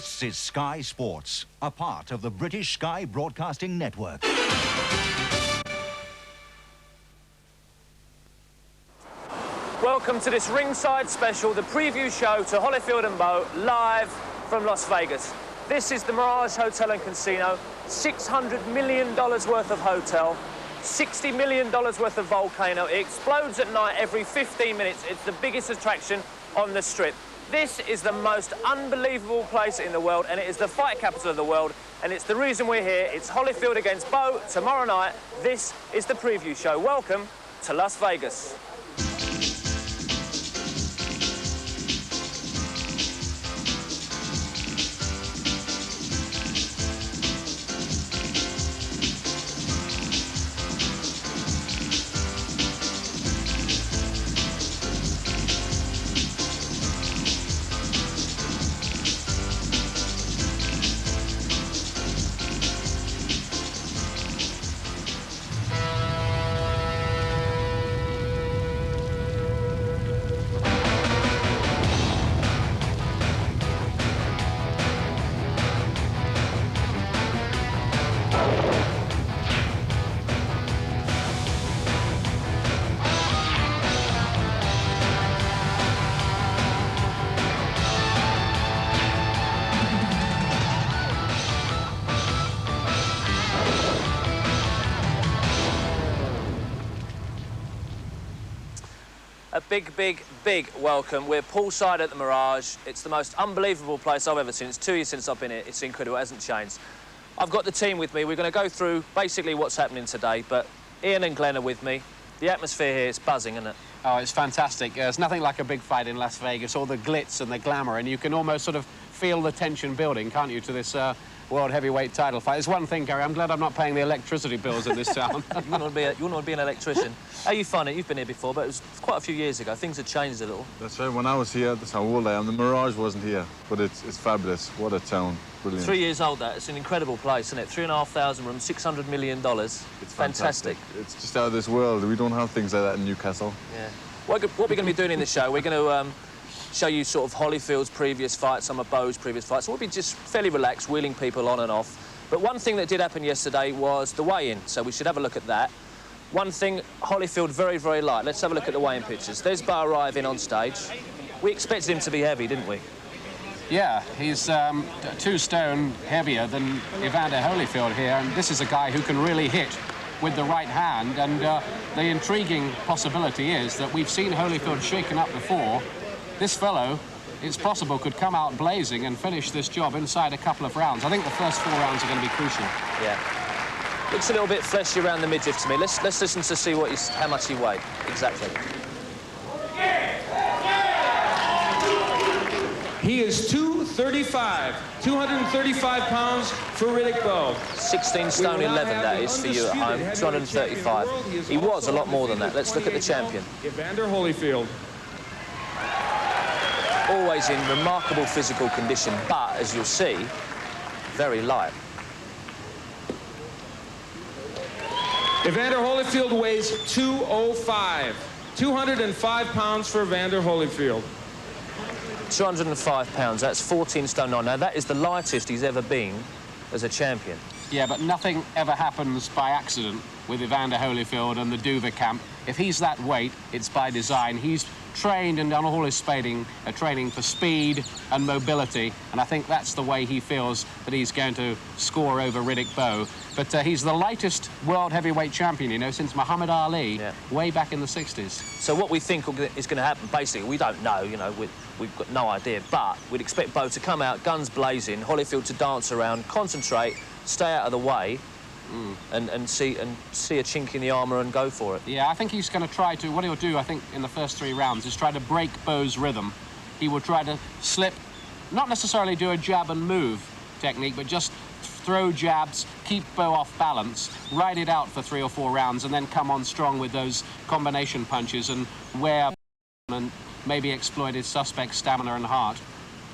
This is Sky Sports, a part of the British Sky Broadcasting Network. Welcome to this ringside special, the preview show to Holyfield and Bowe, live from Las Vegas. This is the Mirage Hotel and Casino, $600 million worth of hotel, $60 million worth of volcano. It explodes at night every 15 minutes. It's the biggest attraction on the Strip. This is the most unbelievable place in the world, and it is the fight capital of the world, and it's the reason we're here. It's Holyfield against Bowe tomorrow night. This is the preview show. Welcome to Las Vegas. A big, big, big welcome. We're poolside at the Mirage. It's the most unbelievable place I've ever seen. It's 2 years since I've been here. It's incredible. It hasn't changed. I've got the team with me. We're going to go through basically what's happening today, but Ian and Glenn are with me. The atmosphere here is buzzing, isn't it? Oh, it's fantastic. There's nothing like a big fight in Las Vegas, all the glitz and the glamour, and you can almost sort of feel the tension building, can't you, to this World Heavyweight title fight. There's one thing, Gary, I'm glad I'm not paying the electricity bills in this town. You wouldn't want to be an electrician. How you find it? You've been here before, but it was quite a few years ago. Things had changed a little. That's right. When I was here, that's how old I am. The Mirage wasn't here, but it's fabulous. What a town. Brilliant. 3 years old, that. It's an incredible place, isn't it? 3,500 rooms, $600 million. It's fantastic. It's just out of this world. We don't have things like that in Newcastle. Yeah. What we're going to be doing in the show, we're going to show you sort of Holyfield's previous fights, some of Bowe's previous fights. We'll be just fairly relaxed, wheeling people on and off. But one thing that did happen yesterday was the weigh-in, so we should have a look at that. One thing, Holyfield very, very light. Let's have a look at the weigh-in pictures. There's Bowe arriving on stage. We expected him to be heavy, didn't we? Yeah, he's 2 stone heavier than Evander Holyfield here, and this is a guy who can really hit with the right hand, and the intriguing possibility is that we've seen Holyfield shaken up before. This fellow, it's possible, could come out blazing and finish this job inside a couple of rounds. I think the first 4 rounds are going to be crucial. Yeah. Looks a little bit fleshy around the midriff to me. Let's listen to see how much he weighed. Exactly. He is 235, 235 pounds for Riddick Bowe. 16 stone 11, that is, for you at home. 235. He was a lot more than that. Let's look at the champion. Evander Holyfield. Always in remarkable physical condition, but, as you'll see, very light. Evander Holyfield weighs 205. 205 pounds for Evander Holyfield. 205 pounds, that's 14 stone 9. Now, that is the lightest he's ever been as a champion. Yeah, but nothing ever happens by accident with Evander Holyfield and the Dover camp. If he's that weight, it's by design. He's trained and done all his training for speed and mobility, and I think that's the way he feels that he's going to score over Riddick Bowe. But he's the lightest world heavyweight champion, you know, since Muhammad Ali, way back in the 60s. So what we think is going to happen, basically, we don't know, you know, we've got no idea, but we'd expect Bowe to come out, guns blazing, Holyfield to dance around, concentrate, stay out of the way, and see a chink in the armour and go for it. Yeah, I think he's going to try to, what he'll do, I think, in the first 3 rounds, is try to break Bowe's rhythm. He will try to slip, not necessarily do a jab and move technique, but just throw jabs, keep Bowe off balance, ride it out for 3 or 4 rounds, and then come on strong with those combination punches and wear and maybe exploit his suspect's stamina and heart.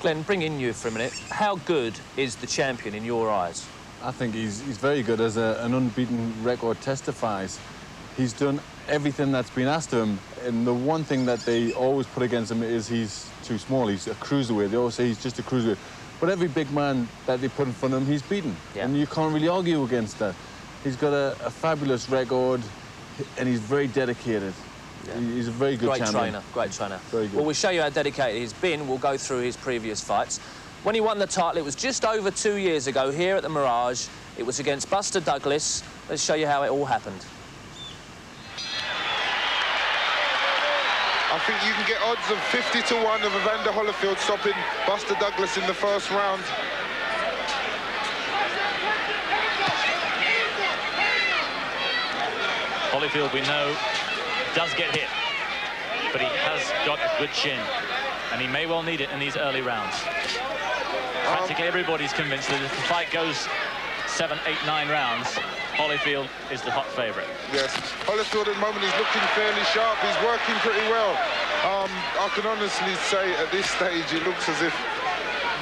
Glenn, bring in you for a minute. How good is the champion in your eyes? I think he's very good, as an unbeaten record testifies. He's done everything that's been asked of him, and the one thing that they always put against him is he's too small. He's a cruiserweight. They always say he's just a cruiserweight. But every big man that they put in front of him, he's beaten. Yeah. And you can't really argue against that. He's got a fabulous record, and he's very dedicated. Yeah. He's a very good champion. Great trainer. Very good. Well, we'll show you how dedicated he's been. We'll go through his previous fights. When he won the title, it was just over 2 years ago here at the Mirage. It was against Buster Douglas. Let's show you how it all happened. I think you can get odds of 50 to 1 of Evander Holyfield stopping Buster Douglas in the first round. Holyfield, we know, does get hit, but he has got a good chin, and he may well need it in these early rounds. Practically everybody's convinced that if the fight goes 7, 8, 9 rounds, Holyfield is the hot favourite. Yes, Holyfield at the moment is looking fairly sharp. He's working pretty well. I can honestly say at this stage it looks as if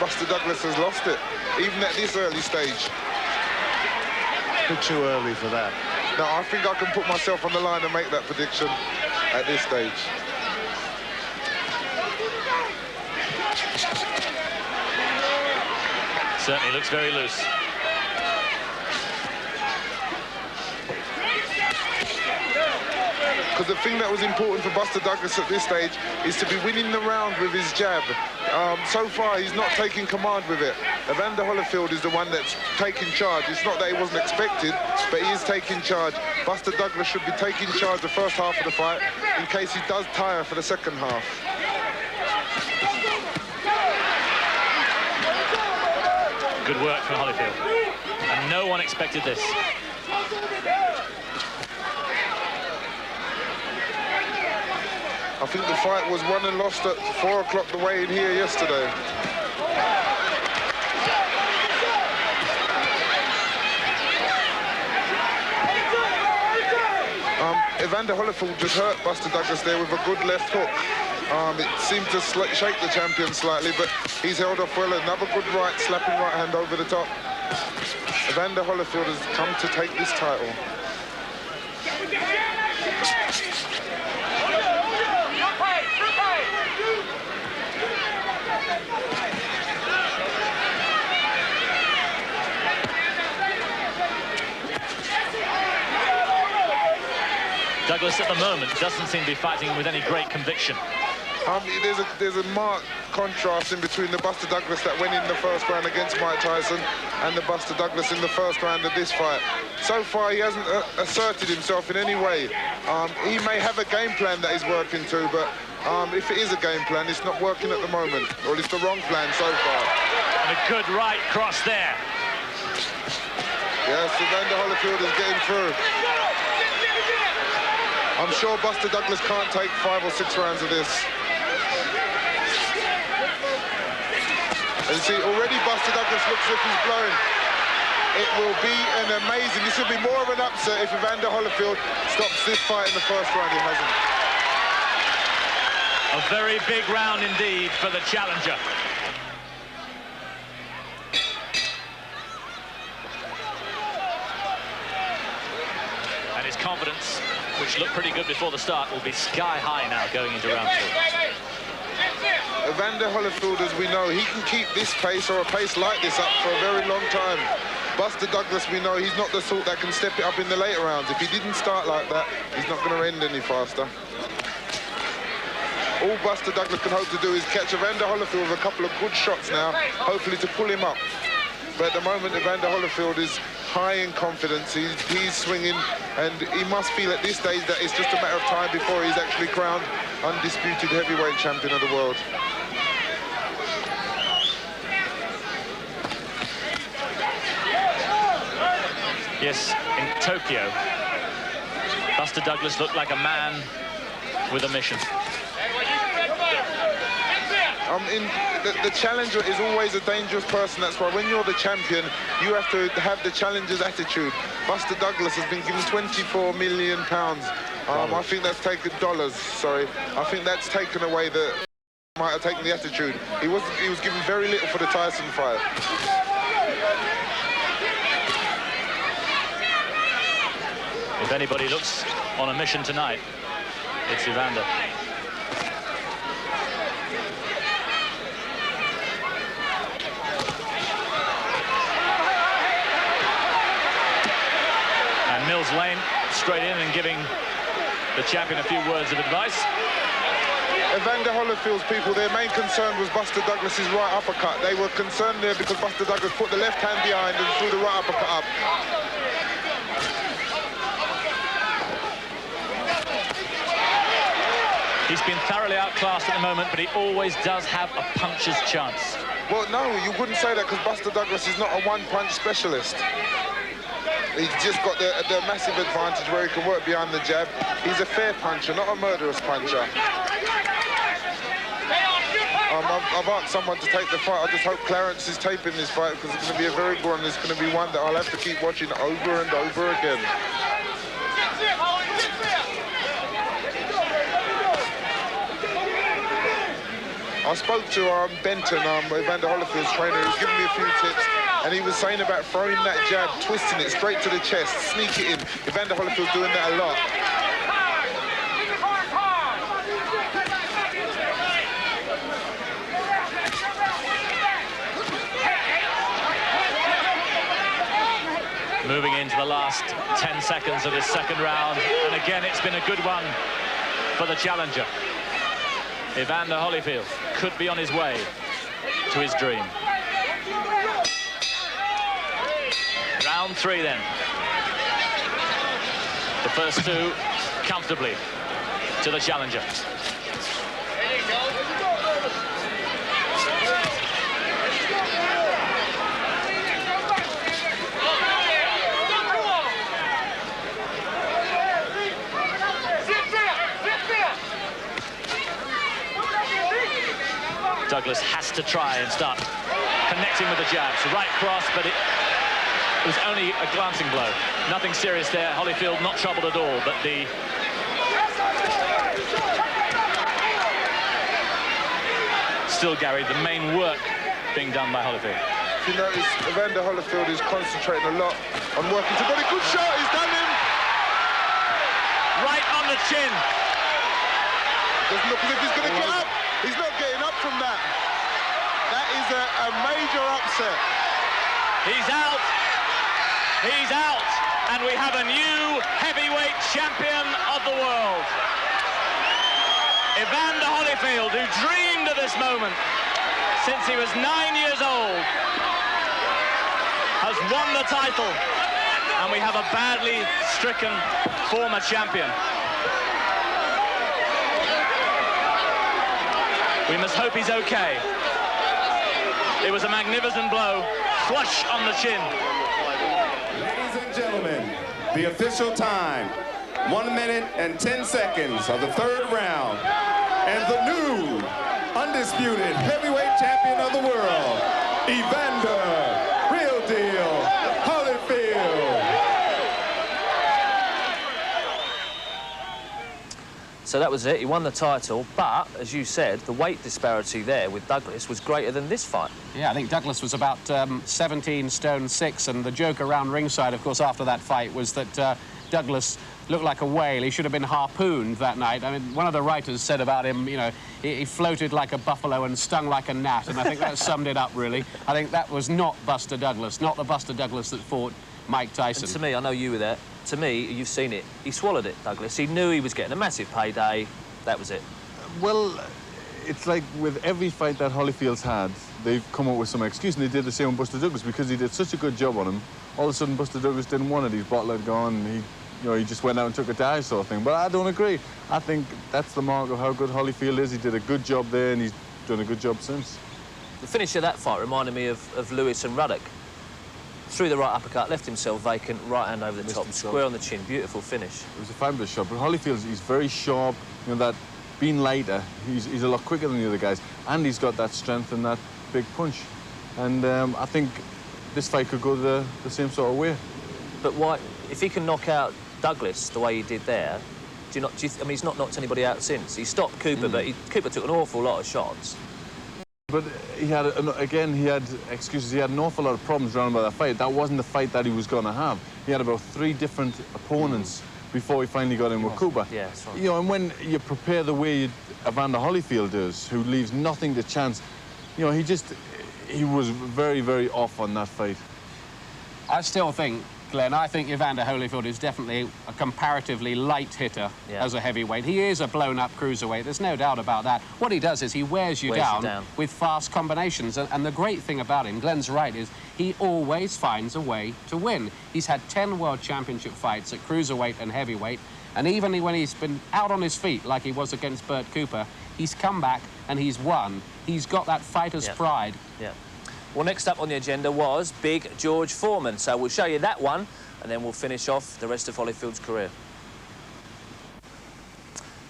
Buster Douglas has lost it, even at this early stage. A bit too early for that. No, I think I can put myself on the line and make that prediction at this stage. Certainly looks very loose. Because the thing that was important for Buster Douglas at this stage is to be winning the round with his jab. So far, he's not taking command with it. Evander Holyfield is the one that's taking charge. It's not that he wasn't expected, but he is taking charge. Buster Douglas should be taking charge the first half of the fight in case he does tire for the second half. Good work from Holyfield. And no one expected this. I think the fight was won and lost at 4 o'clock the way in here yesterday. Evander Holyfield just hurt Buster Douglas there with a good left hook. It seemed to shake the champion slightly, but he's held off well. Another good right, slapping right hand over the top. Evander Holyfield has come to take this title. Douglas at the moment doesn't seem to be fighting with any great conviction. There's a marked contrast in between the Buster Douglas that went in the first round against Mike Tyson and the Buster Douglas in the first round of this fight. So far, he hasn't asserted himself in any way. He may have a game plan that he's working to, but if it is a game plan, it's not working at the moment, or it's the wrong plan so far. And a good right cross there. Yes, Evander Holyfield is getting through. I'm sure Buster Douglas can't take 5 or 6 rounds of this. And see, already Buster Douglas looks as if he's blowing. It will be an amazing, this will be more of an upset if Evander Holyfield stops this fight in the first round. He hasn't. A very big round indeed for the challenger. And his confidence, which looked pretty good before the start, will be sky high now going into round 2. Evander Holyfield, as we know, he can keep this pace or a pace like this up for a very long time. Buster Douglas, we know, he's not the sort that can step it up in the later rounds. If he didn't start like that, he's not going to end any faster. All Buster Douglas can hope to do is catch Evander Holyfield with a couple of good shots now, hopefully to pull him up. But at the moment, Evander Holyfield is high in confidence. He's swinging, and he must feel at this stage that it's just a matter of time before he's actually crowned undisputed heavyweight champion of the world. Yes, in Tokyo, Buster Douglas looked like a man with a mission. The challenger is always a dangerous person. That's why when you're the champion, you have to have the challenger's attitude. Buster Douglas has been given £24 million. I think that's taken dollars. Sorry, I think that's taken away the. Might have taken the attitude. He was given very little for the Tyson fight. If anybody looks on a mission tonight, it's Evander. Holyfield's lane, straight in and giving the champion a few words of advice. Evander Holyfield's people, their main concern was Buster Douglas's right uppercut. They were concerned there because Buster Douglas put the left hand behind and threw the right uppercut up. He's been thoroughly outclassed at the moment, but he always does have a puncher's chance. Well, no, you wouldn't say that because Buster Douglas is not a one-punch specialist. He's just got the massive advantage where he can work behind the jab. He's a fair puncher, not a murderous puncher. I've asked someone to take the fight. I just hope Clarence is taping this fight because it's going to be a very good one. It's going to be one that I'll have to keep watching over and over again. I spoke to Benton, Evander Holyfield's trainer, who was giving me a few tips, and he was saying about throwing that jab, twisting it straight to the chest, sneak it in. Evander Holyfield's doing that a lot. Moving into the last 10 seconds of this second round, and again it's been a good one for the challenger. Evander Holyfield could be on his way to his dream. Round 3 then. The first 2 comfortably to the challenger. Douglas has to try and start connecting with the jabs. Right cross, but it was only a glancing blow. Nothing serious there. Holyfield not troubled at all, but the... Still, Gary, the main work being done by Holyfield. If you notice, Evander Holyfield is concentrating a lot on working. He's got a good shot, he's done him! Right on the chin. Doesn't look as if he's going to get up. He's not getting up from that. That is a major upset. He's out. He's out. And we have a new heavyweight champion of the world. Evander Holyfield, who dreamed of this moment since he was 9 years old, has won the title. And we have a badly stricken former champion. We must hope he's okay. It was a magnificent blow, flush on the chin. Ladies and gentlemen, the official time, 1 minute and 10 seconds of the third round. And the new, undisputed heavyweight champion of the world, Evander Real Deal Holyfield. So that was it. He won the title, but as you said, the weight disparity there with Douglas was greater than this fight. Yeah, I think Douglas was about 17 stone 6, and the joke around ringside, of course, after that fight was that Douglas looked like a whale. He should have been harpooned that night. I mean, one of the writers said about him, you know, he floated like a buffalo and stung like a gnat, and I think that summed it up, really. I think that was not Buster Douglas, not the Buster Douglas that fought Mike Tyson. And to me, I know you were there, to me, you've seen it, he swallowed it, Douglas. He knew he was getting a massive payday. That was it. Well, it's like with every fight that Holyfield's had, they've come up with some excuse, and they did the same with Buster Douglas because he did such a good job on him. All of a sudden, Buster Douglas didn't want it. His bottle had gone. He just went out and took a dive sort of thing. But I don't agree. I think that's the mark of how good Holyfield is. He did a good job there, and he's done a good job since. The finish of that fight reminded me of Lewis and Ruddock. Threw the right uppercut, left himself vacant, right hand over the top, square on the chin. Beautiful finish. It was a fabulous shot, but Holyfield, he's very sharp. You know, that being lighter, he's a lot quicker than the other guys, and he's got that strength and that big punch. And I think this fight could go the same sort of way. But why, if he can knock out Douglas the way he did there, I mean, he's not knocked anybody out since. He stopped Cooper, but Cooper took an awful lot of shots. But he had, again, he had excuses. He had an awful lot of problems around by that fight. That wasn't the fight that he was going to have. He had about 3 different opponents before he finally got in with Cooper. Yeah, that's right. You know, and when you prepare the way Evander Holyfield does, who leaves nothing to chance, you know, he was very, very off on that fight. I still think Glenn, I think Evander Holyfield is definitely a comparatively light hitter as a heavyweight. He is a blown-up cruiserweight, there's no doubt about that. What he does is he wears you down with fast combinations. And the great thing about him, Glenn's right, is he always finds a way to win. He's had 10 World Championship fights at cruiserweight and heavyweight, and even when he's been out on his feet, like he was against Bert Cooper, he's come back and he's won. He's got that fighter's pride. Yeah. Well, next up on the agenda was Big George Foreman. So we'll show you that one, and then we'll finish off the rest of Holyfield's career.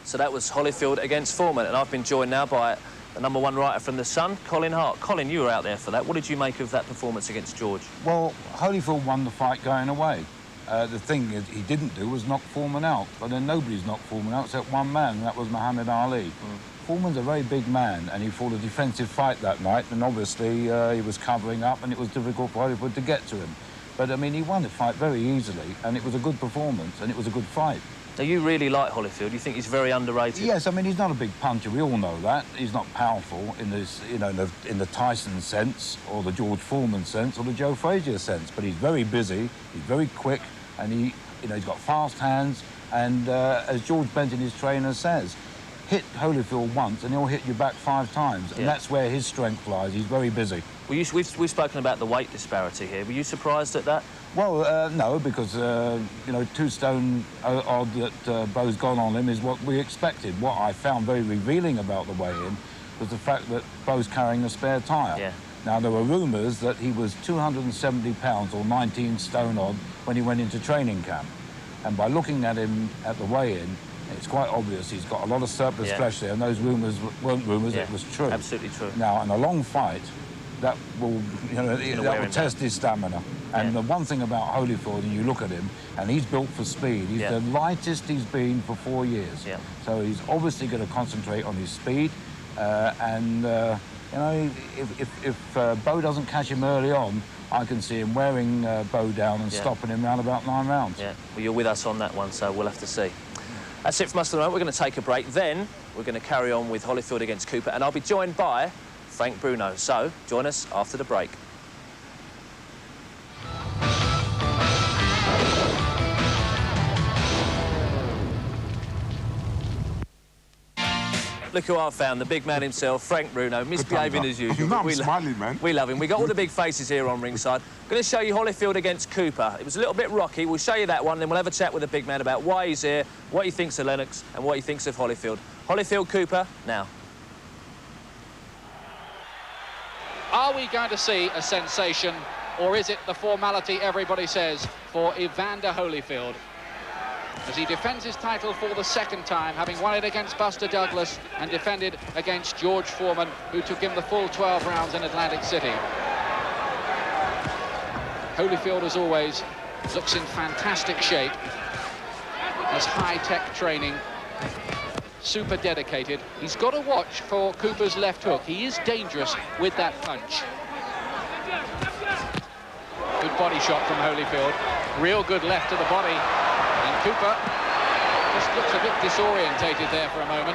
So that was Holyfield against Foreman, and I've been joined now by the #1 writer from The Sun, Colin Hart. Colin, you were out there for that. What did you make of that performance against George? Well, Holyfield won the fight going away. The thing he didn't do was knock Foreman out, but then nobody's knocked Foreman out except one man, and that was Muhammad Ali. Foreman's a very big man, and he fought a defensive fight that night, and obviously he was covering up, and it was difficult for Holyfield to get to him. But, I mean, he won the fight very easily, and it was a good performance, and it was a good fight. Now, you really like Holyfield. You think he's very underrated? Yes, I mean, he's not a big puncher. We all know that. He's not powerful in this, you know, in the Tyson sense, or the George Foreman sense, or the Joe Frazier sense. But he's very busy, he's very quick, and he's got fast hands. And as George Benton, his trainer, says, hit Holyfield once and he'll hit you back 5 times, and that's where his strength lies. He's very busy. Well, we've spoken about the weight disparity here. Were you surprised at that? Well, no, because, you know, 2 stone odd that Bowe's gone on him is what we expected. What I found very revealing about the weigh-in was the fact that Bowe's carrying a spare tyre. Yeah. Now, there were rumours that he was 270 pounds or 19 stone odd when he went into training camp. And by looking at him at the weigh-in, it's quite obvious he's got a lot of surplus flesh there, and those rumours weren't rumours, it was true. Absolutely true. Now, in a long fight, that will, you know, that will test his stamina. And the one thing about Holyfield, and you look at him, and he's built for speed. He's the lightest he's been for 4 years. So he's obviously going to concentrate on his speed. You know, if Bowe doesn't catch him early on, I can see him wearing Bowe down and stopping him around about 9 rounds. Yeah, well, you're with us on that one, so we'll have to see. That's it from us at the moment. We're going to take a break. Then we're going to carry on with Holyfield against Cooper, and I'll be joined by Frank Bruno. So join us after the break. Look who I've found, the big man himself, Frank Bruno, misbehaving as usual. I'm smiling, man. We love him. We got all the big faces here on ringside. I'm going to show you Holyfield against Cooper. It was a little bit rocky. We'll show you that one, then we'll have a chat with the big man about why he's here, what he thinks of Lennox, and what he thinks of Holyfield. Holyfield, Cooper, now. Are we going to see a sensation, or is it the formality everybody says for Evander Holyfield, as he defends his title for the 2nd time, having won it against Buster Douglas and defended against George Foreman, who took him the full 12 rounds in Atlantic City. Holyfield, as always, looks in fantastic shape, has high-tech training, super dedicated. He's got to watch for Cooper's left hook. He is dangerous with that punch. Good body shot from Holyfield. Real good left to the body. And Cooper just looks a bit disorientated there for a moment.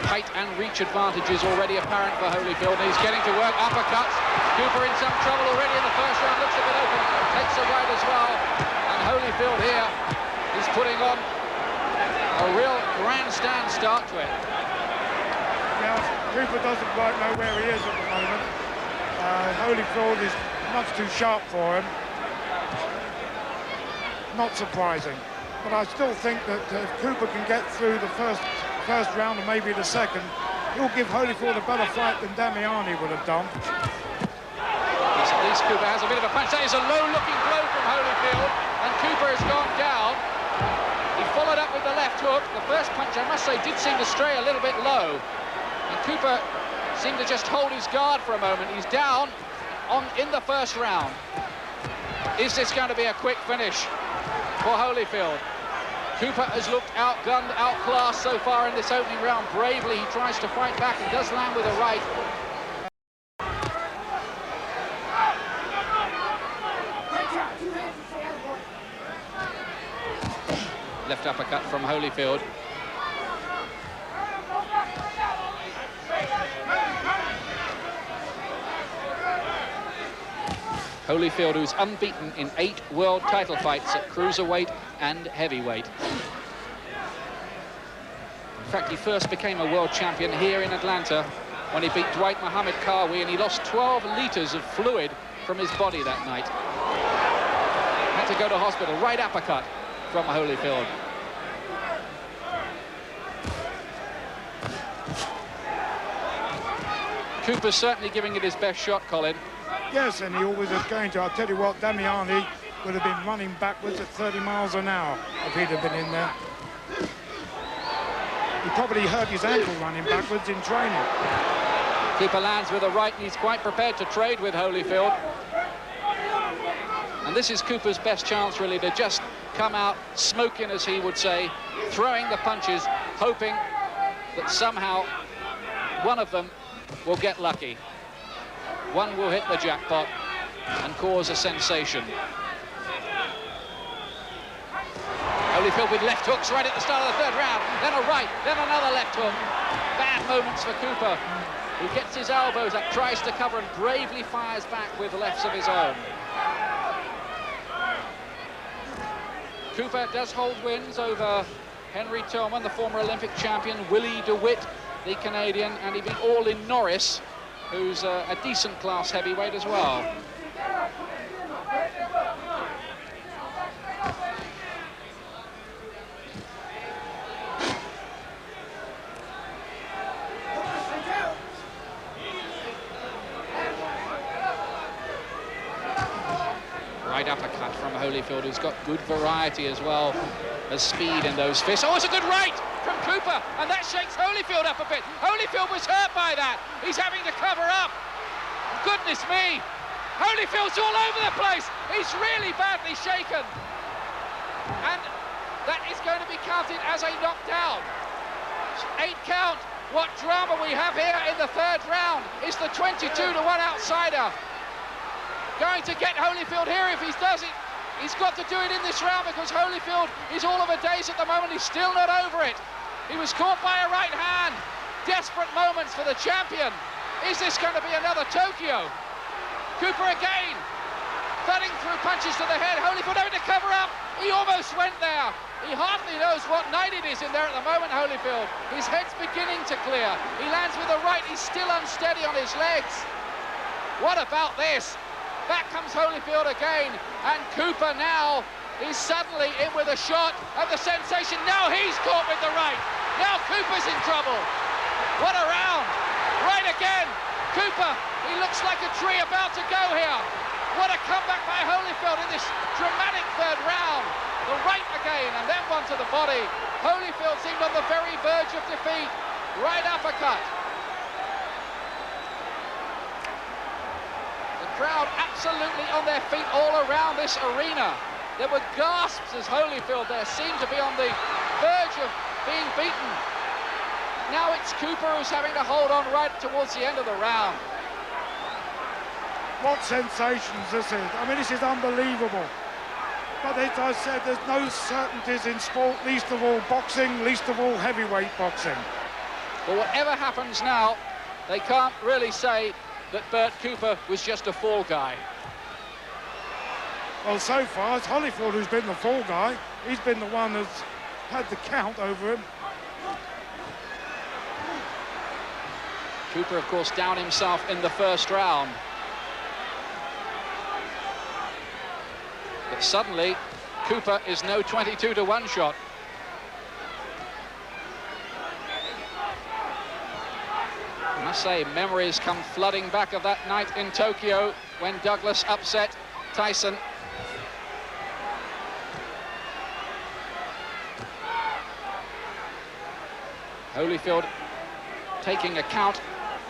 Height and reach advantages already apparent for Holyfield, and he's getting to work. Uppercuts. Cooper in some trouble already in the first round. Looks a bit open. Takes a right as well. And Holyfield here is putting on a real grandstand start to it. Yeah, Cooper doesn't quite know where he is at the moment. Holyfield is much too sharp for him. Not surprising, but I still think that if Cooper can get through the first round and maybe the 2nd, he'll give Holyfield a better fight than Damiani would have done. At least Cooper has a bit of a punch. That is a low-looking blow from Holyfield, and Cooper has gone down. He followed up with the left hook. The first punch, I must say, did seem to stray a little bit low, and Cooper seemed to just hold his guard for a moment. He's down in the first round. Is this going to be a quick finish for Holyfield? Cooper has looked outgunned, outclassed so far in this opening round. Bravely, he tries to fight back and does land with a right. Left uppercut from Holyfield. Holyfield, who's unbeaten in 8 world title fights at cruiserweight and heavyweight. In fact, he first became a world champion here in Atlanta when he beat Dwight Muhammad Qawi, and he lost 12 litres of fluid from his body that night. Had to go to hospital. Right uppercut from Holyfield. Cooper's certainly giving it his best shot, Colin. Yes, and he always is going to. I'll tell you what, Damiani would have been running backwards at 30 miles an hour if he'd have been in there. He probably hurt his ankle running backwards in training. Cooper lands with a right, and he's quite prepared to trade with Holyfield. And this is Cooper's best chance, really, to just come out smoking, as he would say, throwing the punches, hoping that somehow one of them will get lucky. One will hit the jackpot and cause a sensation. Holyfield with left hooks right at the start of the 3rd round, then a right, then another left hook. Bad moments for Cooper, who gets his elbows up, tries to cover, and bravely fires back with lefts of his own. Cooper does hold wins over Henry Tillman, the former Olympic champion, Willie DeWitt, the Canadian, and he beat Orlin Norris, who's a decent class heavyweight as well. Right uppercut from Holyfield, who's got good variety as well as speed in those fists. Oh, it's a good right from Cooper, and that shakes Holyfield up a bit. Holyfield was hurt by that. He's having to cover up. Goodness me. Holyfield's all over the place. He's really badly shaken. And that is going to be counted as a knockdown. 8 count. What drama we have here in the 3rd round. It's the 22-1 outsider. Going to get Holyfield here if he does it. He's got to do it in this round because Holyfield is all of a daze at the moment. He's still not over it. He was caught by a right hand. Desperate moments for the champion. Is this going to be another Tokyo? Cooper again. Thudding through punches to the head. Holyfield having to cover up. He almost went there. He hardly knows what night it is in there at the moment, Holyfield. His head's beginning to clear. He lands with a right. He's still unsteady on his legs. What about this? Back comes Holyfield again, and Cooper now is suddenly in with a shot of the sensation. Now he's caught with the right. Now Cooper's in trouble. What a round. Right again. Cooper, he looks like a tree about to go here. What a comeback by Holyfield in this dramatic 3rd round. The right again, and then one to the body. Holyfield seemed on the very verge of defeat. Right uppercut. Crowd absolutely on their feet all around this arena. There were gasps as Holyfield there seemed to be on the verge of being beaten. Now it's Cooper who's having to hold on right towards the end of the round. What sensations this is. I mean, this is unbelievable. But as I said, there's no certainties in sport, least of all boxing, least of all heavyweight boxing. But whatever happens now, they can't really say that Bert Cooper was just a fall guy. Well, so far, it's Holyfield who's been the fall guy. He's been the one that's had the count over him. Cooper, of course, down himself in the 1st round. But suddenly, Cooper is no 22-1 shot. I must say, memories come flooding back of that night in Tokyo when Douglas upset Tyson. Holyfield taking a count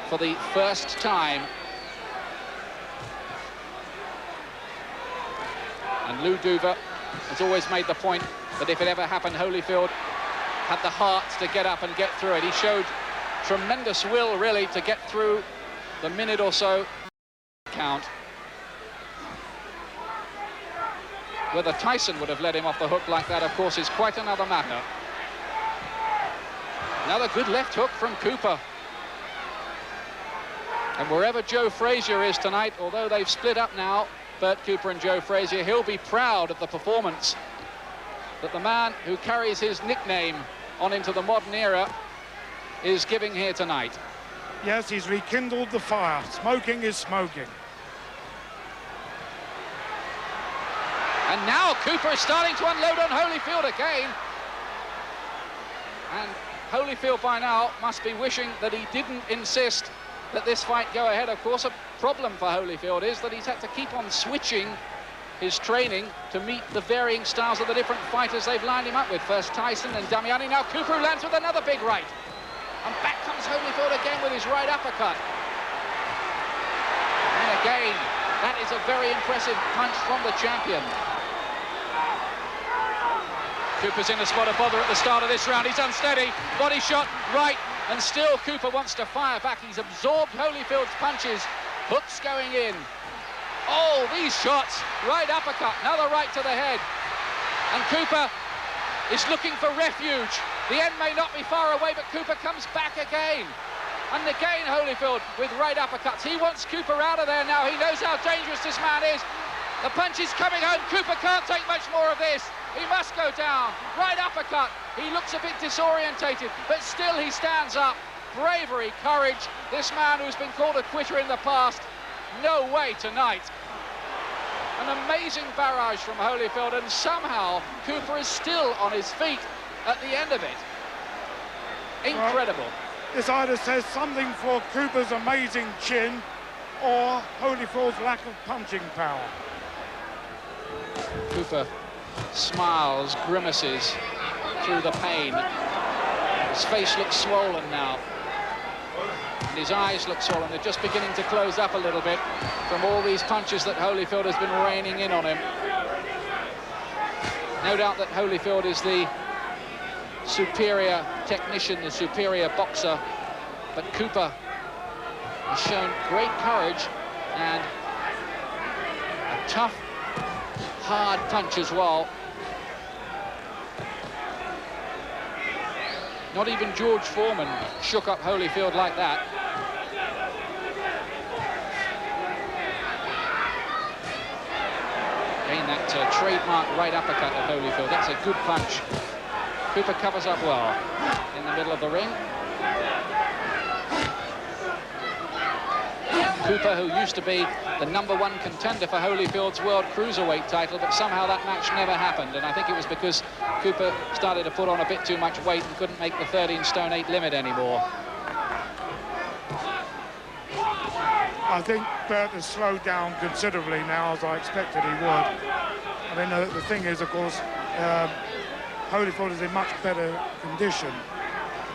for the 1st time. And Lou Duva has always made the point that if it ever happened, Holyfield had the heart to get up and get through it. He showed tremendous will, really, to get through the minute or so count. Whether Tyson would have let him off the hook like that, of course, is quite another matter. Another good left hook from Cooper. And wherever Joe Frazier is tonight, although they've split up now, Bert Cooper and Joe Frazier. He'll be proud of the performance that the man who carries his nickname on into the modern era is giving here tonight. Yes, he's rekindled the fire. Smoking is smoking. And now Cooper is starting to unload on Holyfield again. And Holyfield by now must be wishing that he didn't insist that this fight go ahead. Of course, a problem for Holyfield is that he's had to keep on switching his training to meet the varying styles of the different fighters they've lined him up with. First Tyson and Damiani, now Cooper, who lands with another big right. And back comes Holyfield again with his right uppercut. And again, that is a very impressive punch from the champion. Cooper's in a spot of bother at the start of this round. He's unsteady, body shot, right, and still Cooper wants to fire back. He's absorbed Holyfield's punches, hooks going in. Oh, these shots, right uppercut, another right to the head. And Cooper is looking for refuge. The end may not be far away, but Cooper comes back again. And again Holyfield with right uppercuts. He wants Cooper out of there now. He knows how dangerous this man is. The punch is coming home. Cooper can't take much more of this. He must go down. Right uppercut. He looks a bit disorientated, but still he stands up. Bravery, courage. This man who's been called a quitter in the past, no way tonight. An amazing barrage from Holyfield, and somehow Cooper is still on his feet at the end of it. Incredible. Well, this either says something for Cooper's amazing chin or Holyfield's lack of punching power. Cooper smiles, grimaces through the pain. His face looks swollen now. And his eyes look swollen. They're just beginning to close up a little bit from all these punches that Holyfield has been raining in on him. No doubt that Holyfield is the superior technician, the superior boxer, but Cooper has shown great courage and a tough, hard punch as well. Not even George Foreman shook up Holyfield like that. Again, that trademark right uppercut of Holyfield. That's a good punch. Cooper covers up well in the middle of the ring. Cooper, who used to be the #1 contender for Holyfield's world cruiserweight title, but somehow that match never happened, and I think it was because Cooper started to put on a bit too much weight and couldn't make the 13 stone 8 limit anymore. I think Bert has slowed down considerably now, as I expected he would. I mean, the thing is, of course, Holyfield is in much better condition.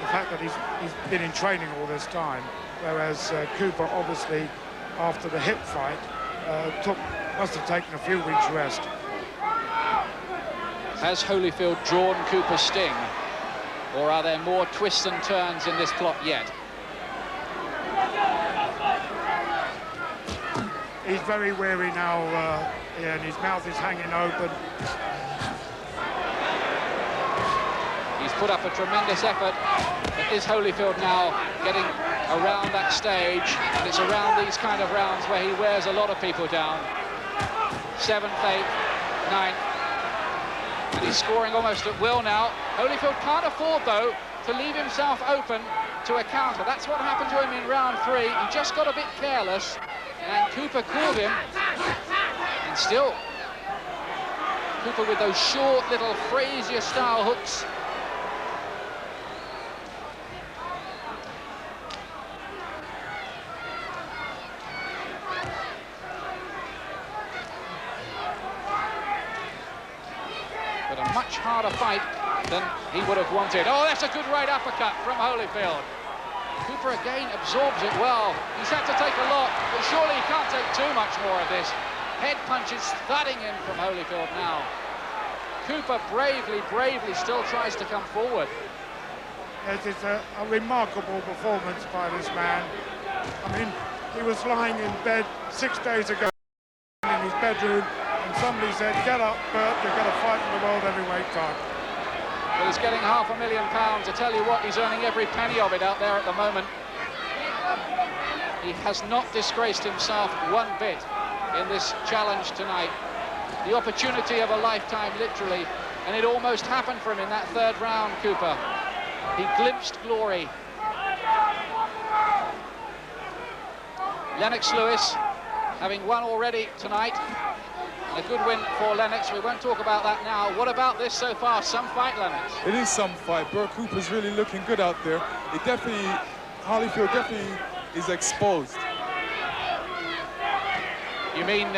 The fact that he's been in training all this time, whereas Cooper, obviously, after the hip fight, must have taken a few weeks rest. Has Holyfield drawn Cooper's sting, or are there more twists and turns in this plot yet? He's very weary now, and his mouth is hanging open. He's put up a tremendous effort, but is Holyfield now getting around that stage? And it's around these kind of rounds where he wears a lot of people down. 7th, 8th, 9th, and he's scoring almost at will now. Holyfield can't afford, though, to leave himself open to a counter. That's what happened to him in round 3. He just got a bit careless, and Cooper caught him, and still Cooper with those short little Frazier-style hooks. But a much harder fight than he would have wanted. Oh, that's a good right uppercut from Holyfield. Cooper again absorbs it well. He's had to take a lot, but surely he can't take too much more of this. Head punches thudding in from Holyfield now. Cooper bravely still tries to come forward. Yes, it's a remarkable performance by this man. I mean, he was lying in bed 6 days ago in his bedroom, and somebody said, "Get up, Bert, you're going to fight for the world heavyweight title." Well, he's getting £500,000. I tell you what, he's earning every penny of it out there at the moment. He has not disgraced himself one bit. in this challenge tonight. The opportunity of a lifetime, literally, and it almost happened for him in that third round, Cooper. He glimpsed glory. Lennox Lewis, having won already tonight. A good win for Lennox. We won't talk about that now. What about this so far? Some fight, Lennox. It is some fight. Burt Cooper's really looking good out there. It definitely, Holyfield definitely is exposed. You mean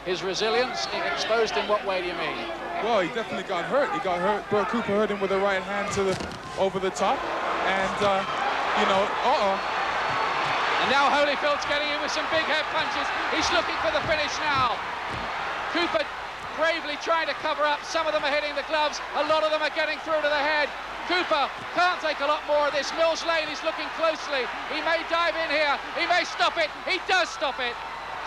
his resilience? Exposed in what way do you mean? Well, he definitely got hurt. He got hurt. Burt Cooper hurt him with a right hand to the over the top, and you know, And now Holyfield's getting in with some big head punches. He's looking for the finish now. Cooper bravely trying to cover up. Some of them are hitting the gloves. A lot of them are getting through to the head. Cooper can't take a lot more of this. Mills Lane is looking closely. He may dive in here. He may stop it. He does stop it.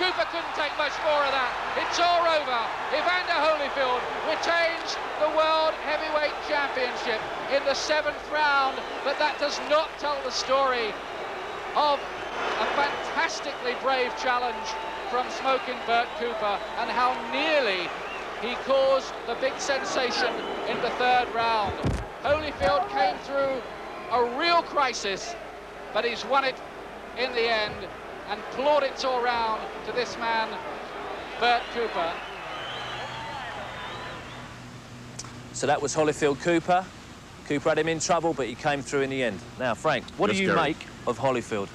Cooper couldn't take much more of that. It's all over. Evander Holyfield retains the World Heavyweight Championship in the 7th round, but that does not tell the story of a fantastically brave challenge from Smokin' Burt Cooper and how nearly he caused the big sensation in the 3rd round. Holyfield came through a real crisis, but he's won it in the end, and plaudits all round to this man, Burt Cooper. So that was Holyfield Cooper. Cooper had him in trouble, but he came through in the end. Now, Frank, what do you make of Holyfield?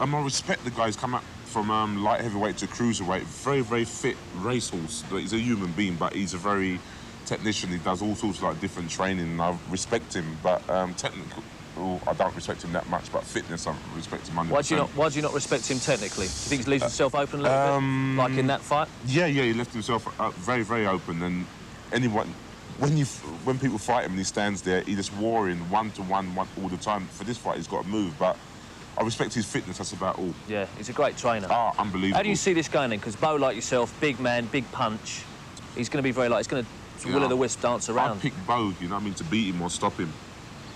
I respect the guy. He's come up from light heavyweight to cruiserweight. Very, very fit racehorse. He's a human being, but he's a very technician. He does all sorts of like different training, and I respect him. But technical, I don't respect him that much. But fitness, I respect him 100%. Why do you not respect him technically? Do you think he leaves himself open a little bit, like in that fight? Yeah, he left himself very, very open. And anyone, when people fight him and he stands there, he just warring one-to-one all the time. For this fight, he's got to move, but I respect his fitness, that's about all. Yeah, he's a great trainer. Unbelievable. How do you see this going then? Because Bowe, like yourself, big man, big punch. He's going to be very light. He's going to will-o'-the-wisp dance around. I'd pick Bowe, you know what I mean, to beat him or stop him.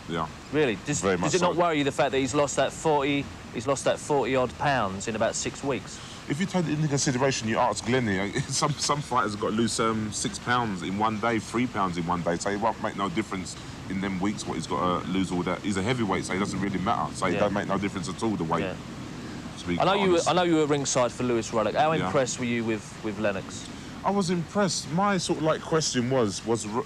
Yeah. Really? Does it not worry you the fact that he's lost that 40-odd pounds in about 6 weeks? If you take it into consideration, you ask Glennie, some fighters have got to lose 6 pounds in one day, 3 pounds in one day, so it won't make no difference in them weeks what he's got to lose all that. He's a heavyweight, so it doesn't really matter. So it don't make no difference at all, the weight. Yeah. I know you were ringside for Lewis Ruddock. How impressed were you with Lennox? I was impressed. My sort of like question was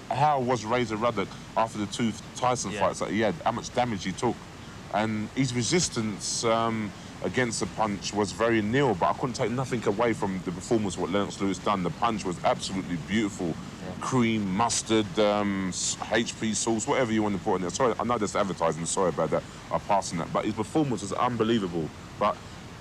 how was Razor Ruddock after the 2 Tyson fights that he had? How much damage he took? And his resistance against the punch was very nil, but I couldn't take nothing away from the performance of what Lennox Lewis done. The punch was absolutely beautiful. Cream, mustard, HP sauce, whatever you want to put in there. Sorry, I know that's advertising, sorry about that, I'm passing that. But his performance was unbelievable. But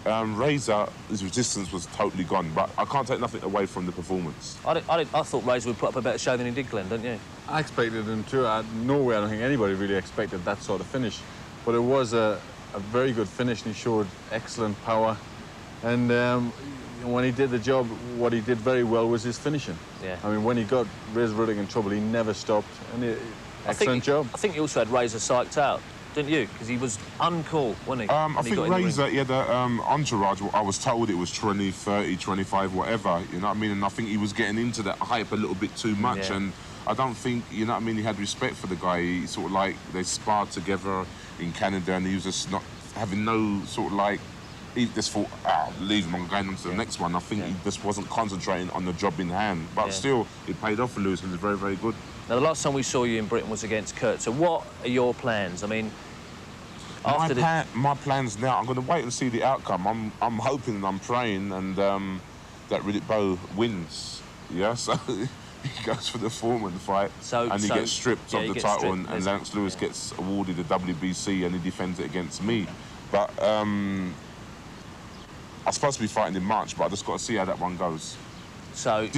Razor, his resistance was totally gone. But I can't take nothing away from the performance. I thought Razor would put up a better show than he did, Glenn, didn't you? I expected him to. No way, I don't think anybody really expected that sort of finish. But it was a very good finish, and he showed excellent power. And when he did the job, what he did very well was his finishing. Yeah. I mean, when he got Razor Ruddock in trouble, he never stopped. And excellent job. I think he also had Razor psyched out, didn't you? Because he was uncool, wasn't he? I think Razor, he had an entourage. I was told it was 20, 30, 25, whatever, you know what I mean? And I think he was getting into that hype a little bit too much. And I don't think, you know what I mean, he had respect for the guy. He sort of like, they sparred together in Canada, and he was just not having no sort of like, he just thought, leave him, I'm going on to the next one. I think he just wasn't concentrating on the job in hand. But still, it paid off for Lewis, and it was very, very good. Now, the last time we saw you in Britain was against Kurt. So what are your plans? I mean, my plans now, I'm going to wait and see the outcome. I'm hoping and I'm praying and that Riddick Bowe wins. Yeah, so he goes for the Foreman fight and he gets stripped of the title, and Lennox Lewis gets awarded the WBC and he defends it against me. But I'm supposed to be fighting in March, but I just got to see how that one goes. So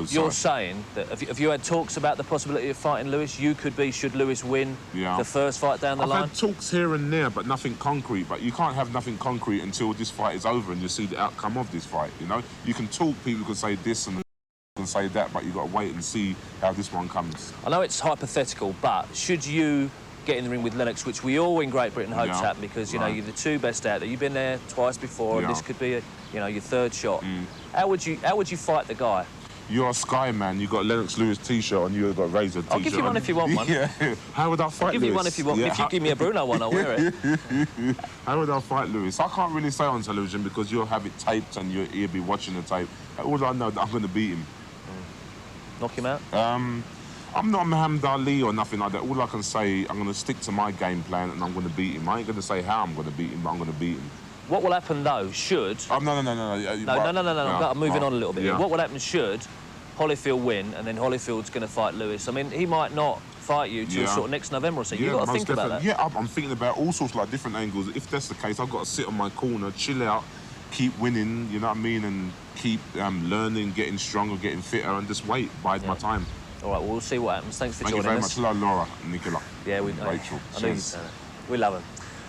you're saying that if you had talks about the possibility of fighting Lewis, you could be, should Lewis win the first fight down the line? I've had talks here and there, but nothing concrete. But you can't have nothing concrete until this fight is over and you see the outcome of this fight, you know? You can talk, people can say this and say that, but you've got to wait and see how this one comes. I know it's hypothetical, but should you get in the ring with Lennox, which we all in Great Britain hopes happen, because, you know, you're the two best out there. You've been there twice before, and this could be, your third shot. How would you fight the guy? You're a Sky man. You got Lennox Lewis T-shirt on. You got Razor T-shirt. I'll give you one if you want one. How would I fight Lewis? I'll give you one if you want. If you give me a Bruno one, I'll wear it. How would I fight Lewis? I can't really say on television because you'll have it taped and you'll be watching the tape. All I know that I'm going to beat him. Knock him out? I'm not Muhammad Ali or nothing like that. All I can say, I'm going to stick to my game plan and I'm going to beat him. I ain't going to say how I'm going to beat him, but I'm going to beat him. What will happen, though, should... No. I'm moving on a little bit. Yeah. What will happen should Holyfield win, and then Holyfield's going to fight Lewis? I mean, he might not fight you till sort of next November or so. You've got to think about that. Yeah, I'm thinking about all sorts of like different angles. If that's the case, I've got to sit on my corner, chill out, keep winning, you know what I mean, and keep learning, getting stronger, getting fitter, and just bide my time. All right, well, we'll see what happens. Thanks for joining us. Thank you very much. Hello, Laura and Nicola. Yeah, Rachel. I know you've done it. We love them.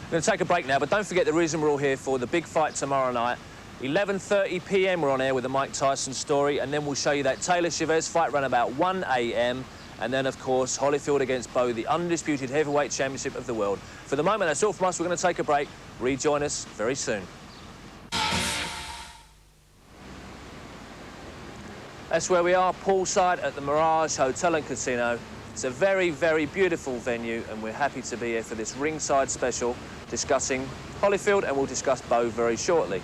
We're going to take a break now, but don't forget the reason we're all here for, the big fight tomorrow night. 11:30 p.m. we're on air with the Mike Tyson story, and then we'll show you that Taylor Chavez fight run about 1 a.m. And then, of course, Holyfield against Bowe, the undisputed heavyweight championship of the world. For the moment, that's all from us. We're going to take a break. Rejoin us very soon. That's where we are, poolside at the Mirage Hotel and Casino. It's a very, very beautiful venue, and we're happy to be here for this ringside special discussing Holyfield, and we'll discuss Bowe very shortly.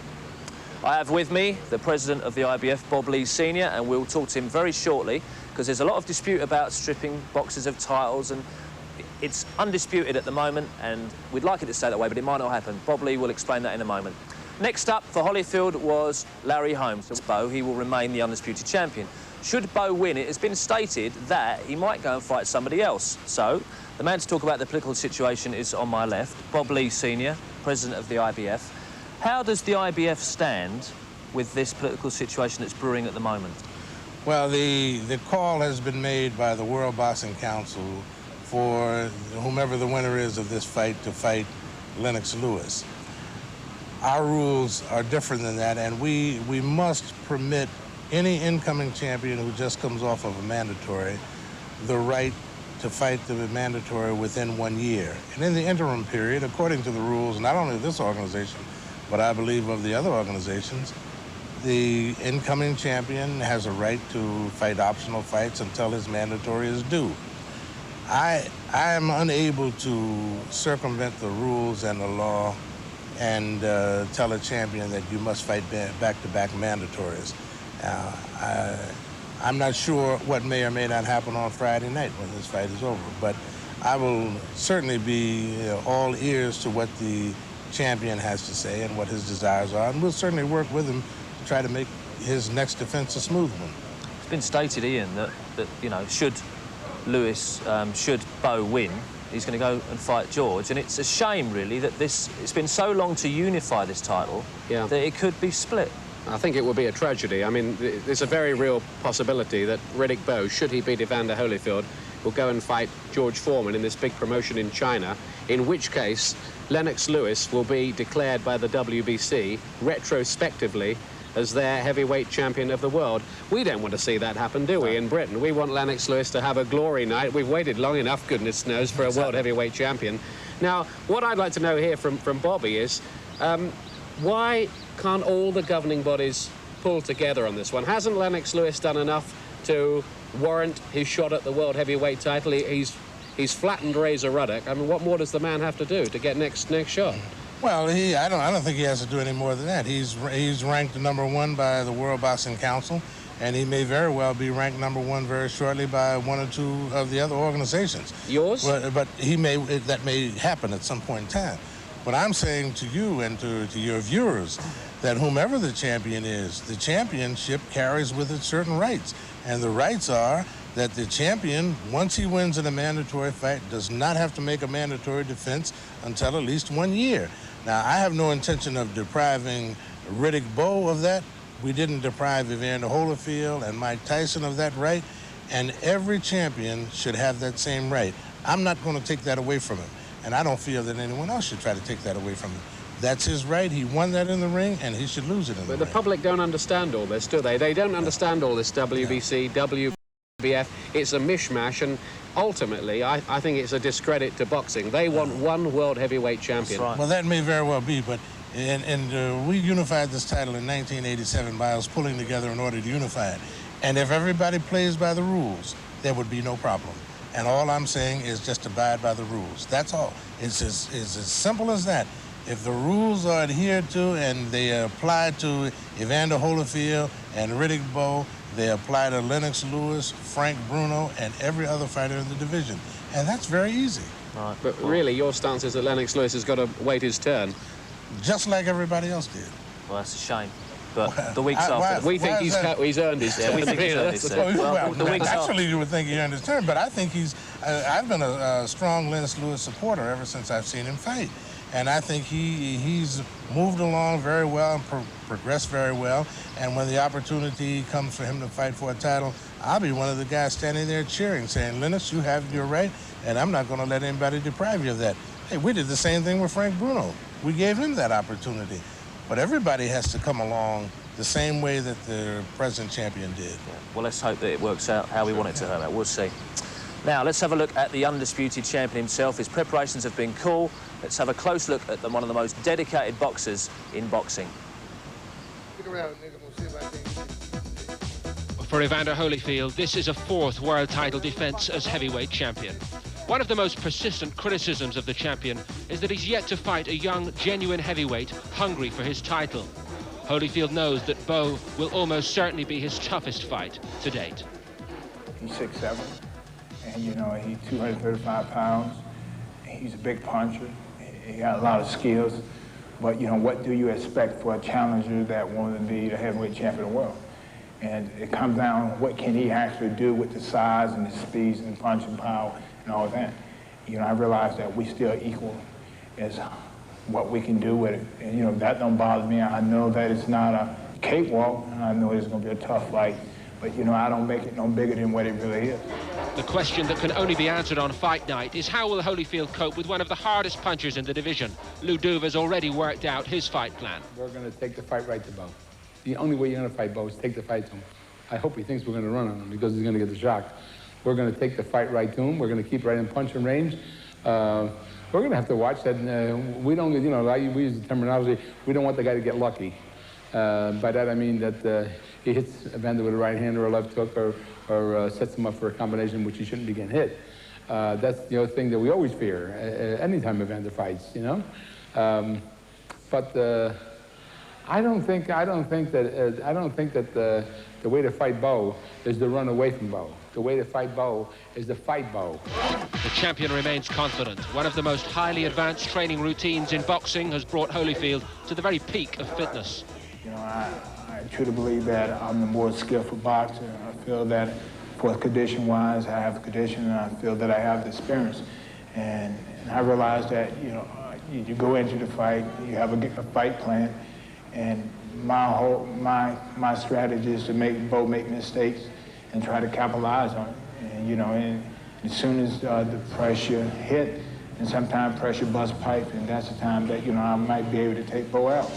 I have with me the president of the IBF, Bob Lee Sr., and we'll talk to him very shortly, because there's a lot of dispute about stripping boxes of titles, and it's undisputed at the moment, and we'd like it to stay that way, but it might not happen. Bob Lee will explain that in a moment. Next up for Holyfield was Larry Holmes. Bowe, he will remain the undisputed champion. Should Bowe win, it has been stated that he might go and fight somebody else. So, the man to talk about the political situation is on my left, Bob Lee Sr., president of the IBF. How does the IBF stand with this political situation that's brewing at the moment? Well, the call has been made by the World Boxing Council for whomever the winner is of this fight to fight Lennox Lewis. Our rules are different than that, and we must permit any incoming champion who just comes off of a mandatory the right to fight the mandatory within 1 year. And in the interim period, according to the rules, not only of this organization, but I believe of the other organizations, the incoming champion has a right to fight optional fights until his mandatory is due. I am unable to circumvent the rules and the law and tell a champion that you must fight back-to-back mandatories. I'm not sure what may or may not happen on Friday night when this fight is over, but I will certainly be all ears to what the champion has to say and what his desires are, and we'll certainly work with him to try to make his next defense a smooth one. It's been stated, Ian, that you know, should Bowe win, he's going to go and fight George, and it's a shame, really, that it's been so long to unify this title that it could be split. I think it would be a tragedy. I mean, there's a very real possibility that Riddick Bowe, should he beat Evander Holyfield, will go and fight George Foreman in this big promotion in China, in which case Lennox Lewis will be declared by the WBC retrospectively as their heavyweight champion of the world. We don't want to see that happen, do we, in Britain? We want Lennox Lewis to have a glory night. We've waited long enough, goodness knows, for a world heavyweight champion. Now, what I'd like to know here from Bobby is, why can't all the governing bodies pull together on this one? Hasn't Lennox Lewis done enough to warrant his shot at the world heavyweight title? He's flattened Razor Ruddock. I mean, what more does the man have to do to get next shot? Well, I don't think he has to do any more than that. He's ranked #1 by the World Boxing Council, and he may very well be ranked #1 very shortly by one or two of the other organizations. Yours? But that may happen at some point in time. What I'm saying to you and to your viewers, that whomever the champion is, the championship carries with it certain rights, and the rights are that the champion, once he wins in a mandatory fight, does not have to make a mandatory defense until at least 1 year. Now, I have no intention of depriving Riddick Bowe of that. We didn't deprive Evander Holyfield and Mike Tyson of that right, and every champion should have that same right. I'm not going to take that away from him, and I don't feel that anyone else should try to take that away from him. That's his right. He won that in the ring, and he should lose it in the ring. But the public don't understand all this, do they? They don't understand all this WBC, WBF. It's a mishmash, and ultimately, I think it's a discredit to boxing. They want one world heavyweight champion. Right. Well, that may very well be, but we unified this title in 1987 by us pulling together in order to unify it. And if everybody plays by the rules, there would be no problem. And all I'm saying is just abide by the rules. That's all. It's as simple as that. If the rules are adhered to and they apply to Evander Holyfield and Riddick Bowe, they apply to Lennox Lewis, Frank Bruno, and every other fighter in the division. And that's very easy. Right. But really, your stance is that Lennox Lewis has got to wait his turn. Just like everybody else did. Well, that's a shame. But the weeks after... We think he's earned his turn. We think he's earned his turn. Well, naturally, you would think he earned his turn, but I think I've been a strong Lennox Lewis supporter ever since I've seen him fight. And I think he's moved along very well and progressed very well. And when the opportunity comes for him to fight for a title, I'll be one of the guys standing there cheering, saying, Lennox, you have your right, and I'm not going to let anybody deprive you of that. Hey, we did the same thing with Frank Bruno. We gave him that opportunity. But everybody has to come along the same way that the present champion did. Yeah. Well, let's hope that it works out how we want it to turn out. We'll see. Now, let's have a look at the undisputed champion himself. His preparations have been cool. Let's have a close look at one of the most dedicated boxers in boxing. For Evander Holyfield, this is a fourth world title defence as heavyweight champion. One of the most persistent criticisms of the champion is that he's yet to fight a young, genuine heavyweight hungry for his title. Holyfield knows that Bowe will almost certainly be his toughest fight to date. He's 6'7", and you know, he's 235 pounds. He's a big puncher. He got a lot of skills. But you know, what do you expect for a challenger that wanted to be the heavyweight champion of the world? And it comes down, what can he actually do with the size and the speeds and punching power and all that. You know, I realize that we still equal as what we can do with it. And you know, that don't bother me. I know that it's not a cakewalk, and I know it's gonna be a tough fight, but you know, I don't make it no bigger than what it really is. The question that can only be answered on fight night is how will Holyfield cope with one of the hardest punchers in the division? Lou Duva's already worked out his fight plan. We're gonna take the fight right to Bowe. The only way you're gonna fight Bowe is take the fight to him. I hope he thinks we're gonna run on him because he's gonna get the shock. We're gonna take the fight right to him. We're gonna keep right in punching range. We're gonna have to watch that. We don't, you know, we use the terminology, we don't want the guy to get lucky. By that I mean that he hits Evander with a right hand or a left hook or sets him up for a combination which he shouldn't be getting hit. That's the other thing that we always fear anytime Evander fights, you know. I don't think that the way to fight Bowe is to run away from Bowe. The way to fight Bowe is to fight Bowe. The champion remains confident. One of the most highly advanced training routines in boxing has brought Holyfield to the very peak of fitness. You know, I truly believe that I'm the more skillful boxer. I feel that for condition-wise, I have the condition, and I feel that I have the experience. And I realize that, you know, you go into the fight, you have a fight plan, and my strategy is to make Bowe make mistakes and try to capitalize on it. And you know, and as soon as the pressure hit, and sometimes pressure busts pipe, and that's the time that, you know, I might be able to take Bowe out.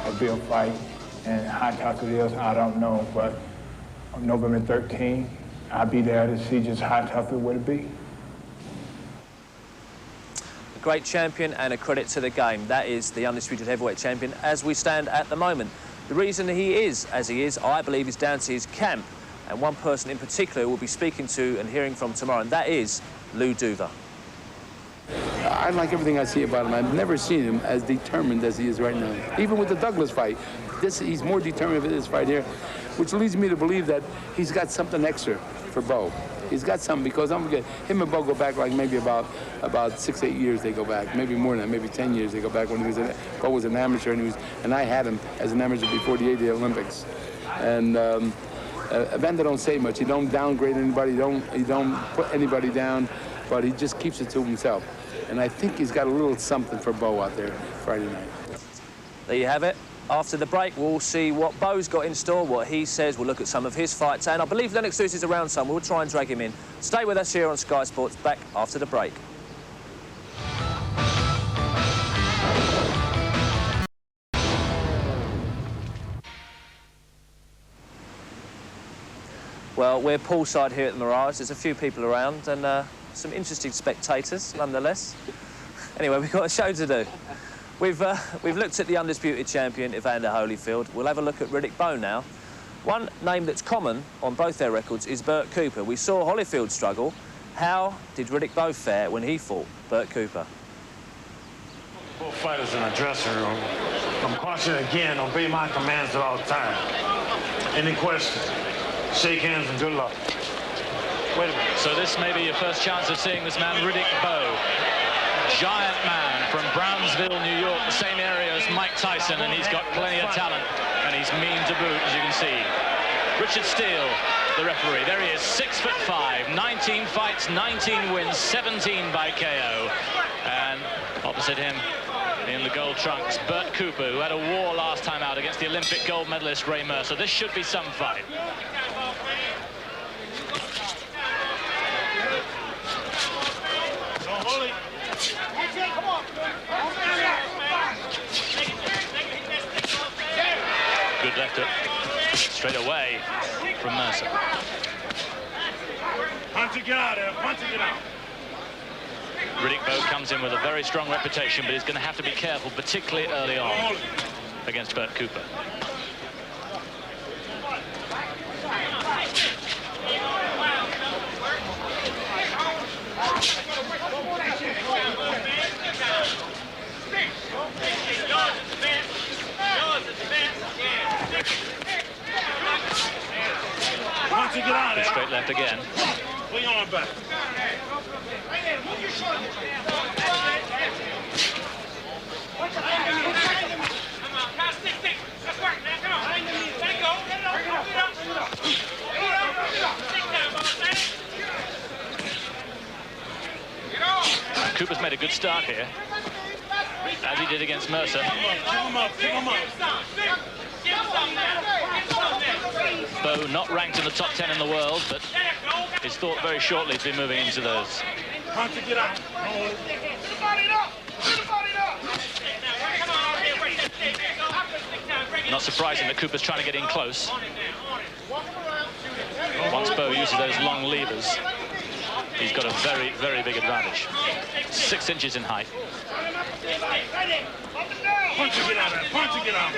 It'll be a fight, and how tough it is, I don't know, but on November 13th, I'll be there to see just how tough it would be. A great champion and a credit to the game. That is the undisputed heavyweight champion as we stand at the moment. The reason he is as he is, I believe, is down to his camp, and one person in particular we'll be speaking to and hearing from tomorrow, and that is Lou Duva. I like everything I see about him. I've never seen him as determined as he is right now. Even with the Douglas fight, he's more determined with this fight here, which leads me to believe that he's got something extra for Bowe. He's got something, because him and Bowe go back like maybe about 6-8 years they go back, maybe more than that, maybe 10 years they go back when Bowe was an amateur, and I had him as an amateur before the '80 Olympics. And Evander don't say much. He don't downgrade anybody. He don't put anybody down, but he just keeps it to himself. And I think he's got a little something for Bowe out there Friday night. There you have it. After the break, we'll see what Bowe's got in store, what he says. We'll look at some of his fights, and I believe Lennox Lewis is around some. We'll try and drag him in. Stay with us here on Sky Sports. Back after the break. Well, we're poolside here at the Mirage. There's a few people around and some interesting spectators, nonetheless. Anyway, we've got a show to do. We've looked at the undisputed champion, Evander Holyfield. We'll have a look at Riddick Bowe now. One name that's common on both their records is Bert Cooper. We saw Holyfield struggle. How did Riddick Bowe fare when he fought Bert Cooper? Both fighters in the dressing room. I'm cautioning again, obey my commands at all times. Any questions? Shake hands and good luck. Wait a minute. So this may be your first chance of seeing this man, Riddick Bowe. Giant man from Brownsville, New York, the same area as Mike Tyson, and he's got plenty of talent, and he's mean to boot, as you can see. Richard Steele, the referee. There he is, 6'5", 19 fights, 19 wins, 17 by KO. And opposite him, in the gold trunks, Bert Cooper, who had a war last time out against the Olympic gold medalist Ray Mercer. This should be some fight. Good left hook straight away from Mercer. Punch it, get out there. Punch it, get out. Riddick Bowe comes in with a very strong reputation, but he's going to have to be careful, particularly early on against Bert Cooper. Good straight left again. Put your arm back. Cooper's made a good start here, as he did against Mercer. Bowe not ranked in the top 10 in the world, but is thought very shortly to be moving into those. Not surprising that Cooper's trying to get in close. Once Bowe uses those long levers, he's got a very, very big advantage. 6 inches in height. Punch it, get out there. Punch it, get out.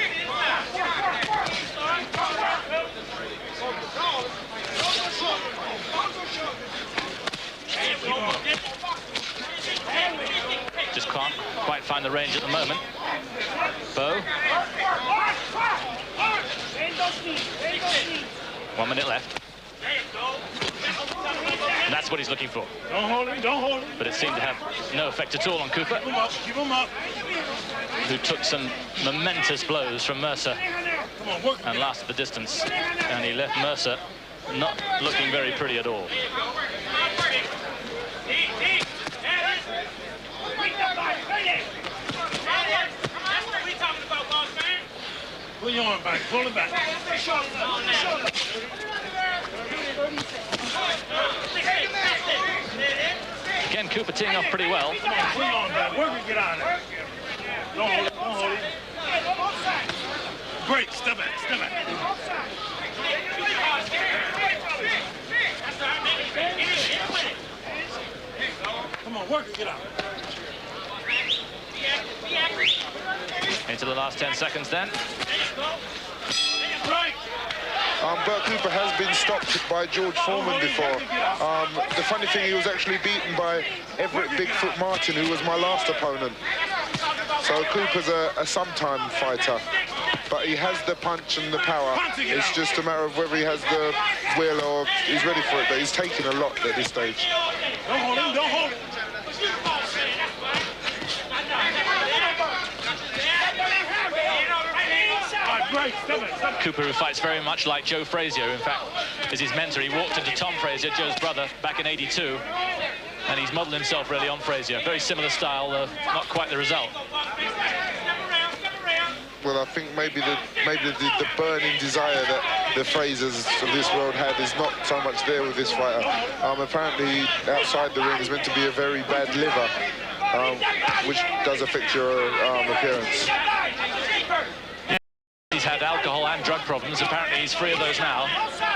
Just can't quite find the range at the moment. Bowe. 1 minute left. And that's what he's looking for. Don't hold him, don't hold him. But it seemed to have no effect at all on Cooper, keep him up. Who took some momentous blows from Mercer and lasted the distance. And he left Mercer not looking very pretty at all. Pull your arm back, pull it back. Again, Cooper teeing off pretty well. Come on, pull your arm back. Work it, get out of there. Don't hold it, don't hold it. Great, step back, step back. Come on, work it, get out. Into the last 10 seconds then. Bert Cooper has been stopped by George Foreman before. The funny thing, he was actually beaten by Everett Bigfoot Martin, who was my last opponent. So Cooper's a sometime fighter, but he has the punch and the power. It's just a matter of whether he has the will or he's ready for it, but he's taking a lot at this stage. Don't hold him, don't hold him. Cooper, who fights very much like Joe Frazier, in fact, is his mentor. He walked into Tom Frazier, Joe's brother, back in '82, and he's modelled himself really on Frazier. Very similar style, not quite the result. Well, I think maybe the burning desire that the Frasers of this world had is not so much there with this fighter. Apparently, outside the ring is meant to be a very bad liver, which does affect your appearance. He's He's had alcohol and drug problems. Apparently he's free of those now,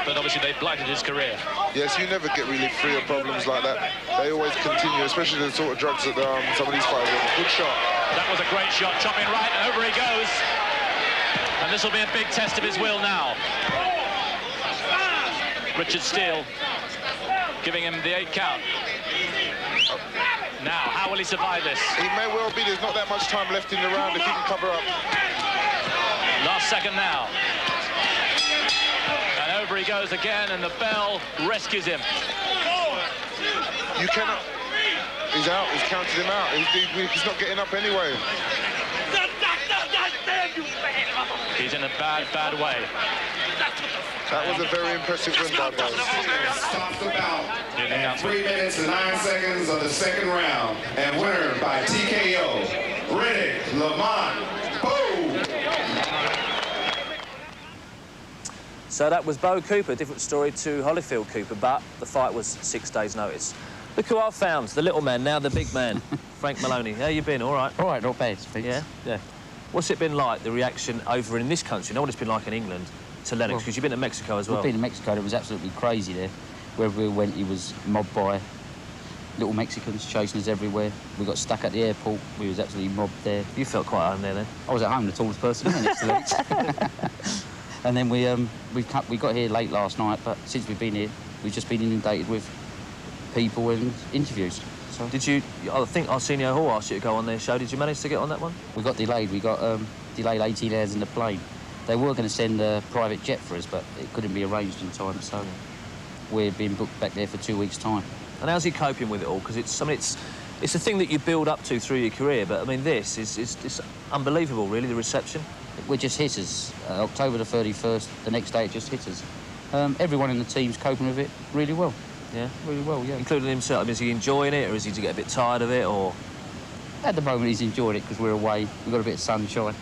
but obviously they've blighted his career. Yes, you never get really free of problems like that. They always continue, especially the sort of drugs that some of these fighters have. Good shot. That was a great shot, chopping right, and over he goes. And this will be a big test of his will now. Richard Steele giving him the 8 count. Now, how will he survive this? He may well be. There's not that much time left in the round if he can cover up. Last second now. And over he goes again, and the bell rescues him. You cannot... He's out. He's counted him out. He's not getting up anyway. He's in a bad, bad way. That was a very impressive win by Bowe. Stops the bout at 3 minutes and 9 seconds of the second round. And winner by TKO, Riddick Bowe. So that was Bowe Cooper, different story to Holyfield Cooper, but the fight was 6 days' notice. Look who I found, the little man, now the big man, Frank Maloney. How you been? All right? All right, not bad, thanks. Yeah? Yeah. What's it been like, the reaction over in this country? You know what it's been like in England to Lennox, because you've been to Mexico as well. We've been to Mexico, it was absolutely crazy there. Wherever we went, he was mobbed by little Mexicans chasing us everywhere. We got stuck at the airport, we was absolutely mobbed there. You felt quite at home there then? I was at home, the tallest person next to Lennox. And then we got here late last night, but since we've been here, we've just been inundated with people and interviews. So. Did you, I think Arsenio Hall asked you to go on their show. Did you manage to get on that one? We got delayed. We got delayed 18 hours in the plane. They were going to send a private jet for us, but it couldn't be arranged in time, so we're being booked back there for 2 weeks' time. And how's he coping with it all? Because it's a thing that you build up to through your career, but I mean, this is unbelievable, really, the reception. We're just hitters. October the 31st, the next day it just hit us. Everyone in the team's coping with it really well. Yeah? Really well, yeah. Including himself. I mean, is he enjoying it, or is he to get a bit tired of it, or...? At the moment, he's enjoying it because we're away. We've got a bit of sunshine,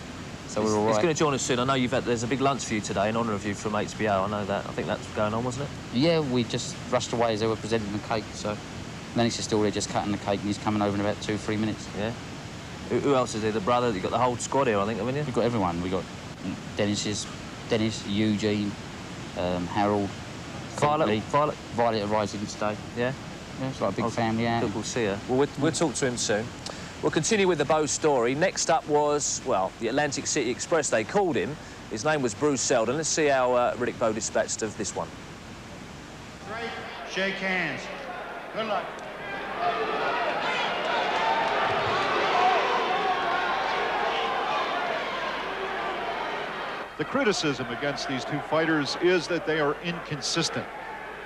so we're all right. He's going to join us soon. I know there's a big lunch for you today in honour of you from HBO. I know that. I think that's going on, wasn't it? Yeah, we just rushed away as they were presenting the cake, so... Lennox is still there just cutting the cake, and he's coming over in about 2-3 minutes. Yeah? Who else is there? The brother? You've got the whole squad here, I think, haven't you? We've got everyone. We've got Dennis, Eugene, Harold... Violet arrives in today. Yeah? Yeah, it's like a big family out. We'll see her. Well, we'll talk to him soon. We'll continue with the Bowe story. Next up was, well, the Atlantic City Express, they called him. His name was Bruce Seldon. Let's see how Riddick Bowe dispatched of this one. Great. Shake hands. Good luck. The criticism against these two fighters is that they are inconsistent.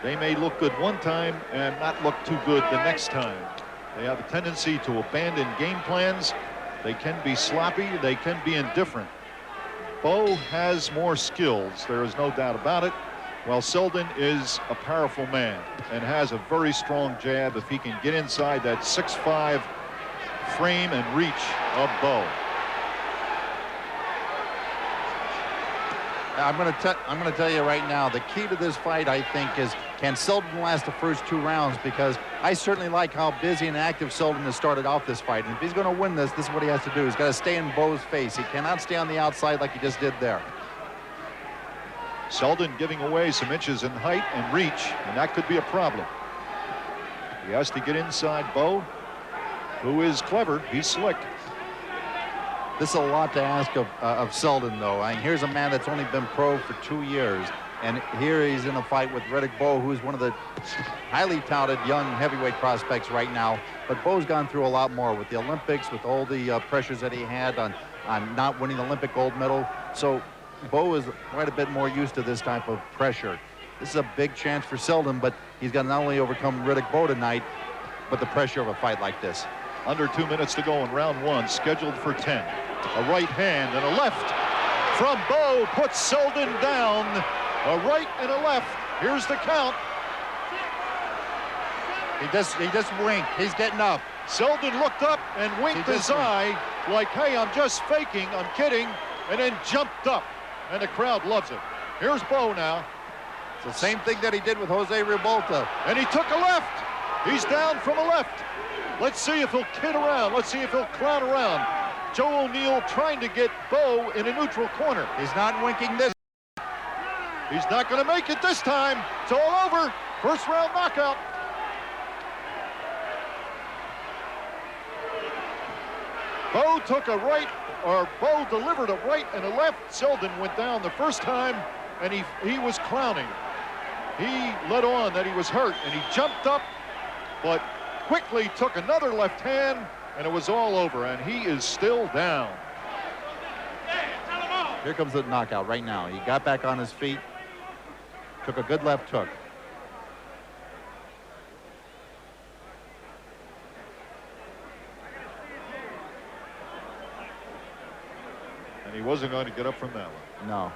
They may look good one time and not look too good the next time. They have a tendency to abandon game plans. They can be sloppy. They can be indifferent. Bowe has more skills, there is no doubt about it, while Seldon is a powerful man and has a very strong jab if he can get inside that 6'5" frame and reach of Bowe. I'm going to tell you right now, the key to this fight, I think, is can Seldon last the first 2 rounds, because I certainly like how busy and active Seldon has started off this fight. And if he's going to win this is what he has to do. He's got to stay in Bowe's face. He cannot stay on the outside like he just did there. Seldon giving away some inches in height and reach, and that could be a problem. He has to get inside Bowe, who is clever. He's slick. This is a lot to ask of Seldon, though. I mean, here's a man that's only been pro for 2 years, and here he's in a fight with Riddick Bowe, who's one of the highly touted young heavyweight prospects right now. But Bowe's gone through a lot more with the Olympics, with all the pressures that he had on not winning the Olympic gold medal. So Bowe is quite a bit more used to this type of pressure. This is a big chance for Seldon, but he's got to not only overcome Riddick Bowe tonight, but the pressure of a fight like this. Under 2 minutes to go in round 1, scheduled for 10. A right hand and a left from Bowe puts Seldon down. A right and a left. Here's the count. He just winked. He's getting up. Seldon looked up and winked his eye like, hey, I'm just faking, I'm kidding, and then jumped up. And the crowd loves it. Here's Bowe now. It's the same thing that he did with Jose Ribalta. And he took a left. He's down from a left. Let's see if he'll kid around. Let's see if he'll clown around. Joe O'Neill trying to get Bowe in a neutral corner. He's not winking this. He's not going to make it this time. It's all over. First round knockout. Bowe took a right, or Bowe delivered a right and a left. Seldon went down the first time, and he was clowning. He let on that he was hurt, and he jumped up, but quickly took another left hand, and it was all over, and he is still down. Here comes the knockout right now. He got back on his feet, took a good left hook. And he wasn't going to get up from that one. No.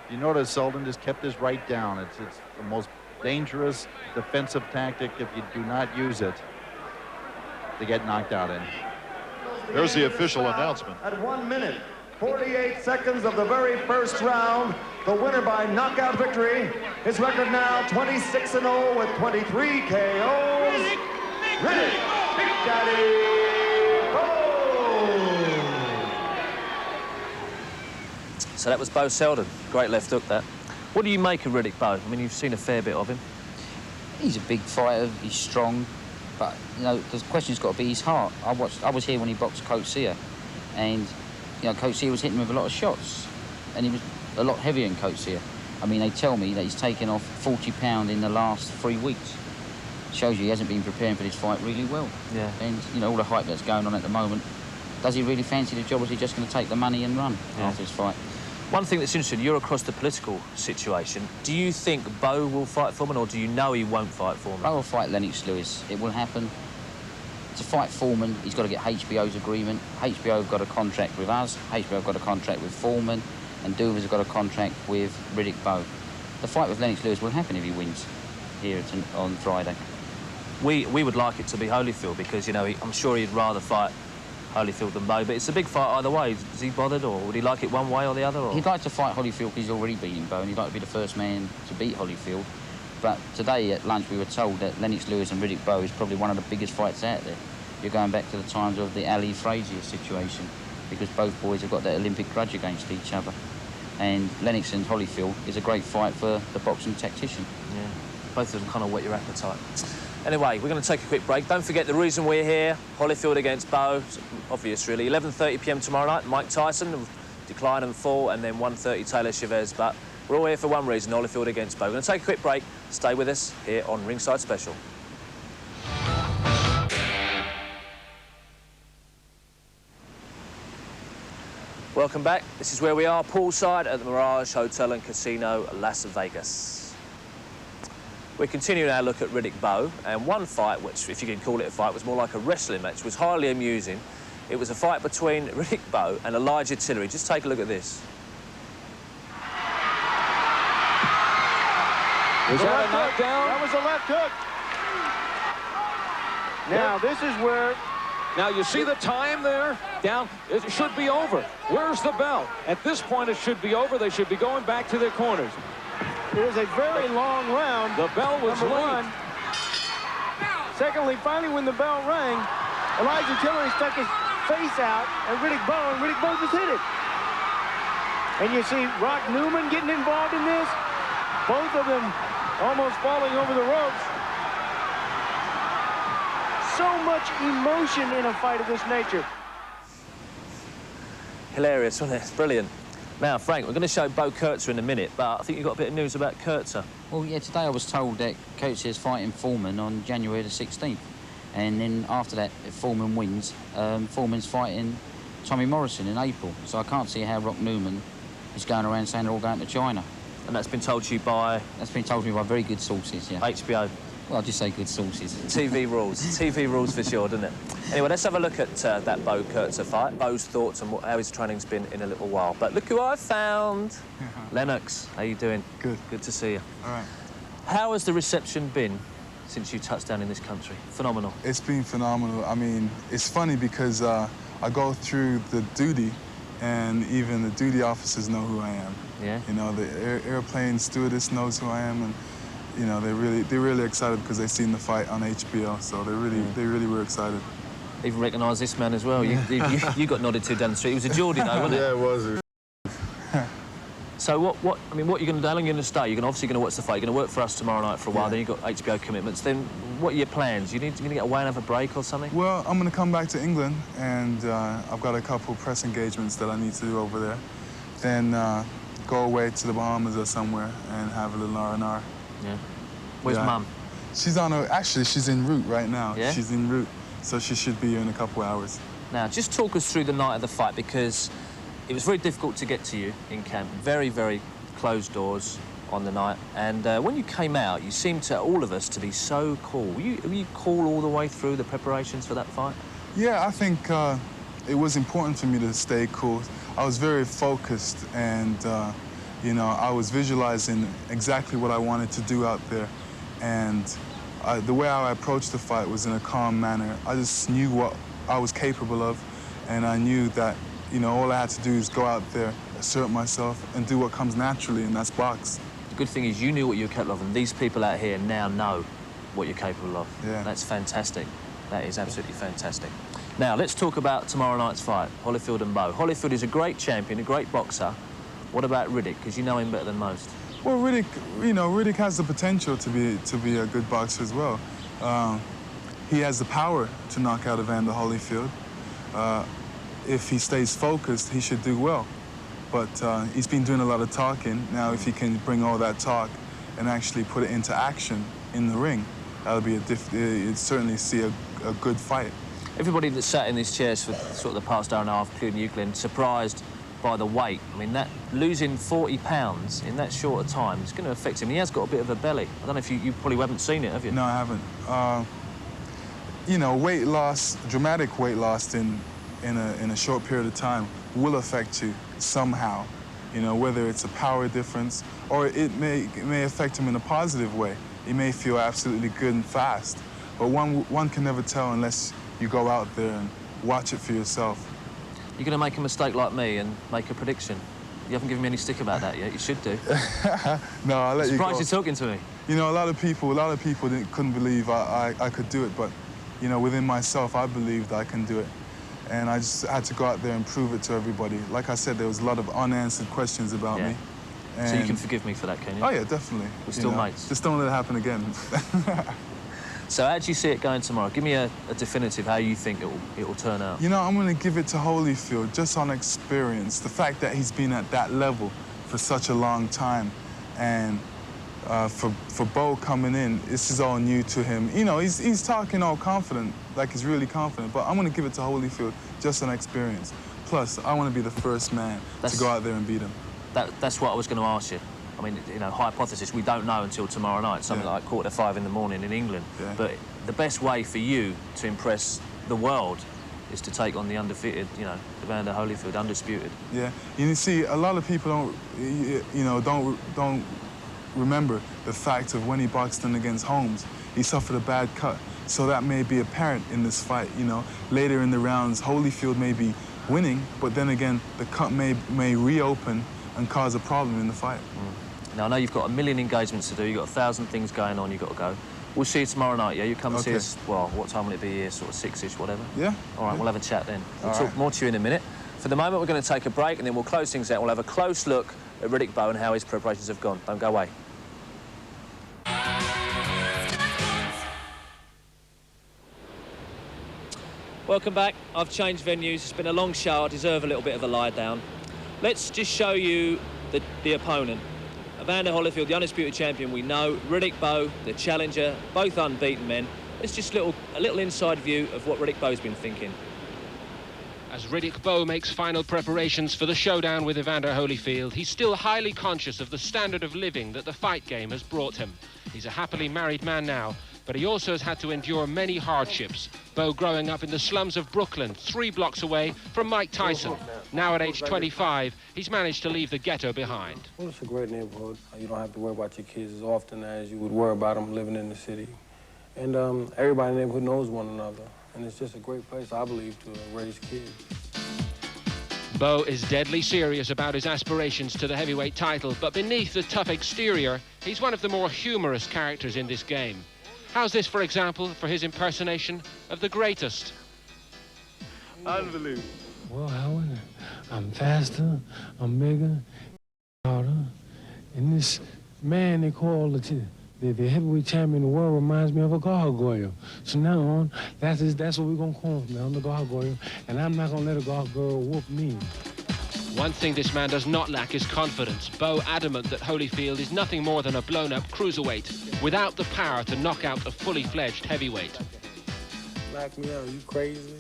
You notice Seldon just kept his right down. It's the most dangerous defensive tactic if you do not use it to get knocked out in. There's the official announcement. At 1 minute, 48 seconds of the very first round, the winner by knockout victory. His record now 26-0 with 23 KOs. Riddick Big Daddy Bowe. So that was Bowe Seldon. Great left hook, that. What do you make of Riddick Bowe? I mean, you've seen a fair bit of him. He's a big fighter, he's strong, but, you know, the question's got to be his heart. I was here when he boxed Coach Sear, and, you know, Coach Sear was hitting him with a lot of shots, and he was a lot heavier than Coach Sear. I mean, they tell me that he's taken off 40 pounds in the last 3 weeks. Shows you he hasn't been preparing for this fight really well. Yeah. And, you know, all the hype that's going on at the moment, does he really fancy the job, or is he just going to take the money and run after this fight? One thing that's interesting, you're across the political situation. Do you think Bowe will fight Foreman, or do you know he won't fight Foreman? Bowe will fight Lennox Lewis. It will happen. To fight Foreman, he's got to get HBO's agreement. HBO have got a contract with us. HBO have got a contract with Foreman. And Dover's got a contract with Riddick Bowe. The fight with Lennox Lewis will happen if he wins here on Friday. We would like it to be Holyfield because, you know, I'm sure he'd rather fight Holyfield than Bowe, but it's a big fight either way. Is he bothered, or would he like it one way or the other? Or? He'd like to fight Holyfield because he's already beaten Bowe, and he'd like to be the first man to beat Holyfield. But today at lunch we were told that Lennox Lewis and Riddick Bowe is probably one of the biggest fights out there. You're going back to the times of the Ali Frazier situation, because both boys have got that Olympic grudge against each other. And Lennox and Holyfield is a great fight for the boxing tactician. Yeah, both of them kind of whet your appetite. Anyway, we're going to take a quick break. Don't forget the reason we're here, Holyfield against Bowe. It's obvious, really. 11:30 p.m. tomorrow night, Mike Tyson, decline and fall, and then 1:30 Taylor Chavez. But we're all here for one reason, Holyfield against Bowe. We're going to take a quick break. Stay with us here on Ringside Special. Welcome back. This is where we are, poolside at the Mirage Hotel and Casino, Las Vegas. We're continuing our look at Riddick Bowe, and one fight, which, if you can call it a fight, was more like a wrestling match, was highly amusing. It was a fight between Riddick Bowe and Elijah Tillery. Just take a look at this. Was that a knockdown? That was a left hook. Now, this is where... Now, you see the time there? Down. It should be over. Where's the bell? At this point, it should be over. They should be going back to their corners. It was a very long round. The bell was late. Secondly, finally, when the bell rang, Elijah Tillery stuck his face out at Riddick Bowe just hit it. And you see Rock Newman getting involved in this. Both of them almost falling over the ropes. So much emotion in a fight of this nature. Hilarious, wasn't it? It's brilliant. Now, Frank, we're going to show Bowe Kurtzer in a minute, but I think you've got a bit of news about Kurtzer. Well, yeah, today I was told that Kurtzer is fighting Foreman on January the 16th. And then after that, if Foreman wins, Foreman's fighting Tommy Morrison in April. So I can't see how Rock Newman is going around saying they're all going to China. And that's been told to you by? That's been told to me by very good sources, yeah. HBO? Well, I'll just say good sources. TV rules. TV rules for sure, doesn't it? Anyway, let's have a look at that Bowe Kurtzer fight. Bowe's thoughts on how his training's been in a little while. But look who I found. Lennox, how you doing? Good. Good to see you. All right. How has the reception been since you touched down in this country? Phenomenal. It's been phenomenal. I mean, it's funny because I go through the duty, and even the duty officers know who I am. Yeah. You know, the airplane stewardess knows who I am, and you know, they're really excited because they've seen the fight on HBO, so they really were excited. Even recognise this man as well. You got nodded to down the street. It was a Geordie though, wasn't it? Yeah, it was. So what are you going to do? How long are you going to stay? You're obviously going to watch the fight. You're going to work for us tomorrow night for a while. Then you've got HBO commitments. Then what are your plans? You going to get away and have a break or something? Well, I'm going to come back to England, and I've got a couple press engagements that I need to do over there. Then go away to the Bahamas or somewhere and have a little R&R. Yeah. Where's Mum? She's on her. Actually, she's en route right now. Yeah? She's en route, so she should be here in a couple hours. Now, just talk us through the night of the fight, because it was very difficult to get to you in camp. Very, very closed doors on the night. And when you came out, you seemed to all of us to be so cool. Were you cool all the way through the preparations for that fight? Yeah, I think it was important for me to stay cool. I was very focused, and you know, I was visualizing exactly what I wanted to do out there. And the way I approached the fight was in a calm manner. I just knew what I was capable of, and I knew that, you know, all I had to do is go out there, assert myself, and do what comes naturally, and that's box. The good thing is you knew what you were capable of, and these people out here now know what you're capable of. Yeah. That's fantastic. That is absolutely fantastic. Now, let's talk about tomorrow night's fight, Holyfield and Bowe. Holyfield is a great champion, a great boxer. What about Riddick? Because you know him better than most. Well, Riddick, you know, Riddick has the potential to be a good boxer as well. He has the power to knock out Evander Holyfield. If he stays focused, he should do well. But he's been doing a lot of talking. Now, if he can bring all that talk and actually put it into action in the ring, that'll be you'd certainly see a good fight. Everybody that sat in these chairs for sort of the past hour and a half, including you, Glenn, surprised by the weight. I mean, that losing 40 pounds in that short a time is going to affect him. He has got a bit of a belly. I don't know if you probably haven't seen it, have you? No, I haven't. You know, weight loss, dramatic weight loss in a short period of time will affect you somehow. You know, whether it's a power difference or it may affect him in a positive way. He may feel absolutely good and fast, but one can never tell unless you go out there and watch it for yourself. You're going to make a mistake like me and make a prediction. You haven't given me any stick about that yet. You should do. No, I'll let you go. Surprised you're talking to me. You know, a lot of people couldn't believe I could do it, but, you know, within myself, I believed I can do it. And I just had to go out there and prove it to everybody. Like I said, there was a lot of unanswered questions about me. And so you can forgive me for that, can you? Oh, yeah, definitely. We're still mates. Just don't let it happen again. So how do you see it going tomorrow? Give me a definitive how you think it will turn out. You know, I'm going to give it to Holyfield just on experience. The fact that he's been at that level for such a long time. And for Bowe coming in, this is all new to him. You know, he's talking all confident, like he's really confident. But I'm going to give it to Holyfield just on experience. Plus, I want to be the first man to go out there and beat him. That's what I was going to ask you. I mean, you know, hypothesis, we don't know until tomorrow night, something like 4:45 in the morning in England. Yeah. But the best way for you to impress the world is to take on the undefeated, you know, Evander Holyfield, undisputed. Yeah, you see, a lot of people don't remember the fact of when he boxed in against Holmes, he suffered a bad cut. So that may be apparent in this fight, you know. Later in the rounds, Holyfield may be winning, but then again, the cut may reopen and cause a problem in the fight. Now, I know you've got a million engagements to do, you've got 1,000 things going on, you've got to go. We'll see you tomorrow night, yeah? You come and see us, well, what time will it be here, sort of 6-ish, whatever? Yeah. All right, we'll have a chat then. We'll talk more to you in a minute. For the moment, we're going to take a break, and then we'll close things out. We'll have a close look at Riddick Bowe and how his preparations have gone. Don't go away. Welcome back. I've changed venues. It's been a long show. I deserve a little bit of a lie down. Let's just show you the opponent. Evander Holyfield, the undisputed champion, we know. Riddick Bowe, the challenger, both unbeaten men. It's just a little inside view of what Riddick Bowe's been thinking. As Riddick Bowe makes final preparations for the showdown with Evander Holyfield, he's still highly conscious of the standard of living that the fight game has brought him. He's a happily married man now, but he also has had to endure many hardships. Bowe growing up in the slums of Brooklyn, 3 blocks away from Mike Tyson. Now at age 25, he's managed to leave the ghetto behind. Well, it's a great neighborhood. You don't have to worry about your kids as often as you would worry about them living in the city. And everybody in the neighborhood knows one another. And it's just a great place, I believe, to raise kids. Bowe is deadly serious about his aspirations to the heavyweight title, but beneath the tough exterior, he's one of the more humorous characters in this game. How's this, for example, for his impersonation of the greatest? Unbelievable. Well, Howard, I'm faster, I'm bigger, harder, and this man they call the heavyweight champion of the world reminds me of a gargoyle. So now on, that's what we're gonna call him, man, the gargoyle, and I'm not gonna let a gargoyle whoop me. One thing this man does not lack is confidence. Bowe adamant that Holyfield is nothing more than a blown-up cruiserweight, without the power to knock out a fully fledged heavyweight. Knock me out, you crazy?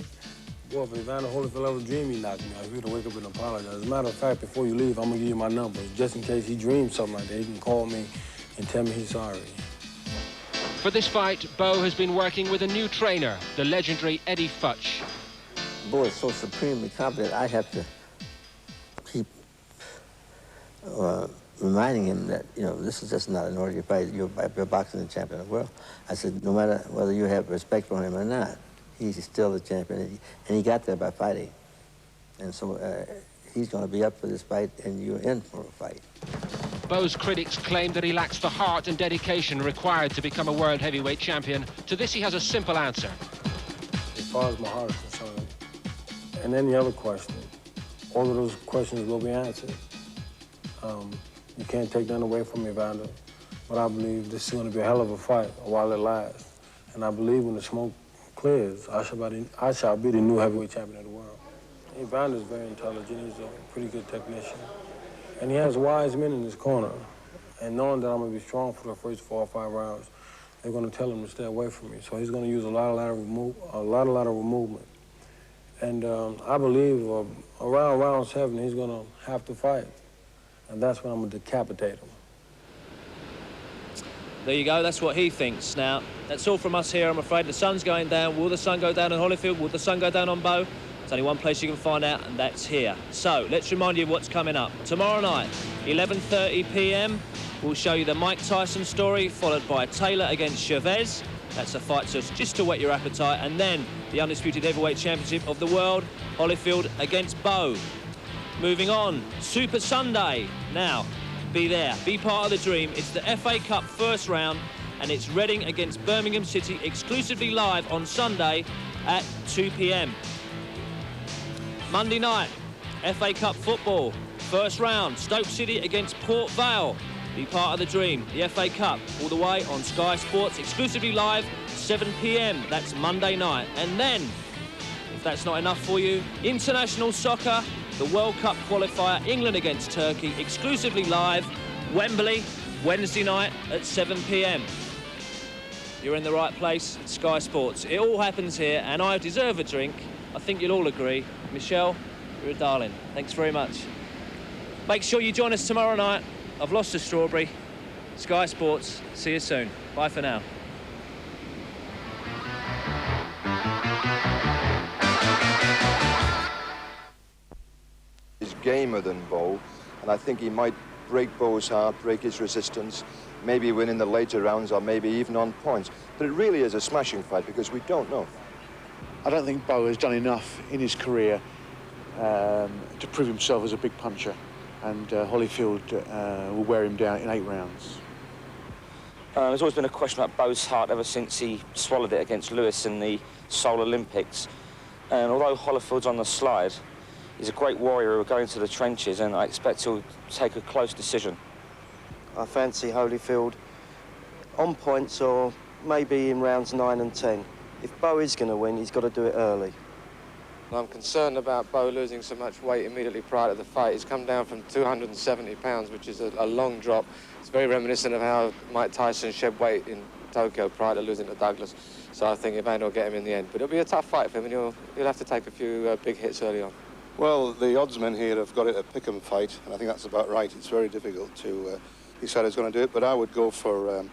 Boy, if Evander Holyfield ever dreamed he knocked me out, he'd wake up and apologize. As a matter of fact, before you leave, I'm gonna give you my number. Just in case he dreams something like that, he can call me and tell me he's sorry. For this fight, Bowe has been working with a new trainer, the legendary Eddie Futch. Bowe is so supremely confident, I have to keep reminding him that, you know, this is just not an ordinary fight. You're boxing the champion of the world. I said, no matter whether you have respect for him or not, he's still the champion, and he got there by fighting. And so he's going to be up for this fight, and you're in for a fight. Bowe's critics claim that he lacks the heart and dedication required to become a world heavyweight champion. To this, he has a simple answer. As far as my heart is concerned, and any other question, all of those questions will be answered. You can't take that away from me, Evander, but I believe this is going to be a hell of a fight while it lasts. And I believe when the smoke clears, I shall be the new heavyweight champion of the world. Evander is very intelligent. He's a pretty good technician. And he has wise men in his corner. And knowing that I'm going to be strong for the first 4 or 5 rounds, they're going to tell him to stay away from me. So he's going to use a lot of lateral movement. And I believe around round 7, he's going to have to fight. And that's when I'm going to decapitate him. There you go, that's what he thinks. Now, that's all from us here, I'm afraid. The sun's going down. Will the sun go down on Holyfield? Will the sun go down on Bowe? There's only one place you can find out, and that's here. So, let's remind you of what's coming up. Tomorrow night, 11:30 p.m, we'll show you the Mike Tyson story, followed by Taylor against Chavez. That's a fight just to whet your appetite. And then, the Undisputed Heavyweight Championship of the World, Holyfield against Bowe. Moving on, Super Sunday. Now, be there, be part of the dream. It's the FA Cup first round, and it's Reading against Birmingham City, exclusively live on Sunday at 2 p.m. Monday night, FA Cup football, first round, Stoke City against Port Vale. Be part of the dream, the FA Cup, all the way on Sky Sports, exclusively live, 7 p.m. That's Monday night. And then, if that's not enough for you, international soccer, the World Cup qualifier, England against Turkey, exclusively live, Wembley, Wednesday night at 7 p.m. You're in the right place, Sky Sports. It all happens here, and I deserve a drink. I think you'll all agree. Michelle, you're a darling. Thanks very much. Make sure you join us tomorrow night. I've lost a strawberry. Sky Sports. See you soon. Bye for now. He's gamer than Bowe, and I think he might break Bowe's heart, break his resistance, maybe win in the later rounds or maybe even on points. But it really is a smashing fight because we don't know. I don't think Bowe has done enough in his career to prove himself as a big puncher, and Holyfield will wear him down in 8 rounds. There's always been a question about Bowe's heart ever since he swallowed it against Lewis in the Seoul Olympics. And although Holyfield's on the slide, he's a great warrior who will go into the trenches, and I expect he'll take a close decision. I fancy Holyfield on points or maybe in rounds 9 and 10. If Bowe is going to win, he's got to do it early. I'm concerned about Bowe losing so much weight immediately prior to the fight. He's come down from 270 pounds, which is a long drop. It's very reminiscent of how Mike Tyson shed weight in Tokyo prior to losing to Douglas. So I think Evander will get him in the end. But it'll be a tough fight for him, and he'll have to take a few big hits early on. Well, the oddsmen here have got it a pick 'em fight, and I think that's about right. It's very difficult to decide who's going to do it, but I would go for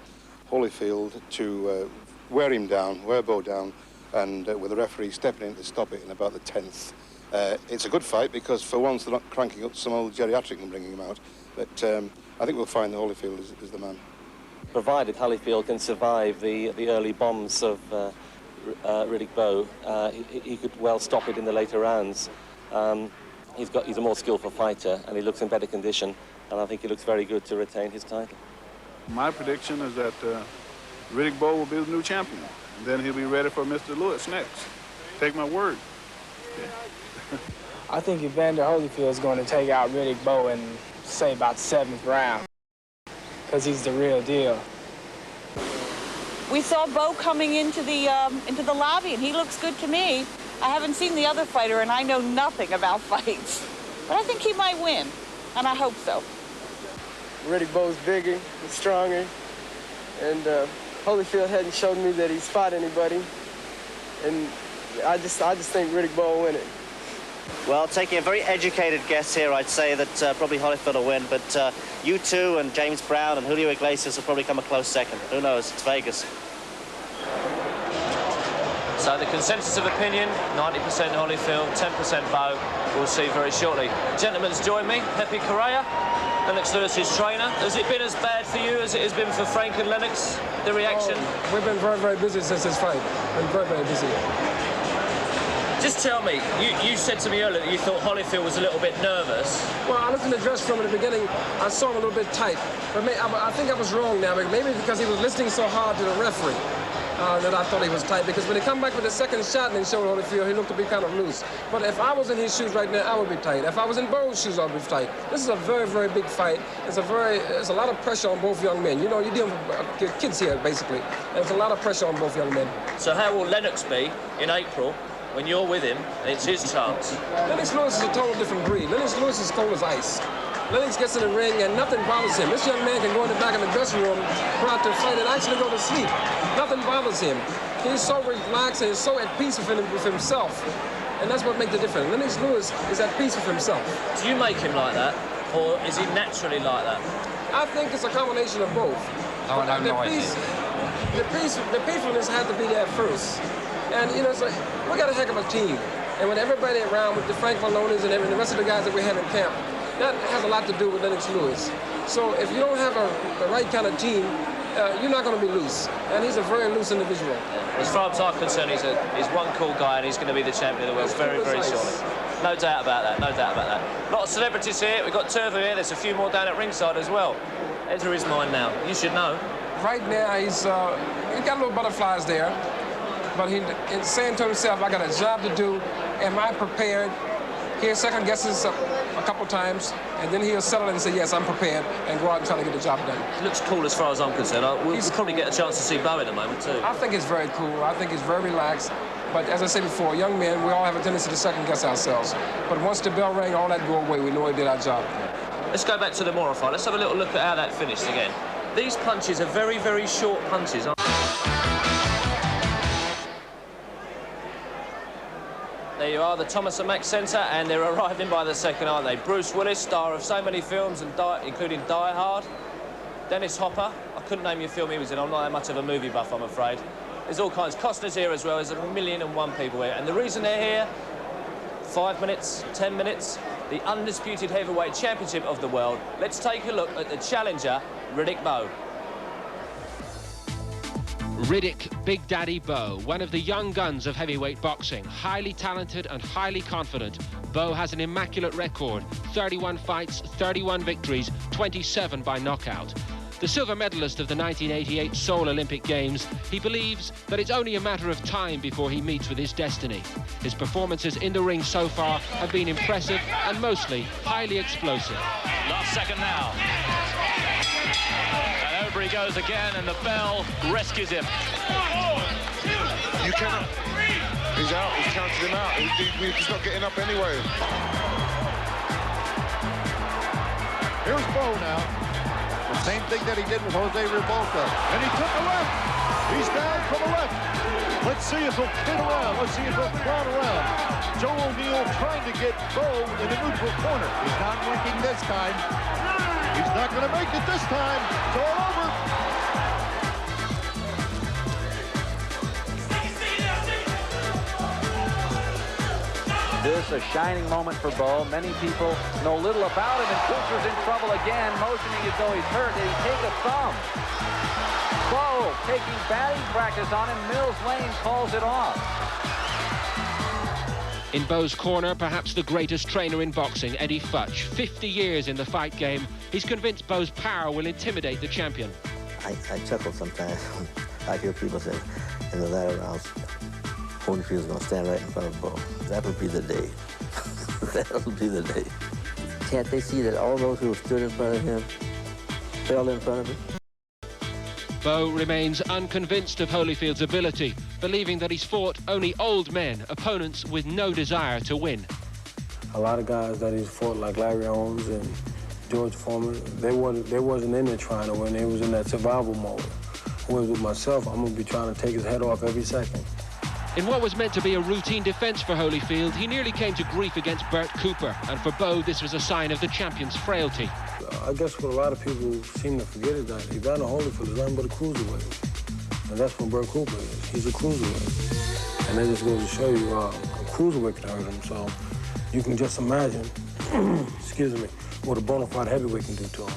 Holyfield to wear him down, wear Bowe down, and with the referee stepping in to stop it in about the 10th. It's a good fight because for once they're not cranking up some old geriatric and bringing him out, but I think we'll find that Holyfield is the man. Provided Holyfield can survive the early bombs of Riddick Bowe, he could well stop it in the later rounds. he's a more skillful fighter, and he looks in better condition, and I think he looks very good to retain his title. My prediction is that Riddick Bowe will be the new champion, and then he'll be ready for Mr. Lewis next. Take my word. I think Evander Holyfield is going to take out Riddick Bowe in, say, about 7th round, because he's the real deal. We saw Bowe coming into the lobby, and he looks good to me. I haven't seen the other fighter, and I know nothing about fights. But I think he might win, and I hope so. Riddick Bowe's bigger, he's stronger, and Holyfield hadn't shown me that he's fought anybody. And I just think Riddick Bowe will win it. Well, taking a very educated guess here, I'd say that probably Holyfield will win, but you two and James Brown and Julio Iglesias will probably come a close second. Who knows? It's Vegas. So the consensus of opinion, 90% Holyfield, 10% Bowe. We'll see very shortly. Gentlemen's join me. Pepe Correa, Lennox Lewis's trainer. Has it been as bad for you as it has been for Frank and Lennox, the reaction? Oh, we've been very, very busy since this fight. Been very, very busy. Just tell me, you said to me earlier that you thought Holyfield was a little bit nervous. Well, I looked in the dressing room in the beginning, I saw him a little bit tight. But I think I was wrong now, maybe because he was listening so hard to the referee that I thought he was tight. Because when he come back with the second shot and he showed Holyfield, he looked to be kind of loose. But if I was in his shoes right now, I would be tight. If I was in Bowe's shoes, I would be tight. This is a very, very big fight. There's a lot of pressure on both young men. You know, you're dealing with kids here, basically. There's a lot of pressure on both young men. So how will Lennox be in April? When you're with him, it's his chance. Lennox Lewis is a total different breed. Lennox Lewis is cold as ice. Lennox gets in the ring and nothing bothers him. This young man can go in the back of the dressing room prior to fight and actually go to sleep. Nothing bothers him. He's so relaxed and so at peace with himself. And that's what makes the difference. Lennox Lewis is at peace with himself. Do you make him like that, or is he naturally like that? I think it's a combination of both. Oh, the peacefulness had to be there first. And, you know, it's like, we got a heck of a team. And with everybody around, with the Frank Malones and the rest of the guys that we have in camp, that has a lot to do with Lennox Lewis. So if you don't have the right kind of team, you're not going to be loose. And he's a very loose individual. As far as I'm concerned, he's one cool guy, and he's going to be the champion of the world very, very shortly. No doubt about that, no doubt about that. A lot of celebrities here. We've got Turvo here. There's a few more down at ringside as well. Enter his mind now. You should know. Right now, he's got little butterflies there. But he's saying to himself, I got a job to do. Am I prepared? He'll second guess himself a couple times, and then he'll settle and say, yes, I'm prepared, and go out and try to get the job done. It looks cool as far as I'm concerned. We'll probably get a chance to see Bowe in a moment, too. I think it's very cool. I think he's very relaxed. But as I said before, young men, we all have a tendency to second guess ourselves. But once the bell rang, all that go away. We know we did our job. Let's go back to the Mora fight. Let's have a little look at how that finished again. These punches are very, very short punches, aren't they? There you are, the Thomas & Mack Centre, and they're arriving by the second, aren't they? Bruce Willis, star of so many films, including Die Hard. Dennis Hopper, I couldn't name you a film he was in. I'm not that much of a movie buff, I'm afraid. There's all kinds. Costner's here as well. There's 1,000,001 people here. And the reason they're here, 5 minutes, 10 minutes, the Undisputed Heavyweight Championship of the world. Let's take a look at the challenger, Riddick Bowe. Riddick Big Daddy Bowe, one of the young guns of heavyweight boxing. Highly talented and highly confident, Bowe has an immaculate record. 31 fights, 31 victories, 27 by knockout. The silver medalist of the 1988 Seoul Olympic Games, he believes that it's only a matter of time before he meets with his destiny. His performances in the ring so far have been impressive and mostly highly explosive. Last second now. And over he goes again, and the bell rescues him. You cannot. He's out. He's counted him out. He's not getting up anyway. Here's Bowe now. The same thing that he did with Jose Revolta. And he took a left. He's down from the left. Let's see if he'll spin around. Let's see if he'll crowd around. Joe O'Neill trying to get Bowe in the neutral corner. He's not working this time. He's not going to make it this time. It's all over. This a shining moment for Bowe. Many people know little about him, and Cooper's in trouble again, motioning as though he's hurt. Did he take a thumb? Bowe taking batting practice on him. Mills Lane calls it off. In Bowe's corner, perhaps the greatest trainer in boxing, Eddie Futch. 50 years in the fight game, he's convinced Bowe's power will intimidate the champion. I chuckle sometimes when I hear people say in the latter rounds, Holyfield's going to stand right in front of Bowe. That'll be the day. That'll be the day. Can't they see that all those who stood in front of him fell in front of him? Bowe remains unconvinced of Holyfield's ability, believing that he's fought only old men, opponents with no desire to win. A lot of guys that he's fought, like Larry Holmes and George Foreman, they wasn't in there trying to win. They was in that survival mode. Whereas with myself, I'm going to be trying to take his head off every second. In what was meant to be a routine defence for Holyfield, he nearly came to grief against Bert Cooper, and for Bowe, this was a sign of the champion's frailty. I guess what a lot of people seem to forget is that Evander Holyfield is nothing but a cruiserweight. And that's what Bert Cooper is. He's a cruiserweight. And that just goes to show you a cruiserweight can hurt him. So you can just imagine, excuse me, what a bona fide heavyweight can do to him.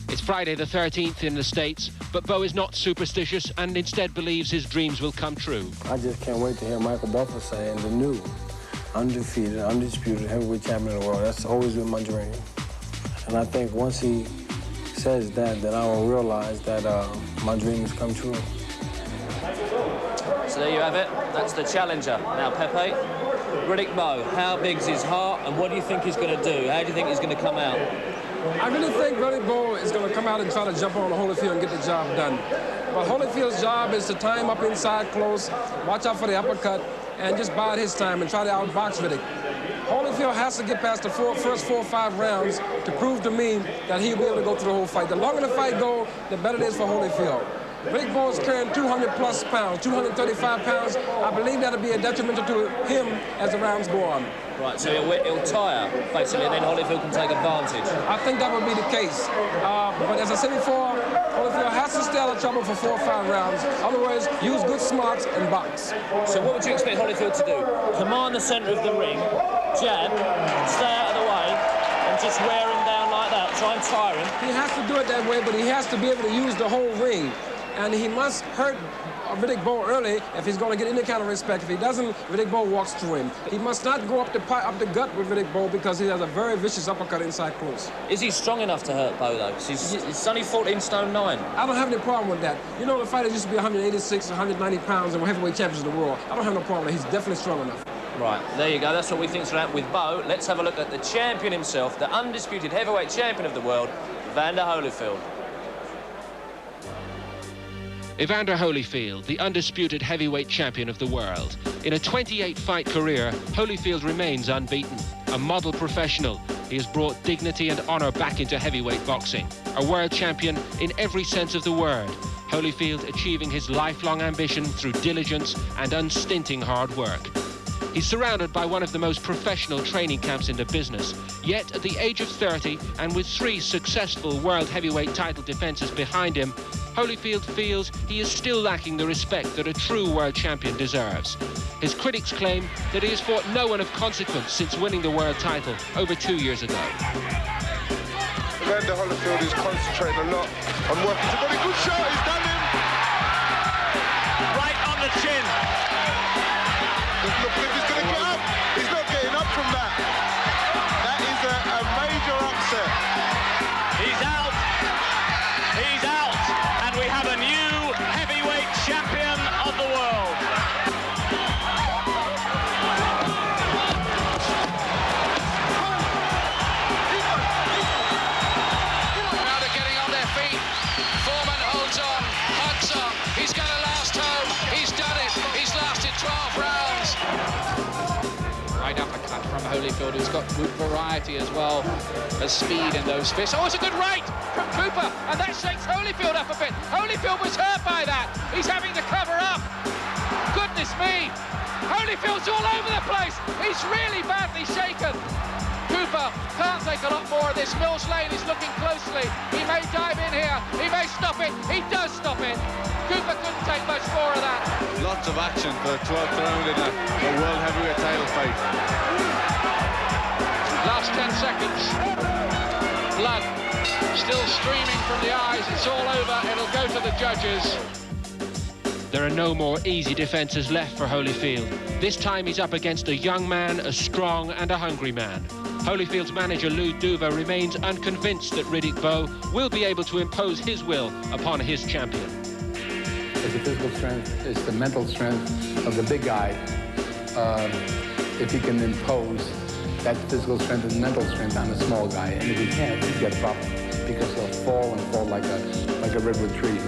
It's Friday the 13th in the States, but Bowe is not superstitious and instead believes his dreams will come true. I just can't wait to hear Michael Buffer saying the new, undefeated, undisputed heavyweight champion of the world. That's always been my dream. And I think once he says that, then I will realize that my dream has come true. So there you have it. That's the challenger. Now, Pepe, Riddick Bowe, how big's his heart and what do you think he's going to do? How do you think he's going to come out? I really think Riddick Bowe is going to come out and try to jump on Holyfield and get the job done. But Holyfield's job is to tie him up inside close, watch out for the uppercut, and just bide his time and try to outbox Riddick. Holyfield has to get past the first 4 or 5 rounds to prove to me that he'll be able to go through the whole fight. The longer the fight goes, the better it is for Holyfield. Riddick Bowe is carrying 200-plus pounds, 235 pounds. I believe that'll be a detrimental to him as the rounds go on. Right, so he'll tire, basically, and then Holyfield can take advantage. I think that would be the case. But as I said before, Holyfield has to stay out of trouble for 4 or 5 rounds. Otherwise, use good smarts and box. So what would you expect Holyfield to do? Command the centre of the ring, jab, stay out of the way, and just wear him down like that, try and tire him? He has to do it that way, but he has to be able to use the whole ring. And he must hurt Riddick Bowe early if he's going to get any kind of respect. If he doesn't, Riddick Bowe walks through him. He must not go up the gut with Riddick Bowe because he has a very vicious uppercut inside close. Is he strong enough to hurt Bowe, though? He's only 14 stone 9. I don't have any problem with that. You know, the fighters used to be 186, 190 pounds and were heavyweight champions of the world. I don't have no problem with that. He's definitely strong enough. Right, there you go. That's what we think's right with Bowe. Let's have a look at the champion himself, the undisputed heavyweight champion of the world, Evander Holyfield. Evander Holyfield, the undisputed heavyweight champion of the world. In a 28-fight career, Holyfield remains unbeaten. A model professional, he has brought dignity and honour back into heavyweight boxing. A world champion in every sense of the word. Holyfield achieving his lifelong ambition through diligence and unstinting hard work. He's surrounded by one of the most professional training camps in the business. Yet, at the age of 30, and with 3 successful world heavyweight title defences behind him, Holyfield feels he is still lacking the respect that a true world champion deserves. His critics claim that he has fought no one of consequence since winning the world title over 2 years ago. Evander Holyfield is concentrating a lot on working. He's got a good shot, he's done him! Right on the chin. Look, if he's going to get up, he's not getting up from that. That is a major upset. He's out. He's out. And we have a new heavyweight champion of the world. Crowd are getting on their feet. Foreman holds on, hugs on. He's going to last home. He's done it. He's lasted 12 rounds. Right uppercut from Holyfield, who's got good variety as well as speed in those fists. Oh, it's a good right from Cooper, and that shakes Holyfield up a bit. Holyfield was hurt by that. He's having to cover up. Goodness me. Holyfield's all over the place. He's really badly shaken. Cooper can't take a lot more of this. Mills Lane is looking closely. He may dive in here. He may stop it. He does stop it. Cooper couldn't take much more of that. Lots of action for the 12th round in a world heavyweight title fight. Last 10 seconds. Blood still streaming from the eyes. It's all over. It'll go to the judges. There are no more easy defences left for Holyfield. This time he's up against a young man, a strong and a hungry man. Holyfield's manager Lou Duva remains unconvinced that Riddick Bowe will be able to impose his will upon his champion. It's the physical strength, it's the mental strength of the big guy. If he can impose that physical strength and mental strength on a small guy, and if he can't, he's got a problem because he'll fall like a redwood tree.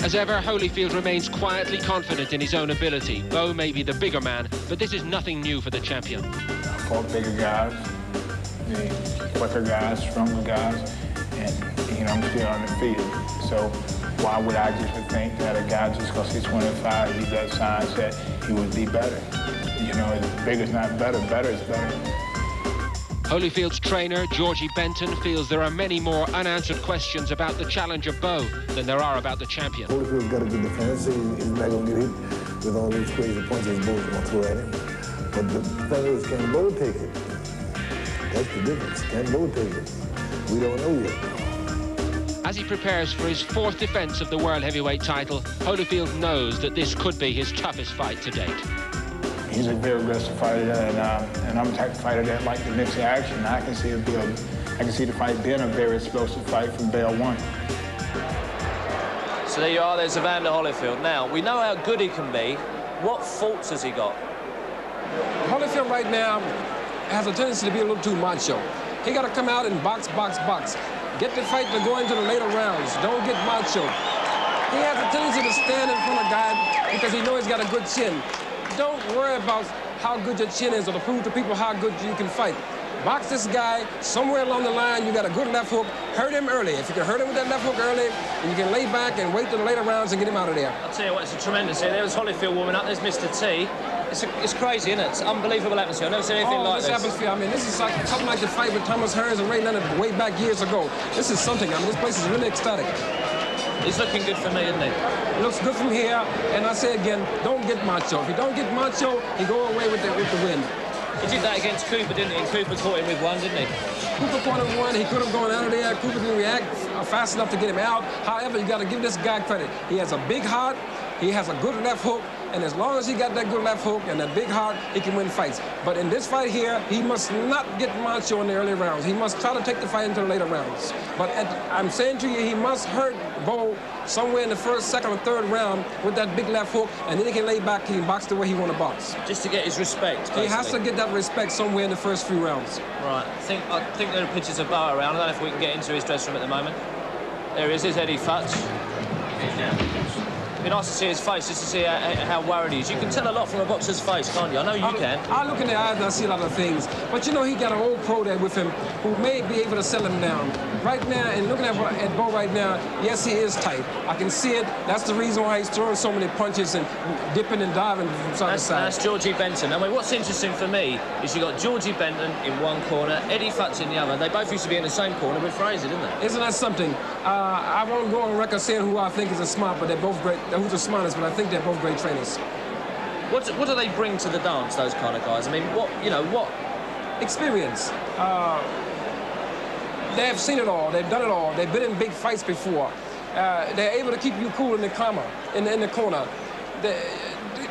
As ever, Holyfield remains quietly confident in his own ability. Bowe may be the bigger man, but this is nothing new for the champion. I fought bigger guys, the quicker guys, stronger guys, and I'm still undefeated. So why would I just think that a guy, just because he's 25, he's that size, that he would be better? Bigger's not better, better is better. Holyfield's trainer, Georgie Benton, feels there are many more unanswered questions about the challenger Bowe than there are about the champion. Holyfield's got a good defense. He's not going to get hit with all those crazy punches Bowe's going to throw at him. But the thing is, can Bowe take it? That's the difference. Can Bowe take it? We don't know yet. As he prepares for his 4th defence of the World Heavyweight title, Holyfield knows that this could be his toughest fight to date. He's a very aggressive fighter, and I'm the type of fighter that like to mix the action. I can see the fight being a very explosive fight from day one. So there you are, there's Evander Holyfield. Now, we know how good he can be. What faults has he got? Holyfield right now has a tendency to be a little too macho. He got to come out and box, box, box. Get the fight to go into the later rounds. Don't get macho. He has a tendency to stand in front of guys because he knows he's got a good chin. Don't worry about how good your chin is or to prove to people how good you can fight. Box this guy somewhere along the line. You got a good left hook. Hurt him early. If you can hurt him with that left hook early, and you can lay back and wait till the later rounds and get him out of there. I'll tell you what, it's a tremendous here. There's Holyfield warming up. There's Mr. T. It's crazy, isn't it? It's unbelievable atmosphere. I've never seen anything like this. Atmosphere. I mean, this is like something like the fight with Thomas Hearns and Ray Leonard way back years ago. This is something. I mean, this place is really ecstatic. He's looking good for me, isn't he? He looks good from here, and I say again, don't get macho. If you don't get macho, he go away with the win. He did that against Cooper, didn't he? And Cooper caught him with one, didn't he? Cooper caught him one. He could have gone out of there. Cooper didn't react fast enough to get him out. However, you got to give this guy credit. He has a big heart. He has a good left hook. And as long as he got that good left hook and that big heart, he can win fights. But in this fight here, he must not get macho in the early rounds. He must try to take the fight into the later rounds. But I'm saying to you, he must hurt Bowe somewhere in the first, second, or third round with that big left hook, and then he can lay back and box the way he want to box. Just to get his respect, basically. He has to get that respect somewhere in the first few rounds. Right. I think there are pictures of Bowe around. I don't know if we can get into his dressing room at the moment. There he is. There's Eddie Futz. It'd be nice to see his face, just to see how worried he is. You can tell a lot from a boxer's face, can't you? I know you can. I look in the eyes and I see a lot of things. But you know, he got an old pro there with him who may be able to settle him down. Right now, and looking at Bowe right now, yes, he is tight. I can see it. That's the reason why he's throwing so many punches and dipping and diving from side to side. That's Georgie Benton. I mean, what's interesting for me is you got Georgie Benton in one corner, Eddie Futz in the other. They both used to be in the same corner with Fraser, didn't they? Isn't that something? I won't go on record saying who I think is a smart, but they're both great. Who's the smartest? But I think they're both great trainers. What do they bring to the dance, those kind of guys? I mean, what experience? They have seen it all. They've done it all. They've been in big fights before. They're able to keep you cool in the corner.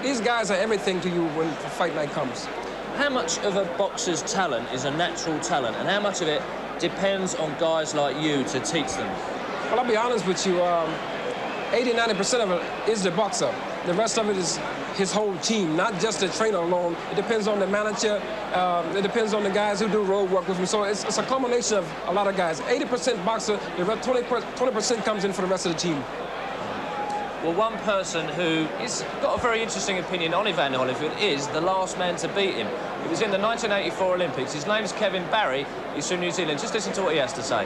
These guys are everything to you when the fight night comes. How much of a boxer's talent is a natural talent, and how much of it depends on guys like you to teach them? Well, I'll be honest with you. 80–90% of it is the boxer. The rest of it is his whole team, not just the trainer alone. It depends on the manager. It depends on the guys who do road work with him. So it's a combination of a lot of guys. 80% boxer, the 20% comes in for the rest of the team. Well, one person who has got a very interesting opinion on Evander Holyfield is the last man to beat him. It was in the 1984 Olympics. His name's Kevin Barry. He's from New Zealand. Just listen to what he has to say.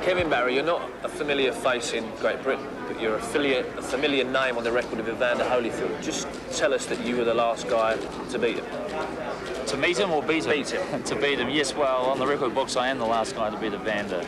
Kevin Barry, you're not a familiar face in Great Britain, but you're a familiar name on the record of Evander Holyfield. Just tell us that you were the last guy to beat him. To meet him or beat him? Beat him. To beat him, yes. Well, on the record books, I am the last guy to beat Evander.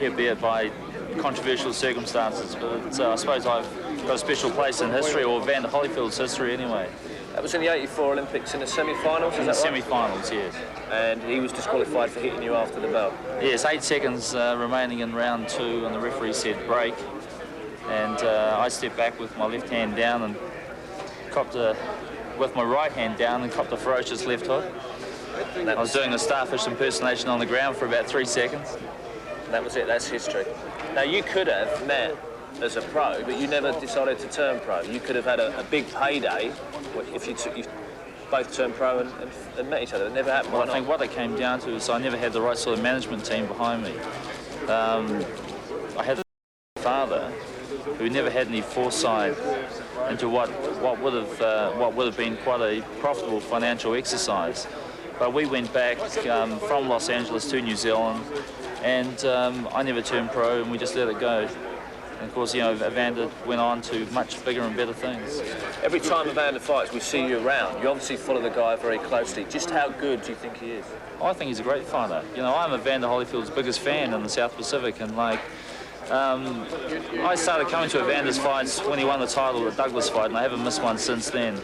Albeit by controversial circumstances, but I suppose I've got a special place in history, or Evander Holyfield's history anyway. That was in the 84 Olympics in the semi-finals, is that right? Semi-finals, yes. And he was disqualified for hitting you after the bell? Yes, 8 seconds remaining in round 2, and the referee said break. And I stepped back with my left hand down and copped with my right hand down and copped a ferocious left hook. I was doing a starfish impersonation on the ground for about 3 seconds. That was it, that's history. Now, you could have met as a pro, but you never decided to turn pro. You could have had a big payday if you both turned pro and met each other. It never happened. Well, I think what it came down to is I never had the right sort of management team behind me. I had a father who never had any foresight into what would have been quite a profitable financial exercise. But we went back from Los Angeles to New Zealand, and I never turned pro, and we just let it go. And of course, you know, Evander went on to much bigger and better things. Every time Evander fights, we see you around. You obviously follow the guy very closely. Just how good do you think he is? I think he's a great fighter. You know, I'm Evander Holyfield's biggest fan in the South Pacific, and like, I started coming to Evander's fights when he won the title at the Douglas fight, and I haven't missed one since then.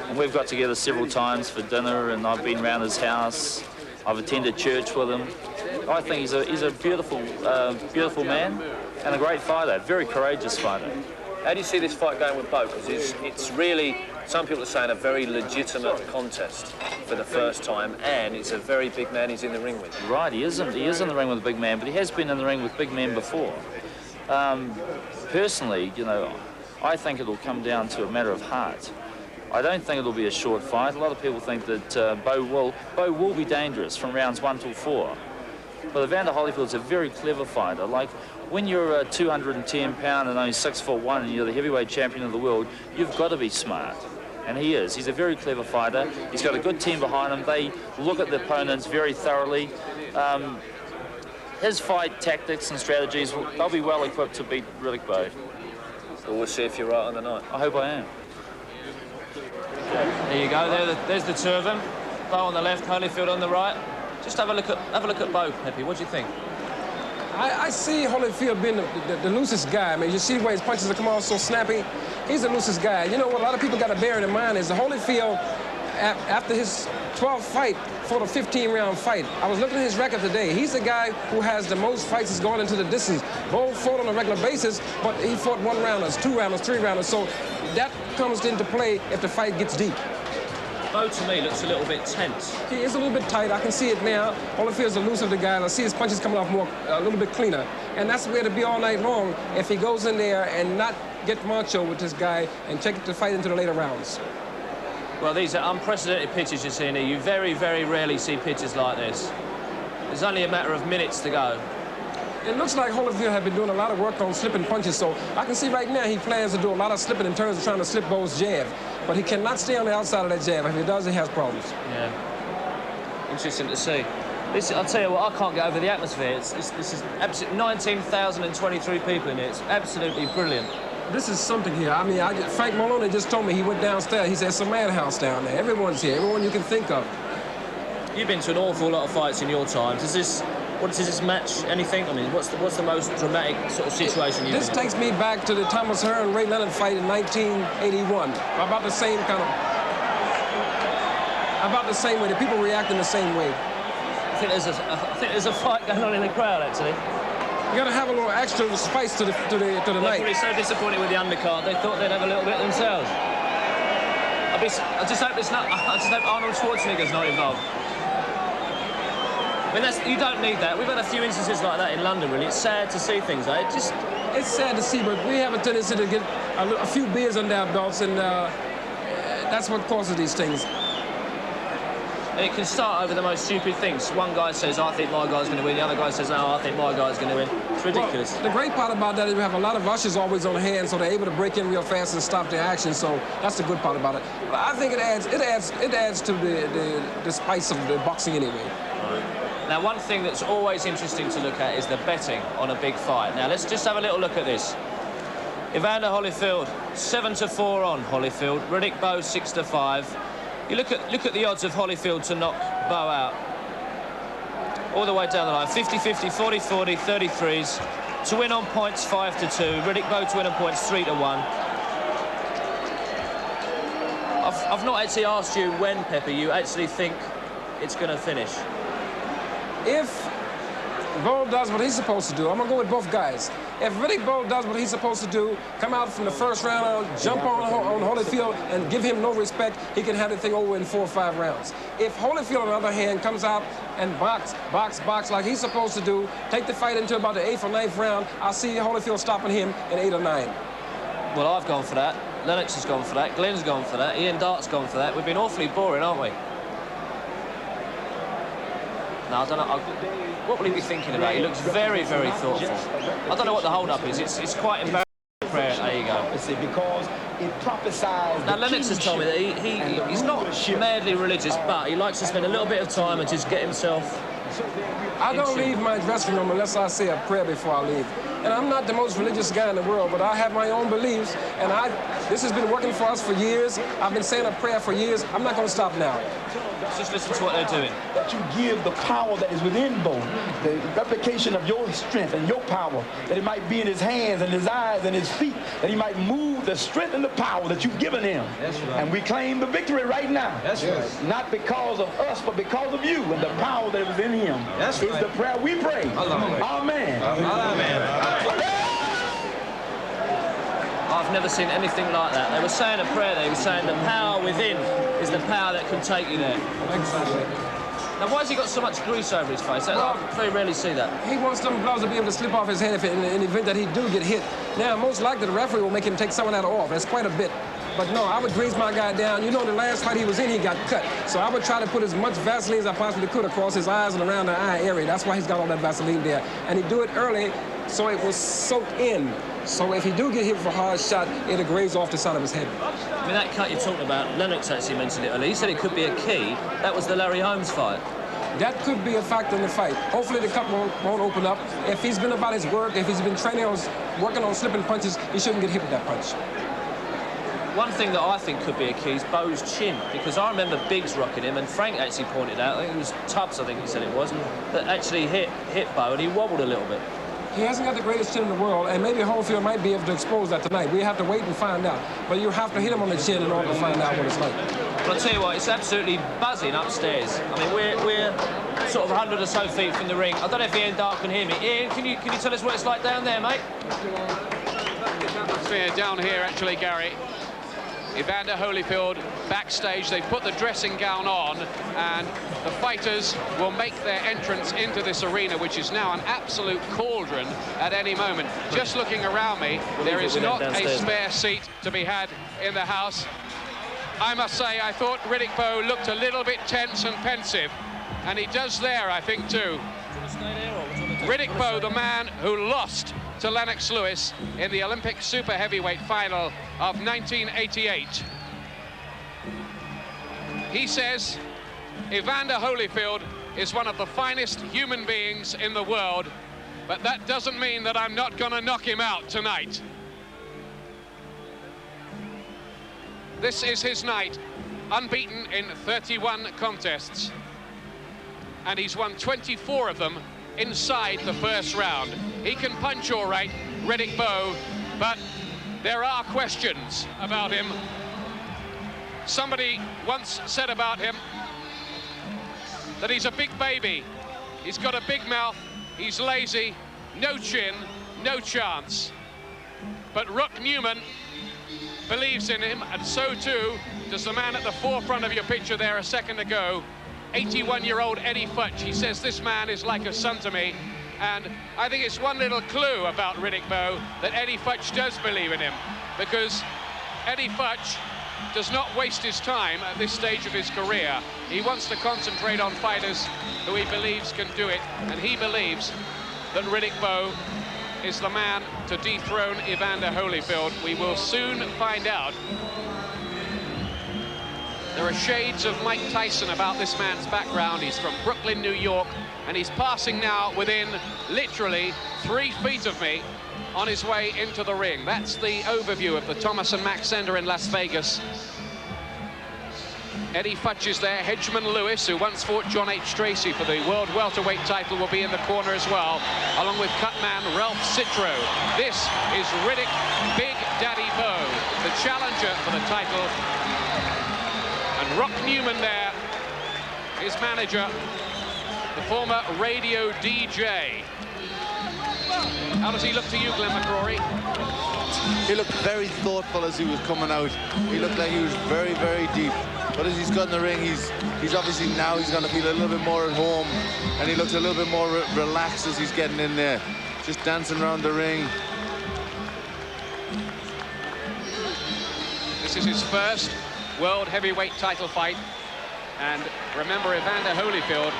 And we've got together several times for dinner, and I've been around his house. I've attended church with him. I think he's a beautiful, beautiful man and a great fighter, very courageous fighter. How do you see this fight going with Bowe? Because it's really, some people are saying, a very legitimate contest for the first time, and it's a very big man he's in the ring with. Right, he is in the ring with a big man, but he has been in the ring with big men before. Personally, you know, I think it'll come down to a matter of heart. I don't think it'll be a short fight. A lot of people think that Bowe will be dangerous from rounds 1 till 4. But Evander Holyfield's a very clever fighter. Like, when you're 210 pound and only 6'1" and you're the heavyweight champion of the world, you've got to be smart. And he is. He's a very clever fighter. He's got a good team behind him. They look at the opponents very thoroughly. His fight tactics and strategies, they'll be well equipped to beat Riddick Bowe. Well, we'll see if you're right on the night. I hope I am. There you go. There's the two of them. Bowe on the left, Holyfield on the right. Just have a look at Bowe, Pepe. What do you think? I see Holyfield being the loosest guy. I mean, you see the way his punches are coming off so snappy. He's the loosest guy. You know what a lot of people got to bear in mind is the Holyfield, after his 12th fight, fought a 15-round fight. I was looking at his record today. He's the guy who has the most fights that's gone into the distance. Bowe fought on a regular basis, but he fought 1-rounders, 2-rounders, 3-rounders. So that comes into play if the fight gets deep. Bowe, to me, looks a little bit tense. He is a little bit tight. I can see it now. Holyfield's the loose of the guy. I see his punches coming off a little bit cleaner. And that's where to be all night long if he goes in there and not get macho with this guy and take it to fight into the later rounds. Well, these are unprecedented pitches you're seeing here. You very, very rarely see pitches like this. There's only a matter of minutes to go. It looks like Holyfield had been doing a lot of work on slipping punches, so I can see right now he plans to do a lot of slipping in terms of trying to slip Bowe's jab. But he cannot stay on the outside of that jab. If he does, he has problems. Yeah. Interesting to see. I'll tell you what, I can't get over the atmosphere. This is absolutely 19,023 people in here. It's absolutely brilliant. This is something here. I mean, Frank Maloney just told me he went downstairs. He said it's a madhouse down there. Everyone's here, everyone you can think of. You've been to an awful lot of fights in your time. Does this match anything? I mean, what's the most dramatic sort of situation you've been in? This takes me back to the Thomas Herr and Ray Leonard fight in 1981. About the same kind of... About the same way. The people react in the same way. I think there's a fight going on in the crowd, actually. You got to have a little extra spice to the night. They're probably so disappointed with the undercard. They thought they'd have a little bit themselves. I just hope Arnold Schwarzenegger's not involved. I mean, you don't need that. We've had a few instances like that in London, really. It's sad to see things like it. It's sad to see, but we have a tendency to get a few beers under our belts, and that's what causes these things. It can start over the most stupid things. One guy says, I think my guy's going to win. The other guy says, no, I think my guy's going to win. It's ridiculous. Well, the great part about that is we have a lot of ushers always on hand, so they're able to break in real fast and stop the action. So that's the good part about it. But I think it adds to the spice of the boxing anyway. Right. Now, one thing that's always interesting to look at is the betting on a big fight. Now, let's just have a little look at this. Evander Holyfield, 7-4 on Holyfield. Riddick Bowe, 6-5. You look at the odds of Holyfield to knock Bowe out. All the way down the line, 50-50, 40-40, 33s. To win on points, 5-2. Riddick Bowe to win on points, 3-1. I've not actually asked you when, Pepe, you actually think it's going to finish. If Bowe does what he's supposed to do, I'm going to go with both guys. If Riddick Bowe does what he's supposed to do, come out from the first round, jump on Holyfield, and give him no respect, he can have the thing over in 4 or 5 rounds. If Holyfield, on the other hand, comes out and box like he's supposed to do, take the fight into about the 8th or 9th round, I see Holyfield stopping him in 8 or 9. Well, I've gone for that. Lennox has gone for that. Glenn's gone for that. Ian Dart's gone for that. We've been awfully boring, aren't we? No, I don't know. What will he be thinking about? He looks very, very thoughtful. I don't know what the hold-up is. It's quite embarrassing. There you go. Because it prophesies. Now, Lennox has told me that he's not madly religious, but he likes to spend a little bit of time and just get himself. I don't leave my dressing room unless I say a prayer before I leave. And I'm not the most religious guy in the world, but I have my own beliefs, and this has been working for us for years. I've been saying a prayer for years. I'm not going to stop now. Just listen to what they're doing. That you give the power that is within Bowe, the replication of your strength and your power, that it might be in his hands and his eyes and his feet, that he might move the strength and the power that you've given him. That's right. And we claim the victory right now. That's right. Not because of us, but because of you and the power that is in him. That's right. It's the prayer we pray. Amen. Amen. I've never seen anything like that. They were saying a prayer, they were saying the power within is the power that can take you there. Exactly. Now, why has he got so much grease over his face? I very rarely see that. He wants them gloves to be able to slip off his hand in the event that he do get hit. Now, most likely the referee will make him take some of that off. That's quite a bit. But no, I would grease my guy down. You know, the last fight he was in, he got cut. So I would try to put as much Vaseline as I possibly could across his eyes and around the eye area. That's why he's got all that Vaseline there. And he'd do it early so it will soak in. So if he do get hit for a hard shot, it'll graze off the side of his head. I mean, that cut you're talking about, Lennox actually mentioned it earlier. He said it could be a key. That was the Larry Holmes fight. That could be a factor in the fight. Hopefully the cut won't open up. If he's been about his work, if he's been working on slipping punches, he shouldn't get hit with that punch. One thing that I think could be a key is Bowe's chin, because I remember Biggs rocking him, and Frank actually pointed out, I think it was Tubbs, I think he said it was, that actually hit Bowe, and he wobbled a little bit. He hasn't got the greatest chin in the world, and maybe Holyfield might be able to expose that tonight. We have to wait and find out. But you have to hit him on the chin in order to find out what it's like. But I'll tell you what, it's absolutely buzzing upstairs. I mean, we're sort of 100 or so feet from the ring. I don't know if Ian Dart can hear me. Ian, can you tell us what it's like down there, mate? Atmosphere down here, actually, Gary. Evander Holyfield backstage. They put the dressing gown on, and the fighters will make their entrance into this arena, which is now an absolute cauldron at any moment. Just looking around me, there is not a spare seat to be had in the house. I must say, I thought Riddick Bowe looked a little bit tense and pensive, and he does there, I think, too. Riddick Bowe, the man who lost to Lennox Lewis in the Olympic super heavyweight final of 1988. He says Evander Holyfield is one of the finest human beings in the world, but that doesn't mean that I'm not going to knock him out tonight. This is his night, unbeaten in 31 contests, and he's won 24 of them inside the first round. He can punch all right, Riddick Bowe, but there are questions about him. Somebody once said about him that he's a big baby. He's got a big mouth, he's lazy, no chin, no chance. But Rock Newman believes in him, and so too does the man at the forefront of your picture there a second ago, 81-year-old Eddie Futch. He says this man is like a son to me, and I think it's one little clue about Riddick Bowe that Eddie Futch does believe in him, because Eddie Futch does not waste his time at this stage of his career. He wants to concentrate on fighters who he believes can do it, and he believes that Riddick Bowe is the man to dethrone Evander Holyfield. We will soon find out. There are shades of Mike Tyson about this man's background. He's from Brooklyn, New York, and he's passing now within literally 3 feet of me on his way into the ring. That's the overview of the Thomas and Mack Center in Las Vegas. Eddie Futch is there. Hedgeman Lewis, who once fought John H. Tracy for the world welterweight title, will be in the corner as well, along with cutman Ralph Citro. This is Riddick Big Daddy Bowe, the challenger for the title. And Rock Newman there, his manager, the former radio DJ. How does he look to you, Glenn McCrory? He looked very thoughtful as he was coming out. He looked like he was very, very deep. But as he's got in the ring, he's obviously now he's going to feel a little bit more at home, and he looks a little bit more relaxed as he's getting in there, just dancing around the ring. This is his first World Heavyweight title fight, and remember, Evander Holyfield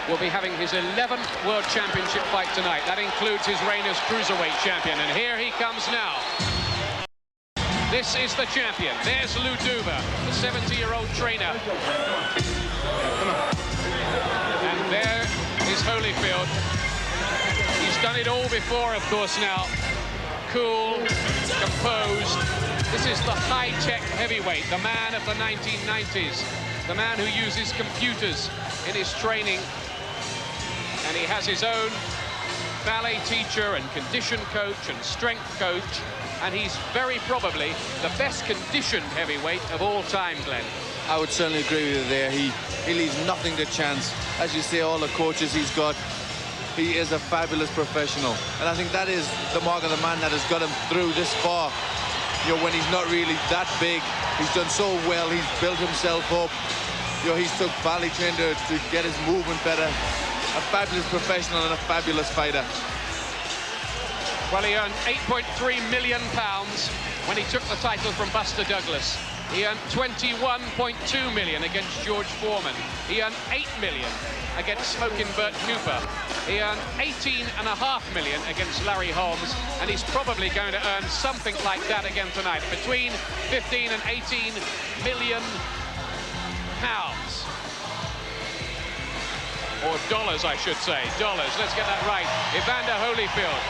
will be having his 11th World Championship fight tonight. That includes his reign as Cruiserweight champion, and here he comes now. This is the champion. There's Lou Duva, the 70-year-old trainer. And there is Holyfield. He's done it all before, of course, now. Cool, composed. This is the high-tech heavyweight, the man of the 1990s, the man who uses computers in his training. And he has his own ballet teacher and condition coach and strength coach. And he's very probably the best conditioned heavyweight of all time, Glenn. I would certainly agree with you there. He leaves nothing to chance. As you say, all the coaches he's got, he is a fabulous professional. And I think that is the mark of the man that has got him through this far. You know, when he's not really that big, he's done so well, he's built himself up. You know, he's took ballet training to get his movement better. A fabulous professional and a fabulous fighter. Well, he earned £8.3 million when he took the title from Buster Douglas. He earned $21.2 million against George Foreman. He earned $8 million against Smokin' Bert Cooper. He earned $18.5 million against Larry Holmes, and he's probably going to earn something like that again tonight, between 15 and 18 million pounds. Or dollars, I should say. Dollars, let's get that right. Evander Holyfield.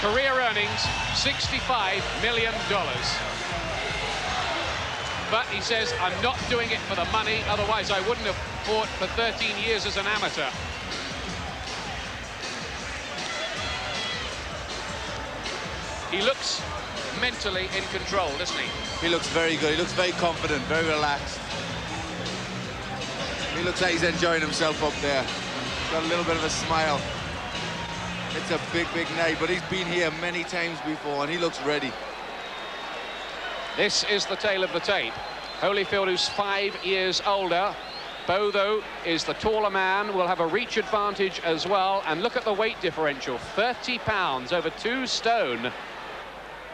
Career earnings, $65 million. But he says, I'm not doing it for the money, otherwise I wouldn't have fought for 13 years as an amateur. He looks mentally in control, doesn't he? He looks very good. He looks very confident, very relaxed. He looks like he's enjoying himself up there. He's got a little bit of a smile. It's a big, big night, but he's been here many times before, and he looks ready. This is the tale of the tape. Holyfield, who's 5 years older. Bowe, though, is the taller man, will have a reach advantage as well. And look at the weight differential, 30 pounds over 2 stone.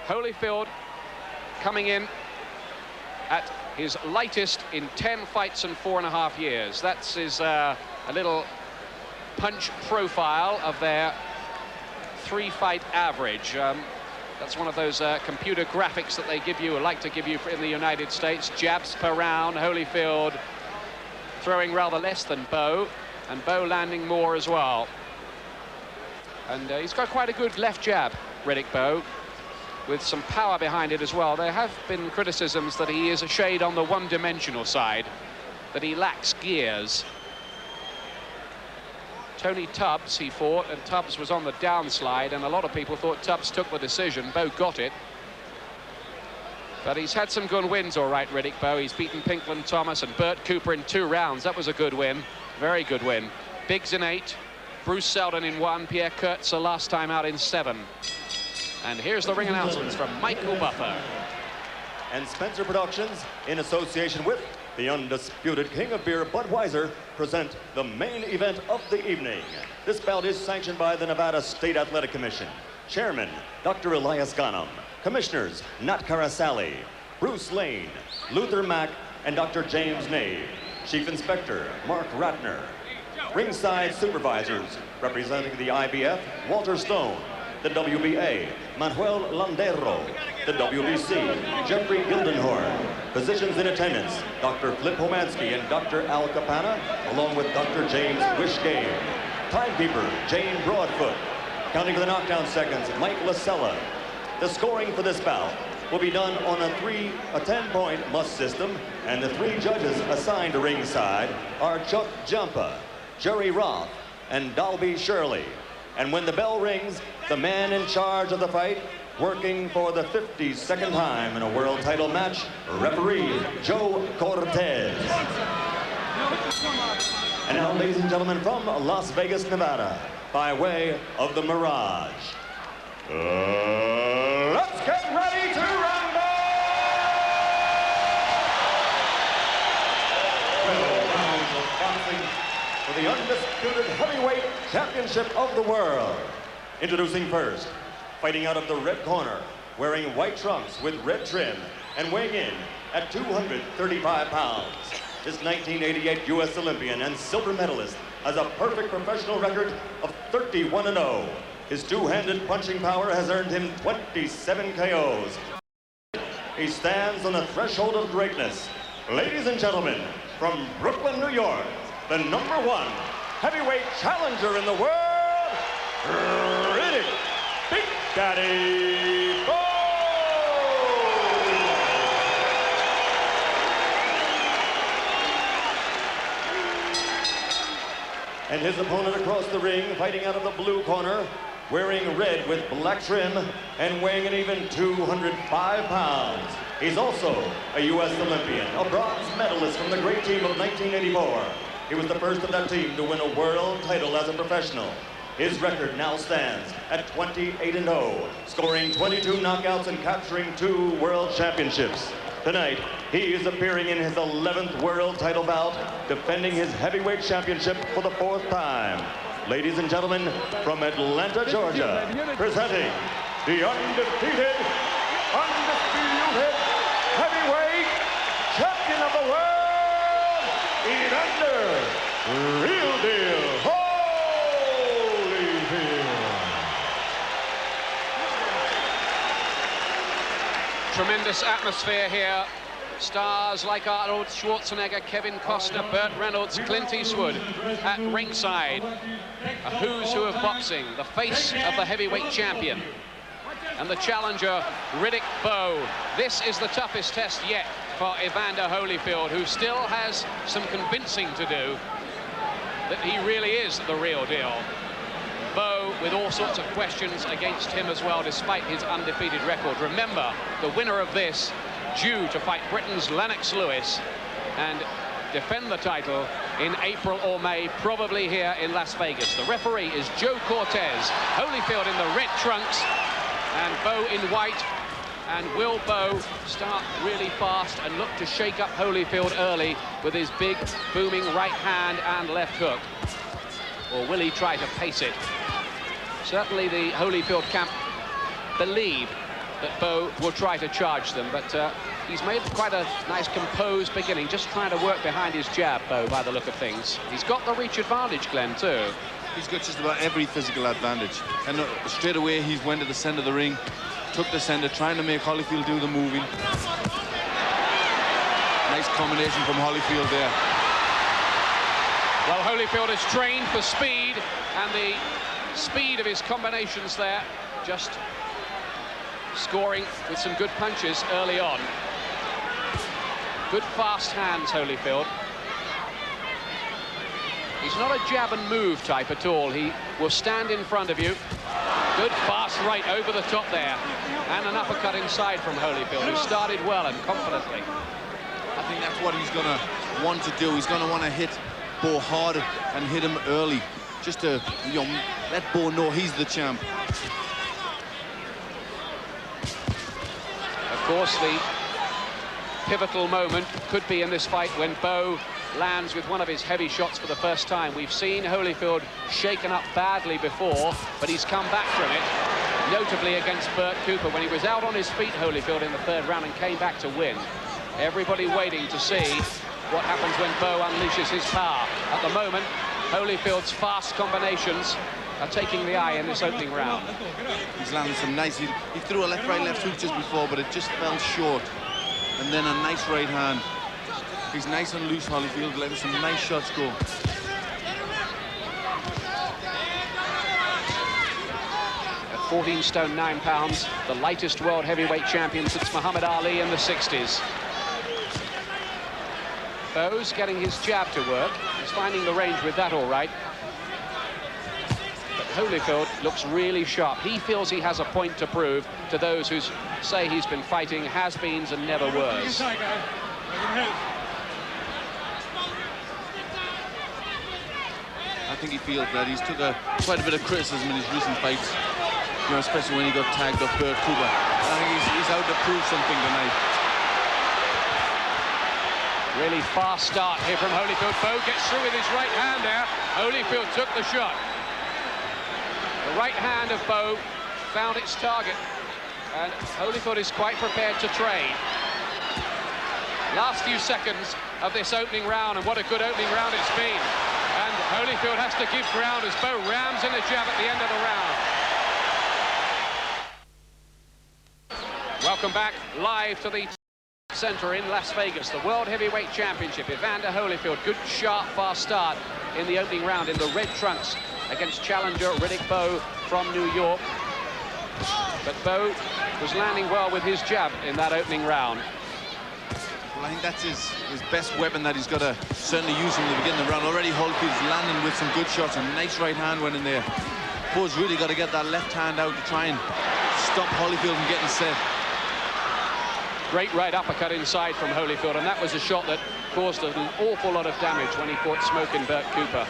Holyfield coming in at his lightest in 10 fights and 4.5 years. That's his a little punch profile of their 3-fight average. That's one of those computer graphics that they give you, or like to give you in the United States. Jabs per round. Holyfield throwing rather less than Bowe, and Bowe landing more as well. And he's got quite a good left jab, Riddick Bowe, with some power behind it as well. There have been criticisms that he is a shade on the one-dimensional side, that he lacks gears. Tony Tubbs he fought, and Tubbs was on the downslide, and a lot of people thought Tubbs took the decision. Bowe got it. But he's had some good wins, all right, Riddick Bowe. He's beaten Pinkland Thomas and Bert Cooper in 2 rounds. That was a good win. Very good win. Biggs in 8. Bruce Seldon in 1. Pierre Kurtzer last time out in 7. And here's the ring announcements from Michael Buffer. And Spencer Productions, in association with the undisputed king of beer, Budweiser, present the main event of the evening. This bout is sanctioned by the Nevada State Athletic Commission. Chairman, Dr. Elias Ghanem. Commissioners, Nat Karasali, Bruce Lane, Luther Mack, and Dr. James Nave. Chief Inspector, Mark Ratner. Ringside Supervisors, representing the IBF, Walter Stone. The WBA, Manuel Landero. The WBC, Jeffrey Gildenhorn. Physicians in attendance, Dr. Flip Homansky and Dr. Al Capana, along with Dr. James Wishgame. Timekeeper, Jane Broadfoot. Counting for the knockdown seconds, Mike Lasella. The scoring for this bout will be done on a 10-point must system, and the 3 judges assigned to ringside are Chuck Jampa, Jerry Roth, and Dalby Shirley. And when the bell rings, the man in charge of the fight, working for the 52nd time in a world title match, referee Joe Cortez. And now, ladies and gentlemen, from Las Vegas, Nevada, by way of the Mirage, let's get ready to rumble! 12 rounds of boxing for the undisputed heavyweight championship of the world. Introducing first, fighting out of the red corner, wearing white trunks with red trim, and weighing in at 235 pounds. This 1988 U.S. Olympian and silver medalist has a perfect professional record of 31-0. His two-handed punching power has earned him 27 KOs. He stands on the threshold of greatness. Ladies and gentlemen, from Brooklyn, New York, the #1 heavyweight challenger in the world, Riddick Big Daddy Bowe! And his opponent across the ring, fighting out of the blue corner, wearing red with black trim and weighing an even 205 pounds. He's also a U.S. Olympian, a bronze medalist from the great team of 1984. He was the first of that team to win a world title as a professional. His record now stands at 28-0, scoring 22 knockouts and capturing 2 world championships. Tonight, he is appearing in his 11th world title bout, defending his heavyweight championship for the 4th time. Ladies and gentlemen, from Atlanta, Georgia, presenting the undisputed heavyweight champion of the world, Evander Real Deal Holyfield. Tremendous atmosphere here. Stars like Arnold Schwarzenegger, Kevin Costner, Burt Reynolds, Clint Eastwood at ringside. A who's who of boxing, the face of the heavyweight champion. And the challenger, Riddick Bowe. This is the toughest test yet for Evander Holyfield, who still has some convincing to do that he really is the real deal. Bowe with all sorts of questions against him as well, despite his undefeated record. Remember, the winner of this due to fight Britain's Lennox Lewis and defend the title in April or May, probably here in Las Vegas. The referee is Joe Cortez. Holyfield in the red trunks and Bowe in white. And will Bowe start really fast and look to shake up Holyfield early with his big, booming right hand and left hook? Or will he try to pace it? Certainly the Holyfield camp believe that Bowe will try to charge them, but he's made quite a nice composed beginning, just trying to work behind his jab, Bowe, by the look of things. He's got the reach advantage, Glenn, too. He's got just about every physical advantage. And straight away, he went to the center of the ring, took the center, trying to make Holyfield do the moving. Nice combination from Holyfield there. Well, Holyfield is trained for speed, and the speed of his combinations there, just scoring with some good punches early on. Good fast hands, Holyfield. He's not a jab and move type at all. He will stand in front of you. Good fast right over the top there. And an uppercut inside from Holyfield, who started well and confidently. I think that's what he's going to want to do. He's going to want to hit Bowe hard and hit him early, just to, you know, let Bowe know he's the champ. Of course, the pivotal moment could be in this fight when Bowe lands with one of his heavy shots for the first time. We've seen Holyfield shaken up badly before, but he's come back from it, notably against Burt Cooper when he was out on his feet, Holyfield, in the 3rd round and came back to win. Everybody waiting to see what happens when Bowe unleashes his power. At the moment, Holyfield's fast combinations are taking the eye in this opening round. He's landed some nice, he threw a left-right left hook just before, but it just fell short. And then a nice right hand. He's nice and loose, Holyfield, letting some nice shots go. At 14 stone 9 pounds, the lightest world heavyweight champion since Muhammad Ali in the 60s. Bowe's getting his jab to work. He's finding the range with that all right. But Holyfield looks really sharp. He feels he has a point to prove to those who say he's been fighting has-beens and never was. think he feels that. He's took quite a bit of criticism in his recent fights, you know, especially when he got tagged up Bert Cooper. I think he's out to prove something tonight. Really fast start here from Holyfield. Bowe gets through with his right hand there. Holyfield took the shot. The right hand of Bowe found its target, and Holyfield is quite prepared to trade. Last few seconds of this opening round, and what a good opening round it's been. And Holyfield has to give ground as Bowe rams in a jab at the end of the round. Welcome back live to the Center in Las Vegas, the World Heavyweight Championship. Evander Holyfield, good, sharp, fast start in the opening round in the red trunks against challenger Riddick Bowe from New York. But Bowe was landing well with his jab in that opening round. Well, I think that's his best weapon that he's got to certainly use in the beginning of the round. Already Holyfield's landing with some good shots. A nice right hand went in there. Bowe's really got to get that left hand out to try and stop Holyfield from getting set. Great right uppercut inside from Holyfield, and that was a shot that caused an awful lot of damage when he fought Smokin' Bert Cooper.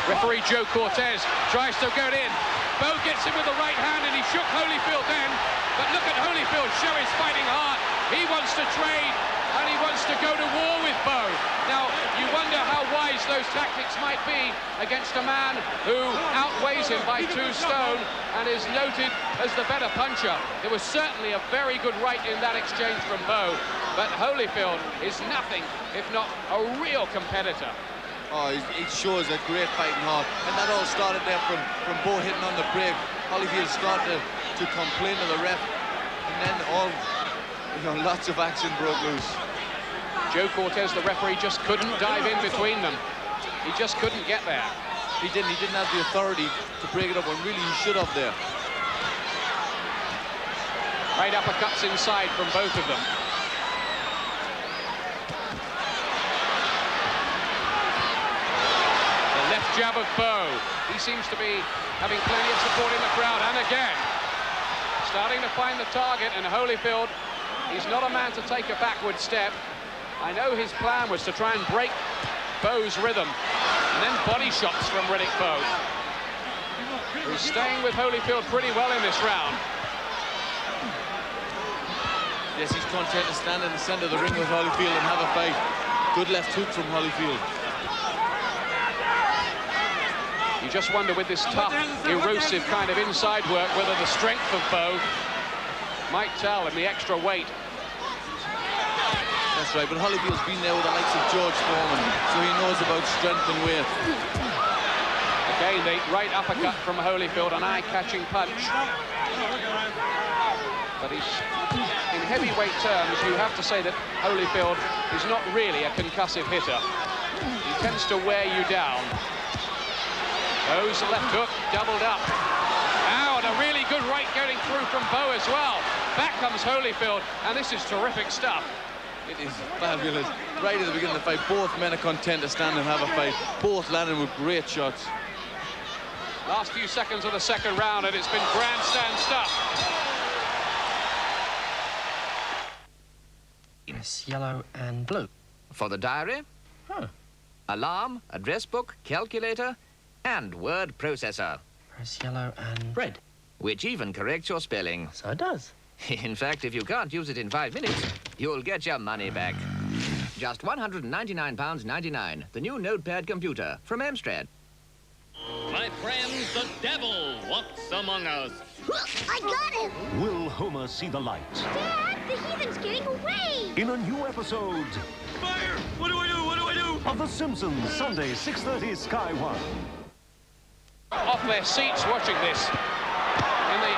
Referee Joe Cortez tries to go in. Bowe gets him with the right hand, and he shook Holyfield then. But look at Holyfield show his fighting heart. He wants to trade, and he wants to go to war with Bowe. Now, you wonder how wise those tactics might be against a man who outweighs him by 2 stone and is noted as the better puncher. There was certainly a very good right in that exchange from Bowe, but Holyfield is nothing if not a real competitor. Oh, he shows a great fighting heart, and that all started there from Bowe hitting on the break. Holyfield started to complain to the ref, and then lots of action broke loose. Joe Cortez, the referee, just couldn't dive in between them. He just couldn't get there. He didn't have the authority to break it up, when really he should have there. Right uppercuts inside from both of them. The left jab of Bowe. He seems to be having plenty of support in the crowd, and again, starting to find the target, and Holyfield, he's not a man to take a backward step. I know his plan was to try and break Bowe's rhythm, and then body shots from Riddick Bowe, who's staying with Holyfield pretty well in this round. Yes, he's content to stand in the center of the ring with Holyfield and have a fight. Good left hook from Holyfield. You just wonder, with this tough, elusive kind of inside work, whether the strength of Bowe might tell in the extra weight. That's right, but Holyfield's been there with the likes of George Foreman, so he knows about strength and weight. Again, the right uppercut from Holyfield, an eye-catching punch. But he's, in heavyweight terms, you have to say that Holyfield is not really a concussive hitter. He tends to wear you down. Bowe's left hook, doubled up. Now, and a really good right going through from Bowe as well. Back comes Holyfield, and this is terrific stuff. It is fabulous. Right at the beginning of the fight, both men are content to stand and have a fight. Both landing with great shots. Last few seconds of the second round, and it's been grandstand stuff. Yes, yellow and blue. For the diary, alarm, address book, calculator, and word processor. Press yellow and red. Which even corrects your spelling. So it does. In fact, if you can't use it in 5 minutes, you'll get your money back. Just £199.99, the new notepad computer from Amstrad. My friends, the devil walks among us. I got him! Will Homer see the light? Dad, the heathen's getting away! In a new episode... Fire! What do I do? What do I do? ...of The Simpsons, Sunday, 6:30, Sky 1. Off their seats watching this. In the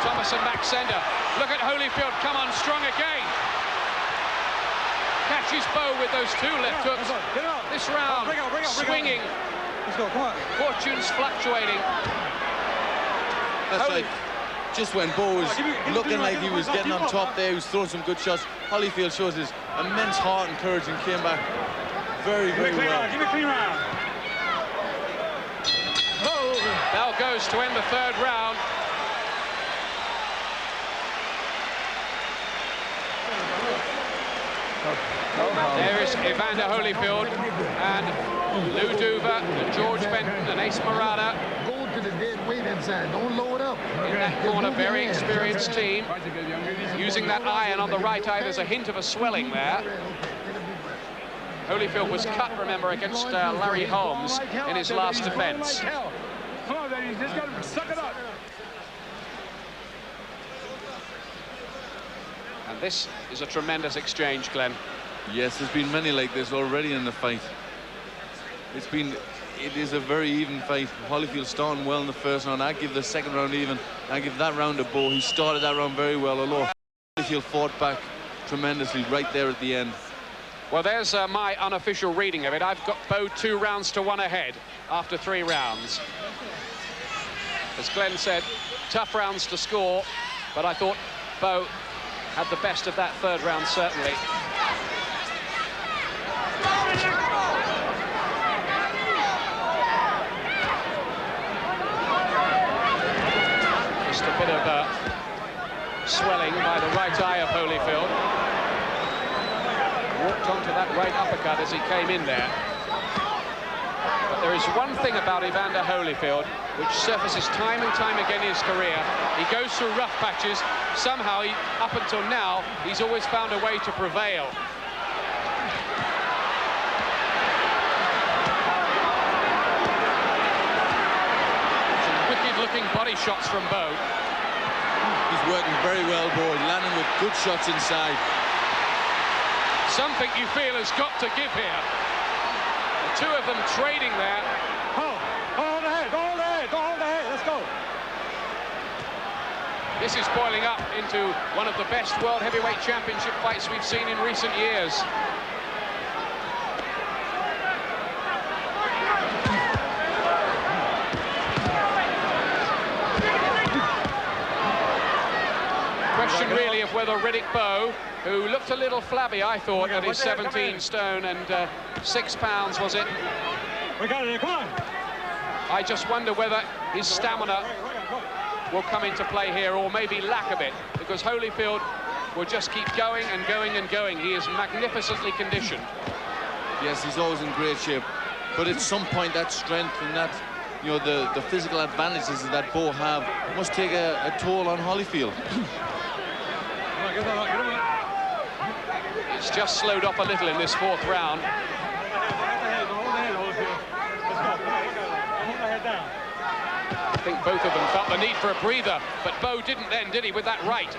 Thomas and Mack Center. Look at Holyfield come on strong again. Catches Bowe with those 2 left hooks. This round, swinging. Let's go, come on. Fortunes fluctuating. That's right. Just when Bowe was looking like he was getting on top there, he was throwing some good shots. Holyfield shows his immense heart and courage and came back very, very well. Give me a clean round. Bell goes to end the 3rd round. There is Evander Holyfield and Lou Duva and George Benton and Ace Murata. Go to the dead weight inside. Don't load up. In that corner, very experienced team. Using that iron on the right eye, there's a hint of a swelling there. Holyfield was cut, remember, against Larry Holmes in his last defense. Come on, then, you just got to suck it up. And this is a tremendous exchange, Glenn. Yes, there's been many like this already in the fight. It is a very even fight. Holyfield starting well in the first round. I give the second round even. I give that round to Bowe. He started that round very well, although Holyfield fought back tremendously right there at the end. Well, there's my unofficial reading of it. I've got Bowe 2 rounds to 1 ahead after 3 rounds. As Glenn said, tough rounds to score, but I thought Bowe had the best of that 3rd round, certainly. Just a bit of swelling by the right eye of Holyfield. Walked onto that right uppercut as he came in there. But there is one thing about Evander Holyfield which surfaces time and time again in his career. He goes through rough patches. Somehow, up until now, he's always found a way to prevail. Some wicked-looking body shots from Bowe. He's working very well, Bowe, landing with good shots inside. Something you feel has got to give here. The 2 of them trading there. Hold the head, hold the head, hold the head, let's go. This is boiling up into one of the best World Heavyweight Championship fights we've seen in recent years. Question really of whether Riddick Bowe, who looked a little flabby, I thought, at his 17 stone and 6 pounds, was it? We got it, come on. I just wonder whether his stamina will come into play here, or maybe lack of it, because Holyfield will just keep going and going and going. He is magnificently conditioned. Yes, he's always in great shape, but at some point that strength and that, you know, the physical advantages that Bowe have must take a toll on Holyfield. It's just slowed up a little in this 4th round. I think both of them felt the need for a breather, but Bowe didn't then, did he, with that right?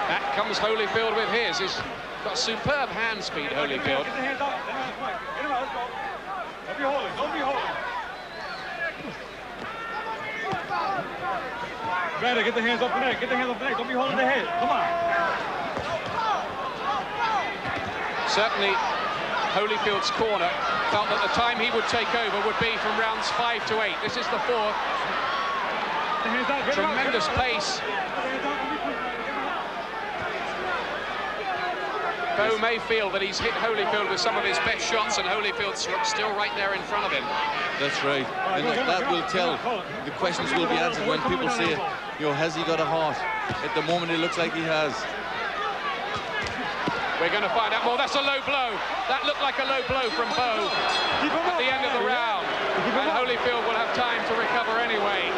Back comes Holyfield with his. He's got superb hand speed, Holyfield. Get the hands up. Get him out, let's go. Don't be holding, don't be holding. Better get the hands up the neck, get the hands up the neck. Don't be holding the head, come on. Certainly, Holyfield's corner felt that the time he would take over would be from rounds 5 to 8. This is the 4th. Tremendous pace. Bowe may feel that he's hit Holyfield with some of his best shots, and Holyfield's still right there in front of him. That's right, and that will tell. The questions will be answered when people say, you know, has he got a heart? At the moment, it looks like he has. We're going to find out more. That's a low blow. That looked like a low blow from Bowe at the end of the round. And Holyfield will have time to recover anyway.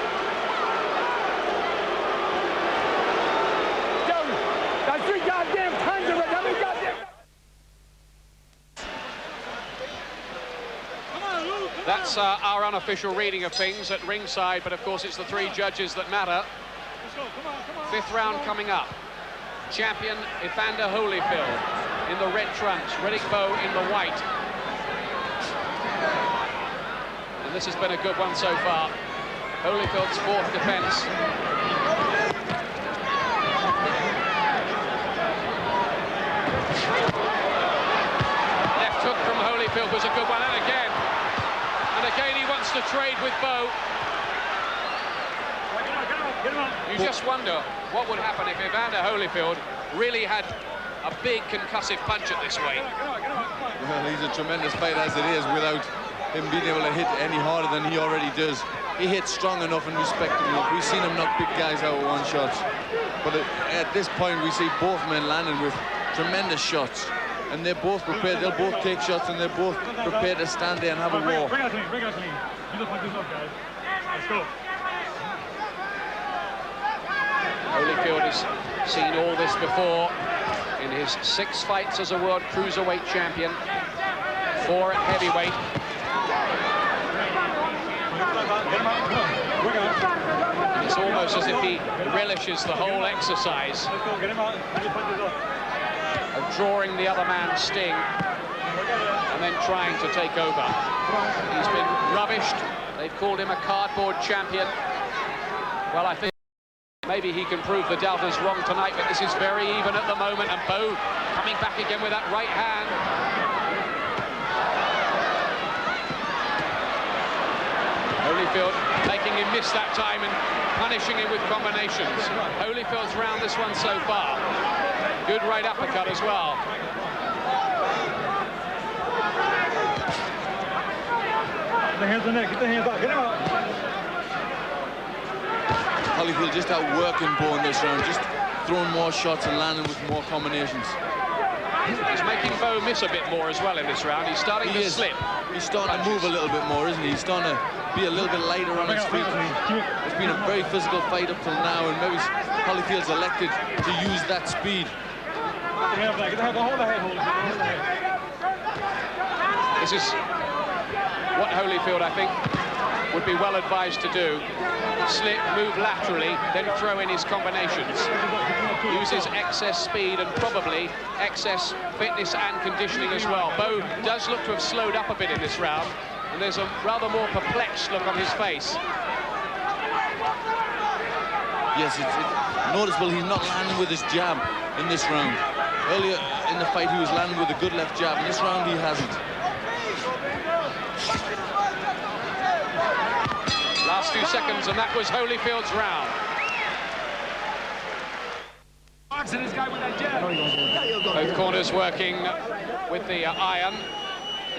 That's 3 goddamn tons of it. How many goddamn... That's our unofficial reading of things at ringside, but of course it's the 3 judges that matter. 5th round coming up. Champion Evander Holyfield in the red trunks, Riddick Bowe in the white. And this has been a good one so far. Holyfield's 4th defense. Left hook from Holyfield was a good one, and again he wants to trade with Bowe. You just wonder what would happen if Evander Holyfield really had a big concussive punch at this weight. Well, he's a tremendous fighter as it is, without him being able to hit any harder than he already does. He hits strong enough and respectable. We've seen him knock big guys out with 1 shot. But at this point, we see both men landing with tremendous shots. And they're both prepared. They'll both take shots, and they're both prepared to stand there and have a war. Bring it clean, bring it clean. You look like this up, guys. Let's go. Holyfield has seen all this before in his 6 fights as a world cruiserweight champion, 4 at heavyweight. And it's almost as if he relishes the whole exercise of drawing the other man's sting and then trying to take over. He's been rubbished. They've called him a cardboard champion. Well, I think maybe he can prove the doubters wrong tonight, but this is very even at the moment, and Bowe coming back again with that right hand. Holyfield making him miss that time and punishing him with combinations. Holyfield's round this one so far. Good right uppercut as well. Get the hands on the neck, get the hands out, get him out. Holyfield just outworking Bowe in this round, just throwing more shots and landing with more combinations. He's making Bowe miss a bit more as well in this round. He's starting to slip. He's starting to move a little bit more, isn't he? He's starting to be a little bit lighter on his feet. It's been a very physical fight up till now, and maybe Holyfield's elected to use that speed. This is what Holyfield, I think, would be well advised to do. Slip, move laterally, then throw in his combinations. Uses excess speed and probably excess fitness and conditioning as well. Bowe does look to have slowed up a bit in this round, and there's a rather more perplexed look on his face. Yes, it's noticeable he's not landing with his jab in this round. Earlier in the fight, he was landing with a good left jab. In this round, he hasn't. Last 2 seconds, and that was Holyfield's round. Both corners working with the iron.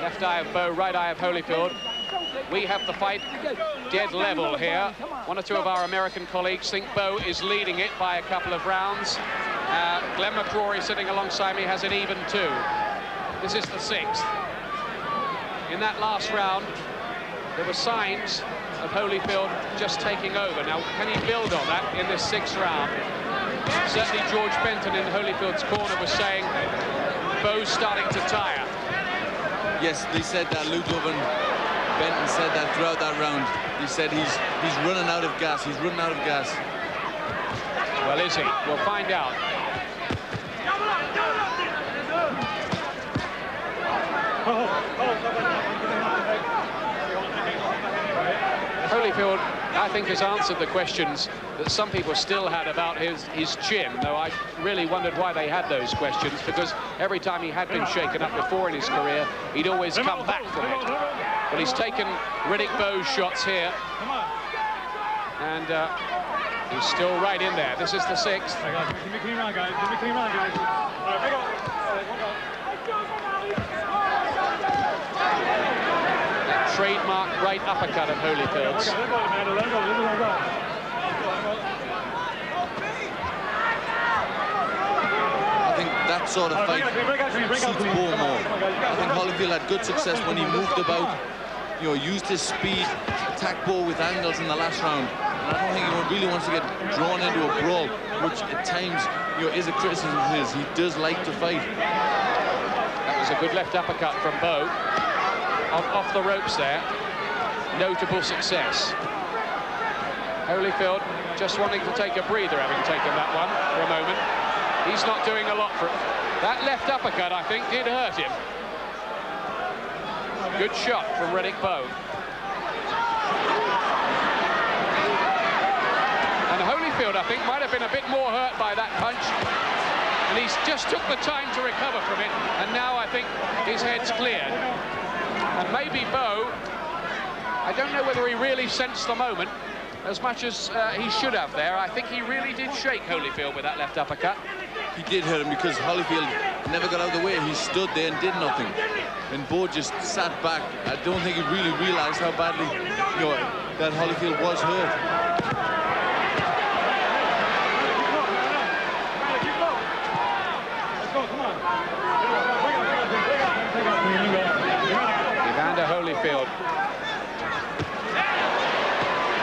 Left eye of Bowe, right eye of Holyfield. We have the fight dead level here. 1 or 2 of our American colleagues think Bowe is leading it by a couple of rounds. Glenn McCrory sitting alongside me has it even 2. This is the 6th. In that last round, there were signs of Holyfield just taking over. Now, can he build on that in this 6th round? Certainly George Benton in Holyfield's corner was saying Bowe's starting to tire. Yes, they said that. Ludovic Benton said that throughout that round. He said he's running out of gas. He's running out of gas. Well, is he? We'll find out. Holyfield, I think, has answered the questions that some people still had about his chin, though I really wondered why they had those questions, because every time he had been shaken up before in his career, he'd always come back from it. But he's taken Riddick Bowe's shots here, and he's still right in there. This is the 6th. Give me a clean round, guys. Give me a clean round, guys. All right, pick up. Trademark right uppercut of Holyfield's. Let go, man. Let go. I think that sort of fight suits Bowe more. I think Holyfield had good success when he moved about, you know, used his speed, attacked Bowe with angles in the last round. And I don't think he really wants to get drawn into a brawl, which at times, you know, is a criticism of his. He does like to fight. That was a good left uppercut from Bowe. Off the ropes there. Notable success. Holyfield just wanting to take a breather, having taken that one for a moment. He's not doing a lot for it. That left uppercut, I think, did hurt him. Good shot from Riddick Bowe. And Holyfield, I think, might have been a bit more hurt by that punch. And he's just took the time to recover from it. And now I think his head's cleared. And maybe Bowe, I don't know whether he really sensed the moment as much as he should have there. I think he really did shake Holyfield with that left uppercut. He did hurt him because Holyfield never got out of the way. He stood there and did nothing. And Bowe just sat back. I don't think he really realized how badly, you know, that Holyfield was hurt.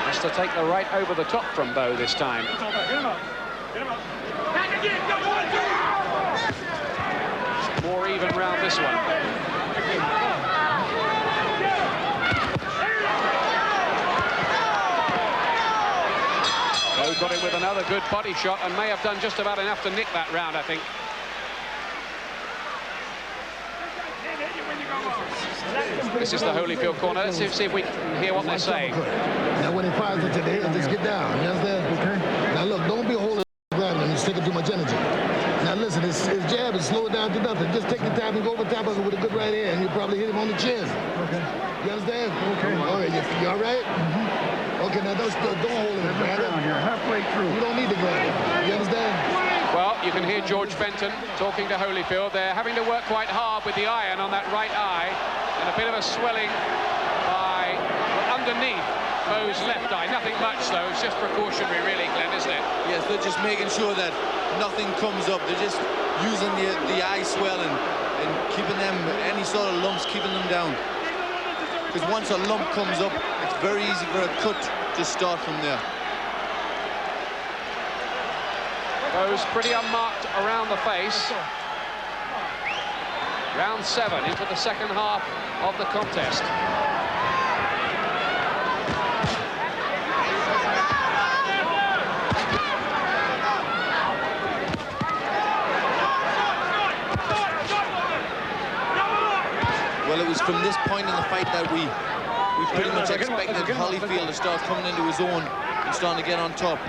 Has to take the right over the top from Bowe this time. More even round this one. Bowe got it with another good body shot and may have done just about enough to nick that round, I think. This is the Holyfield corner. Let's see if we can hear what they're saying. Now, when he fires it to the head, just get down. You understand? Okay. Now, look, don't be holding the ground and it's taking too much energy. Now, listen, his jab is slow it down to nothing. Just take the tap and go over top of it with a good right hand. You'll probably hit him on the chin. Okay. You understand? Okay. All right. You all right? Mm-hmm. Okay, now don't hold him. Down here, halfway through. You don't need to grab it. You understand? Well, you can hear George Fenton talking to Holyfield. They're having to work quite hard with the iron on that right eye, and a bit of a swelling by underneath Bowe's left eye. Nothing much, though. It's just precautionary, really, Glenn, isn't it? Yes, they're just making sure that nothing comes up. They're just using the eye swell and keeping them, any sort of lumps, keeping them down. Because once a lump comes up, it's very easy for a cut to start from there. Bowe's pretty unmarked around the face. Round 7 into the second half of the contest. Well, it was from this point in the fight that we pretty much expected Holyfield to start coming into his own and starting to get on top.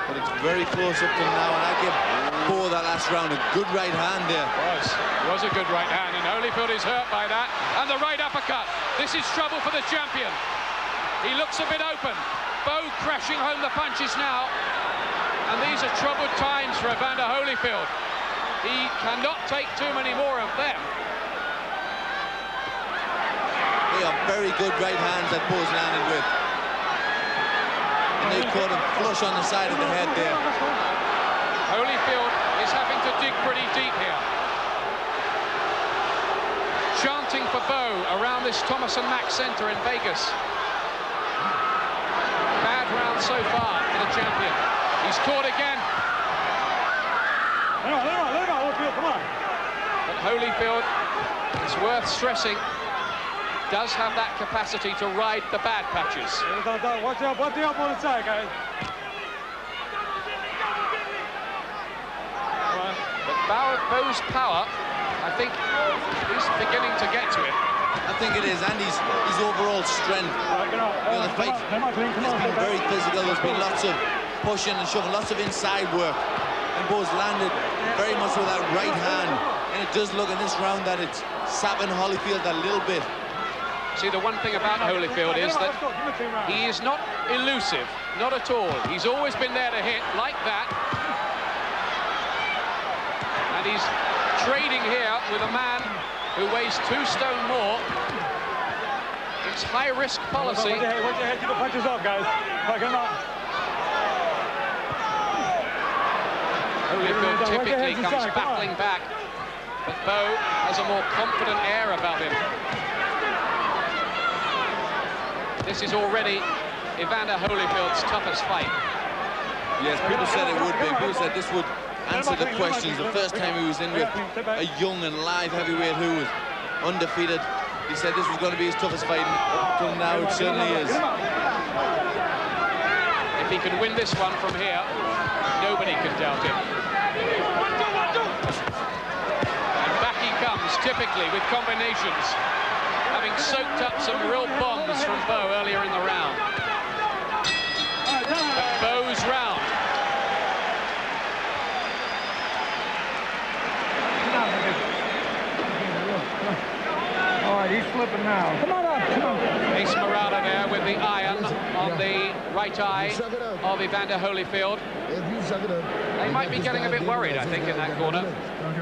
But it's very close up to now, and I give Bowe that last round a good right hand there. It was a good right hand, and Holyfield is hurt by that. And the right uppercut. This is trouble for the champion. He looks a bit open. Bowe crashing home the punches now. And these are troubled times for Evander Holyfield. He cannot take too many more of them. They are very good right hands that Bowe's landed with. And they caught him flush on the side of the head there. Holyfield is having to dig pretty deep here. Chanting for Bowe around this Thomas & Mack Center in Vegas. Bad round so far for the champion. He's caught again. Let him out, Holyfield, come on. But Holyfield, it's worth stressing, does have that capacity to ride the bad patches. Watch out on the side, guys. But Bowe's power, I think, is beginning to get to him. I think it is, and his overall strength. The fight has been very physical. There's been lots of pushing and shoving, lots of inside work, and Bowe's landed very much with that right hand, and it does look in this round that it's sapping Holyfield a little bit. See, the one thing about Holyfield is that he is not elusive, not at all. He's always been there to hit like that, and he's trading here with a man who weighs 2 stone more. It's high-risk policy. Watch your head, keep the punches off, guys. Get him out. Holyfield typically comes battling back, but Bowe has a more confident air about him. This is already Evander Holyfield's toughest fight. Yes, people said it would be. People said this would answer the questions. The first time he was in with a young and live heavyweight who was undefeated, he said this was going to be his toughest fight, and up till now it certainly is. If he can win this one from here, nobody can doubt him. And back he comes, typically with combinations, having soaked up some real bombs from Bowe earlier in the round. But Bowe's round. All right, he's flipping now. Come on up, come on. Ace Murata there with the iron on the right eye of Evander Holyfield. They might be getting a bit worried, I think, in that corner.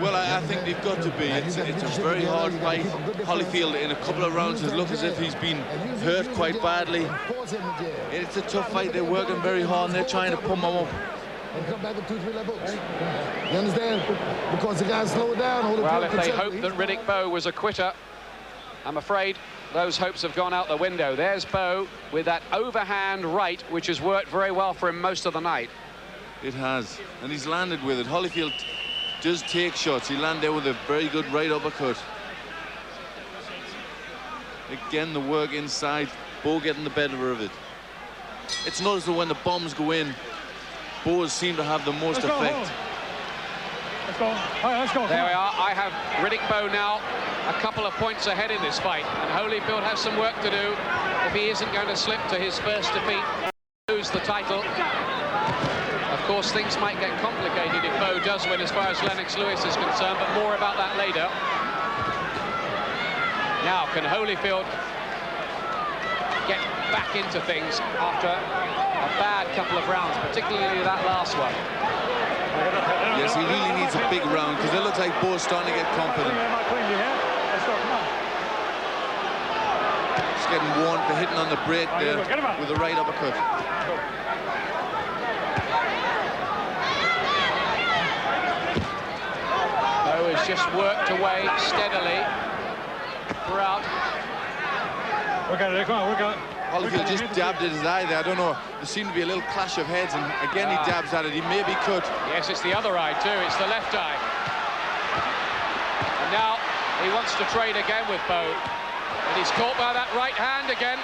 Well, I think they've got to be. It's a very hard fight. Holyfield, in a couple of rounds, has looked as if he's been hurt quite badly. It's a tough fight. They're working very hard, and they're trying to pump him up. and come back with 2-3 left hooks. You understand? Because the guy slowed down. Well, if they hoped that Riddick Bowe was a quitter, I'm afraid those hopes have gone out the window. There's Bowe with that overhand right, which has worked very well for him most of the night. It has, and he's landed with it. Holyfield does take shots. He landed there with a very good right uppercut. Again, the work inside. Bowe getting the better of it. It's noticeable when the bombs go in, Bowe seem to have the most effect. Let's go. All right, let's go. There we are. I have Riddick Bowe now a couple of points ahead in this fight, and Holyfield has some work to do if he isn't going to slip to his first defeat, lose the title. Of course, things might get complicated if Bowe does win as far as Lennox Lewis is concerned, but more about that later. Now, can Holyfield get back into things after a bad couple of rounds, particularly that last one? Yes, he really needs a big round because it looks like Bowe's starting to get confident. He's getting warned for hitting on the break there with the right uppercut. Bowe has just worked away steadily throughout. Work out, come on, work out. Holyfield just dabbed at his eye there. I don't know. There seemed to be a little clash of heads, and again he dabs at it. He may be cut. Yes, it's the other eye too. It's the left eye. And now he wants to trade again with Bowe, and he's caught by that right hand again.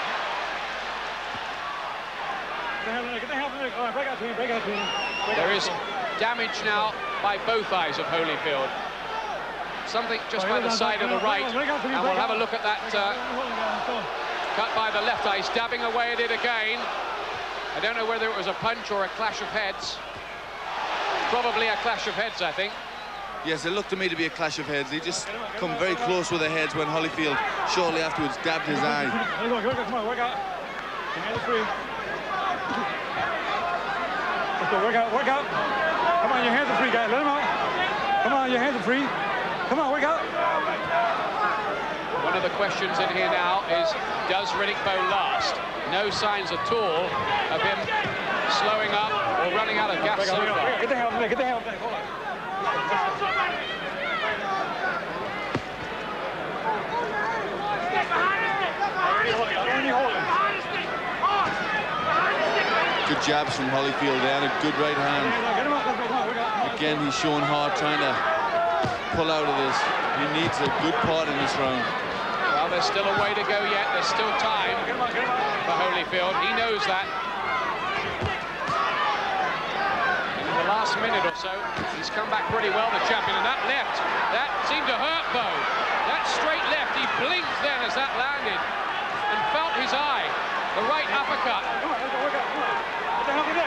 There is damage now by both eyes of Holyfield. Something just by the side of the right, and we'll have a look at that cut by the left eye. He's dabbing away at it again. I don't know whether it was a punch or a clash of heads. Probably a clash of heads, I think. Yes, it looked to me to be a clash of heads. He just come very close with the heads when Holyfield shortly afterwards dabbed his eye. Come on, work out. Your hands are free. Let's go, work out, work out. Come on, your hands are free, guys. Let him out. Come on, your hands are free. Come on, work out. One of the questions in here now is, does Riddick Bowe last? No signs at all of him slowing up or running out of gas so far. Get the hell back, get the hell back. Hold on. Good jabs from Holyfield there, and a good right hand. Again, he's showing heart, trying to pull out of this. He needs a good part in this round. Well, there's still a way to go yet. There's still time for Holyfield. He knows that. And in the last minute or so, he's come back pretty well, the champion. And that left, that seemed to hurt Bowe. That straight left, he blinked then as that landed and felt his eye. The right uppercut.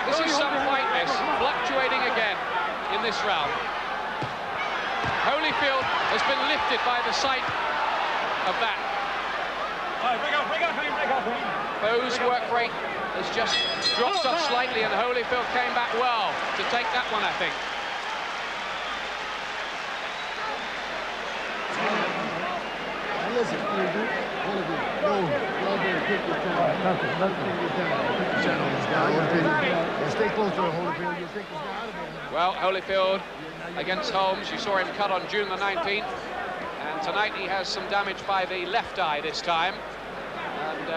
This is some fight, this, fluctuating again in this round. Holyfield has been lifted by the sight of that. Bowe's work rate has just dropped off slightly, and Holyfield came back well to take that one, I think. Listen, stay close to Holyfield. You'll take this guy out of there. Well, Holyfield against Holmes, you saw him cut on June the 19th, and tonight he has some damage by the left eye this time, and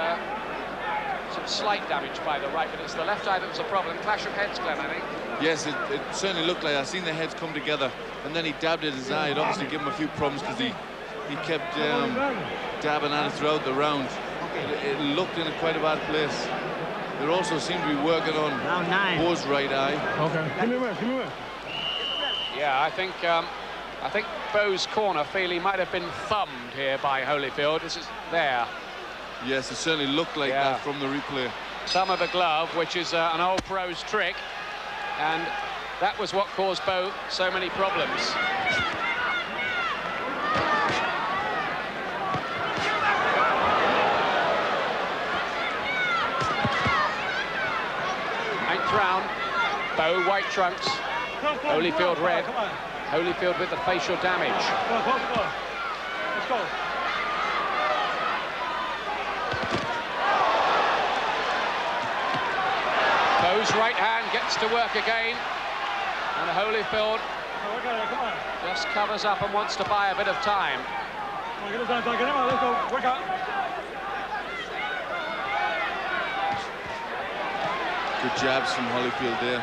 some slight damage by the right, but it's the left eye that was a problem. Clash of heads, Glenn, I think. Yes, it certainly looked like. I've seen the heads come together, and then he dabbed at his eye. It obviously gave him a few problems because he kept dabbing at it throughout the round. It looked in quite a bad place. There also seemed to be working on Bowe's right eye. Okay. Give me a rest, give me a rest. Yeah, I think Bowe's corner feel he might have been thumbed here by Holyfield. This is there. Yes, it certainly looked like that from the replay. Thumb of the glove, which is an old pro's trick, and that was what caused Bowe so many problems. Ninth round, Bowe white trunks, Holyfield red. Holyfield with the facial damage. Let's go. Bowe's right hand gets to work again. And Holyfield just covers up and wants to buy a bit of time. Let's go. Work out. Good jabs from Holyfield there.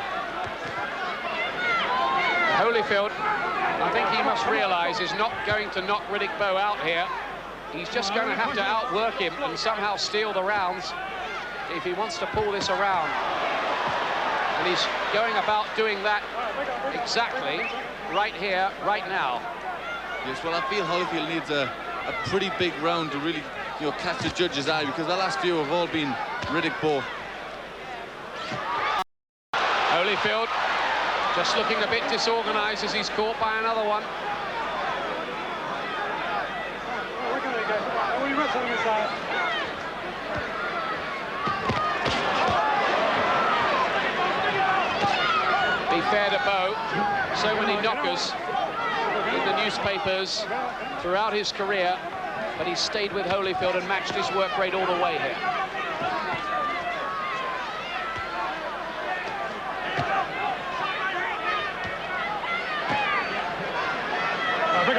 Holyfield, I think he must realise, is not going to knock Riddick Bowe out here. He's just going to have to outwork him and somehow steal the rounds if he wants to pull this around. And he's going about doing that exactly right here, right now. Yes, well, I feel Holyfield needs a pretty big round to really, catch the judge's eye, because the last few have all been Riddick Bowe. Holyfield just looking a bit disorganised as he's caught by another one. Be fair to Bowe, so many knockers in the newspapers throughout his career, but he stayed with Holyfield and matched his work rate all the way here. But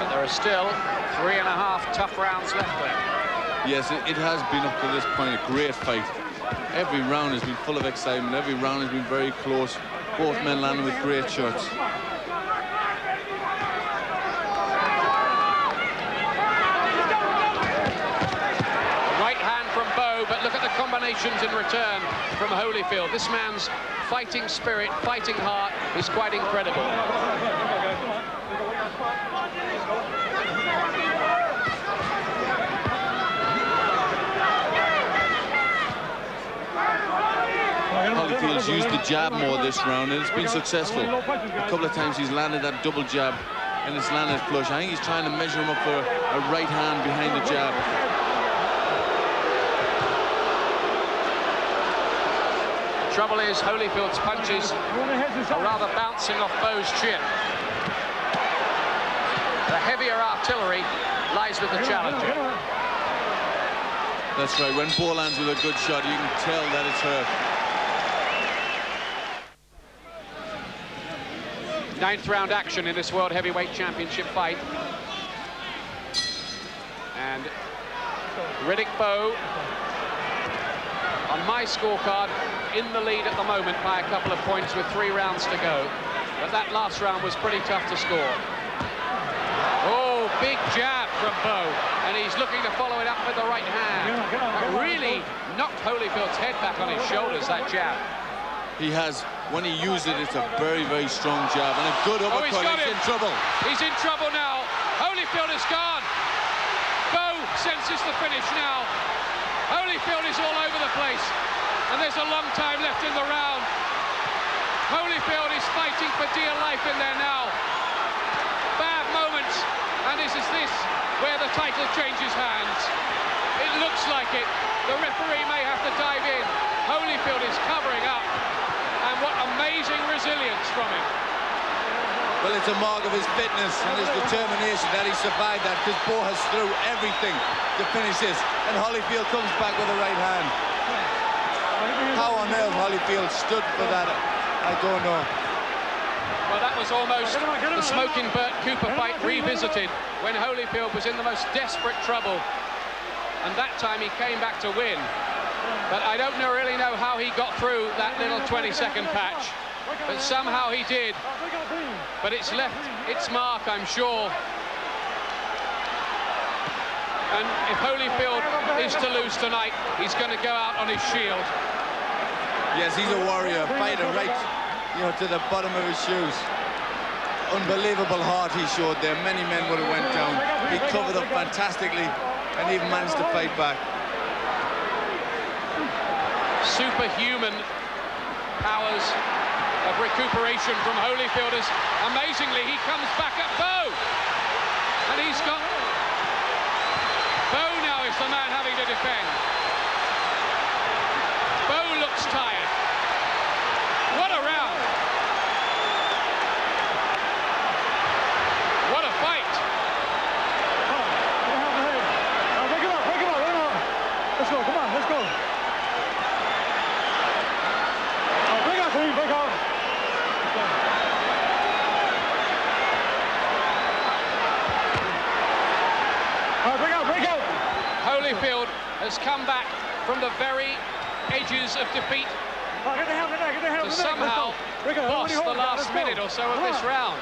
there are still 3.5 tough rounds left there. Yes, it has been up to this point a great fight. Every round has been full of excitement. Every round has been very close. Both men landing with great shots. Right hand from Bowe, but look at the combinations in return from Holyfield. This man's fighting spirit, fighting heart is quite incredible. Holyfield's used the jab more this round, and it's been successful. A couple of times he's landed that double jab, and it's landed flush. I think he's trying to measure him up for a right hand behind the jab. The trouble is, Holyfield's punches are rather bouncing off Bowe's chin. The heavier artillery lies with the challenger. That's right, when Bowe lands with a good shot, you can tell that it's hurt. 9th round action in this World Heavyweight Championship fight. And Riddick Bowe, on my scorecard, in the lead at the moment by a couple of points with 3 rounds to go. But that last round was pretty tough to score. Oh, big jab from Bowe, and he's looking to follow it up with the right hand. That really knocked Holyfield's head back on his shoulders, that jab. He has. When he used it, it's a very, very strong jab, and a good uppercut. He's got him. He's in trouble. He's in trouble now. Holyfield is gone. Bowe senses the finish now. Holyfield is all over the place, and there's a long time left in the round. Holyfield is fighting for dear life in there now. Bad moments, and is this where the title changes hands? It looks like it. The referee may have to dive in. Holyfield is covering up, and what amazing resilience from him. Well, it's a mark of his fitness and his determination that he survived that, because Bowe has threw everything to finish this, and Holyfield comes back with a right hand. How on earth Holyfield stood for that, I don't know. Well, that was almost the Smoking Burt Cooper fight revisited, when Holyfield was in the most desperate trouble, and that time he came back to win. But I don't really know how he got through that little 20-second patch, but somehow he did. But it's left its mark, I'm sure. And if Holyfield is to lose tonight, he's going to go out on his shield. Yes, he's a warrior, fighter right, to the bottom of his shoes. Unbelievable heart he showed there. Many men would have went down. He covered up fantastically and even managed to fight back. Superhuman powers of recuperation from Holyfield. Amazingly, he comes back at Bowe, and he's got Bowe now is the man having to defend. Bowe looks tired. What a round! What a fight! Let's go, come on, let's go. Break out. come back from the very edges of defeat to somehow boss the last minute or so of this round.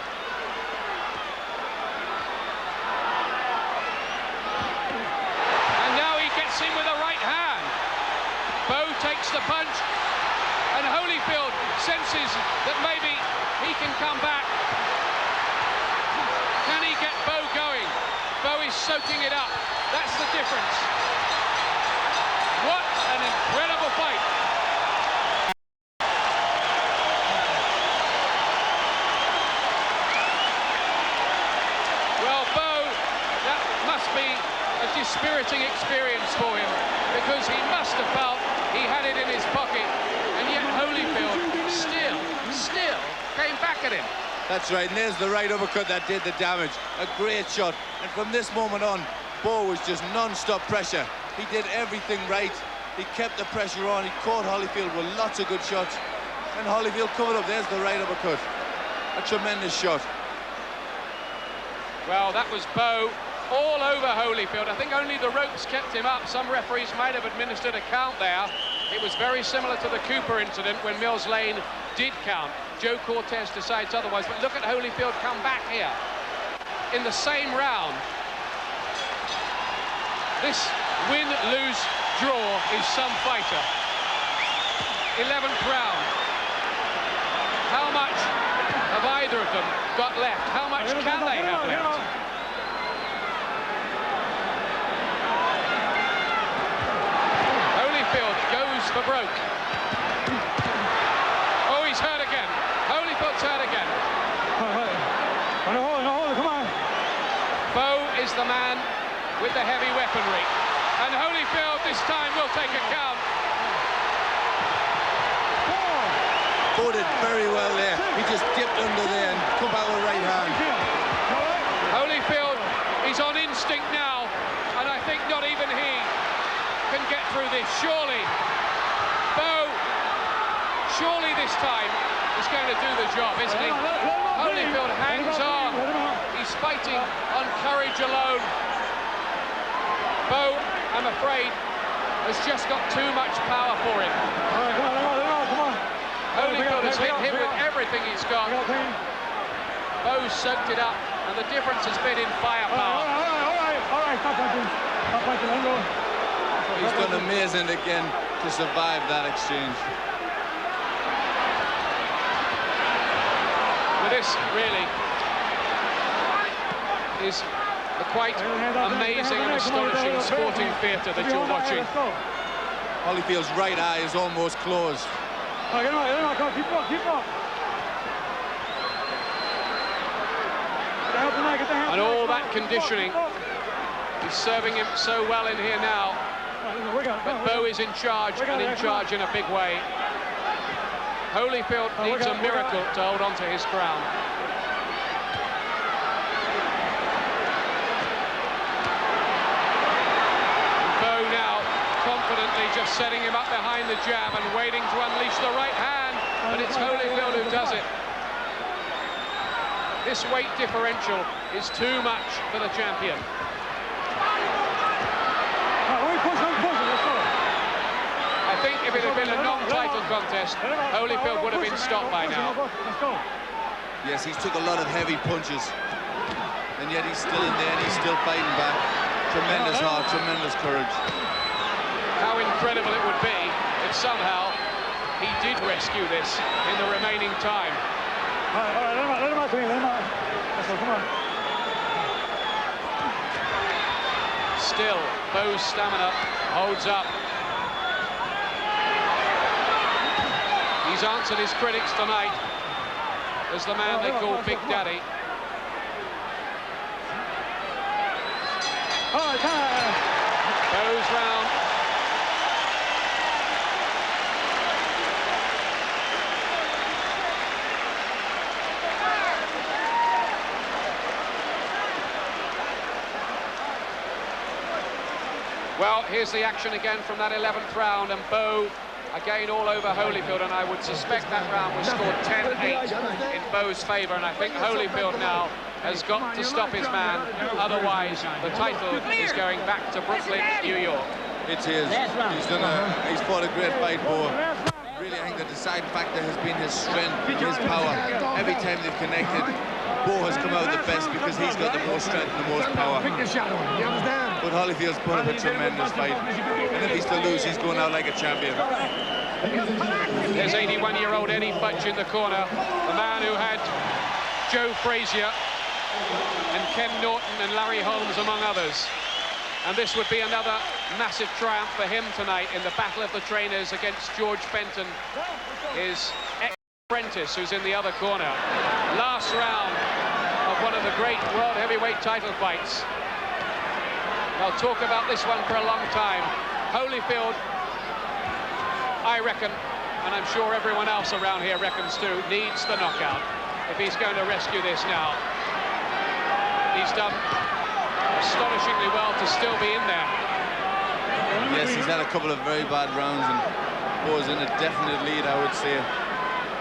And now he gets in with a right hand. Bowe takes the punch, and Holyfield senses that maybe he can come back. Can he get Bowe going? Bowe is soaking it up. That's the difference. What an incredible fight. Well, Bowe, that must be a dispiriting experience for him, because he must have felt he had it in his pocket, and yet Holyfield still came back at him. That's right, and there's the right uppercut that did the damage. A great shot, and from this moment on, Bowe was just non-stop pressure. He did everything right. He kept the pressure on. He caught Holyfield with lots of good shots, and Holyfield covered up. There's the right uppercut. A tremendous shot. Well, that was Bowe all over Holyfield. I think only the ropes kept him up. Some referees might have administered a count there. It was very similar to the Cooper incident when Mills Lane did count. Joe Cortez decides otherwise, but look at Holyfield come back here in the same round. This win, lose, draw is some fighter. 11th round. How much have either of them got left? How much can they have left? Holyfield goes for broke. Oh, he's hurt again. Holyfield's hurt again. Come on. Bowe is the man with the heavy weaponry. And Holyfield this time will take a count. Bowe did very well there. He just dipped under there and come out with right hand. Holyfield is on instinct now, and I think not even he can get through this. Surely, Bowe, surely this time is going to do the job, isn't he? Holyfield hangs on. He's fighting on courage alone. Bowe, I'm afraid, has just got too much power for him. Holyfield has hit him with everything he's got. Bowe soaked it up, and the difference has been in firepower. All right, stop punching. He's done amazing again to survive that exchange. Well, this really is a quite amazing and astonishing sporting theatre that you're watching. Holyfield's right eye is almost closed. Keep up. And all that conditioning is serving him so well in here now. But Bowe is in charge, and in charge in a big way. Holyfield needs a miracle to hold on to his crown. Bowe now confidently just setting him up behind the jab and waiting to unleash the right hand, but it's Holyfield who does it. This weight differential is too much for the champion. I think if it had been a non-title contest, Holyfield would have been stopped by now. Yes, he's took a lot of heavy punches, and yet he's still in there and he's still fighting back. Tremendous heart, tremendous courage. How incredible it would be if somehow he did rescue this in the remaining time. All right, let him out. Come on. Still, Bowe's stamina holds up. He's answered his critics tonight as the man they call Big Daddy. Bowe's round. Well, here's the action again from that 11th round, and Bowe again all over Holyfield, and I would suspect that round was scored 10-8 in Bowe's favour, and I think Holyfield now has got to stop his man, otherwise the title is going back to Brooklyn, New York. It's his. He's fought a great fight, Bowe. Really, I think the deciding factor has been his strength, his power. Every time they've connected, Bowe has come out the best because he's got the most strength and the most power. But Holyfield's put up a tremendous fight. And if he's to lose, he's going out like a champion. There's 81-year-old Eddie Futch in the corner, the man who had Joe Frazier and Ken Norton and Larry Holmes, among others. And this would be another massive triumph for him tonight in the battle of the trainers against George Benton, his ex-apprentice, who's in the other corner. Last round of one of the great world heavyweight title fights. I'll talk about this one for a long time. Holyfield, I reckon, and I'm sure everyone else around here reckons too, needs the knockout if he's going to rescue this now. He's done astonishingly well to still be in there. Yes, he's had a couple of very bad rounds and Bowe's in a definite lead, I would say.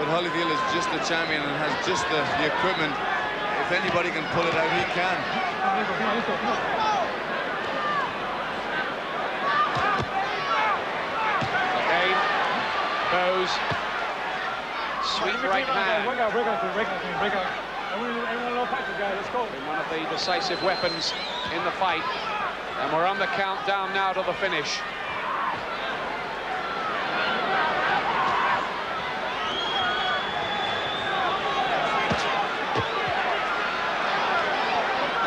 But Holyfield is just the champion and has just the equipment. If anybody can pull it out, he can. Again, Bowe's sweet right hand. Break out. One of the decisive weapons in the fight, and we're on the countdown now to the finish.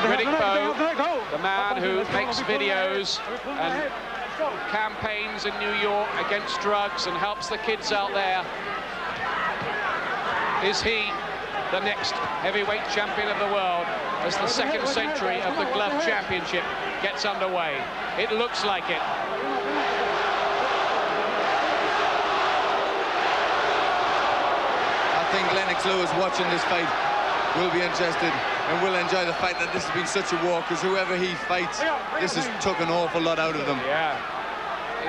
Riddick Bowe, the man who makes videos and campaigns in New York against drugs and helps the kids out there. Is he the next heavyweight champion of the world as the second century of the Glove Championship gets underway? It looks like it. I think Lennox Lewis watching this fight will be interested and will enjoy the fact that this has been such a war, because whoever he fights, this has took an awful lot out of them. Yeah,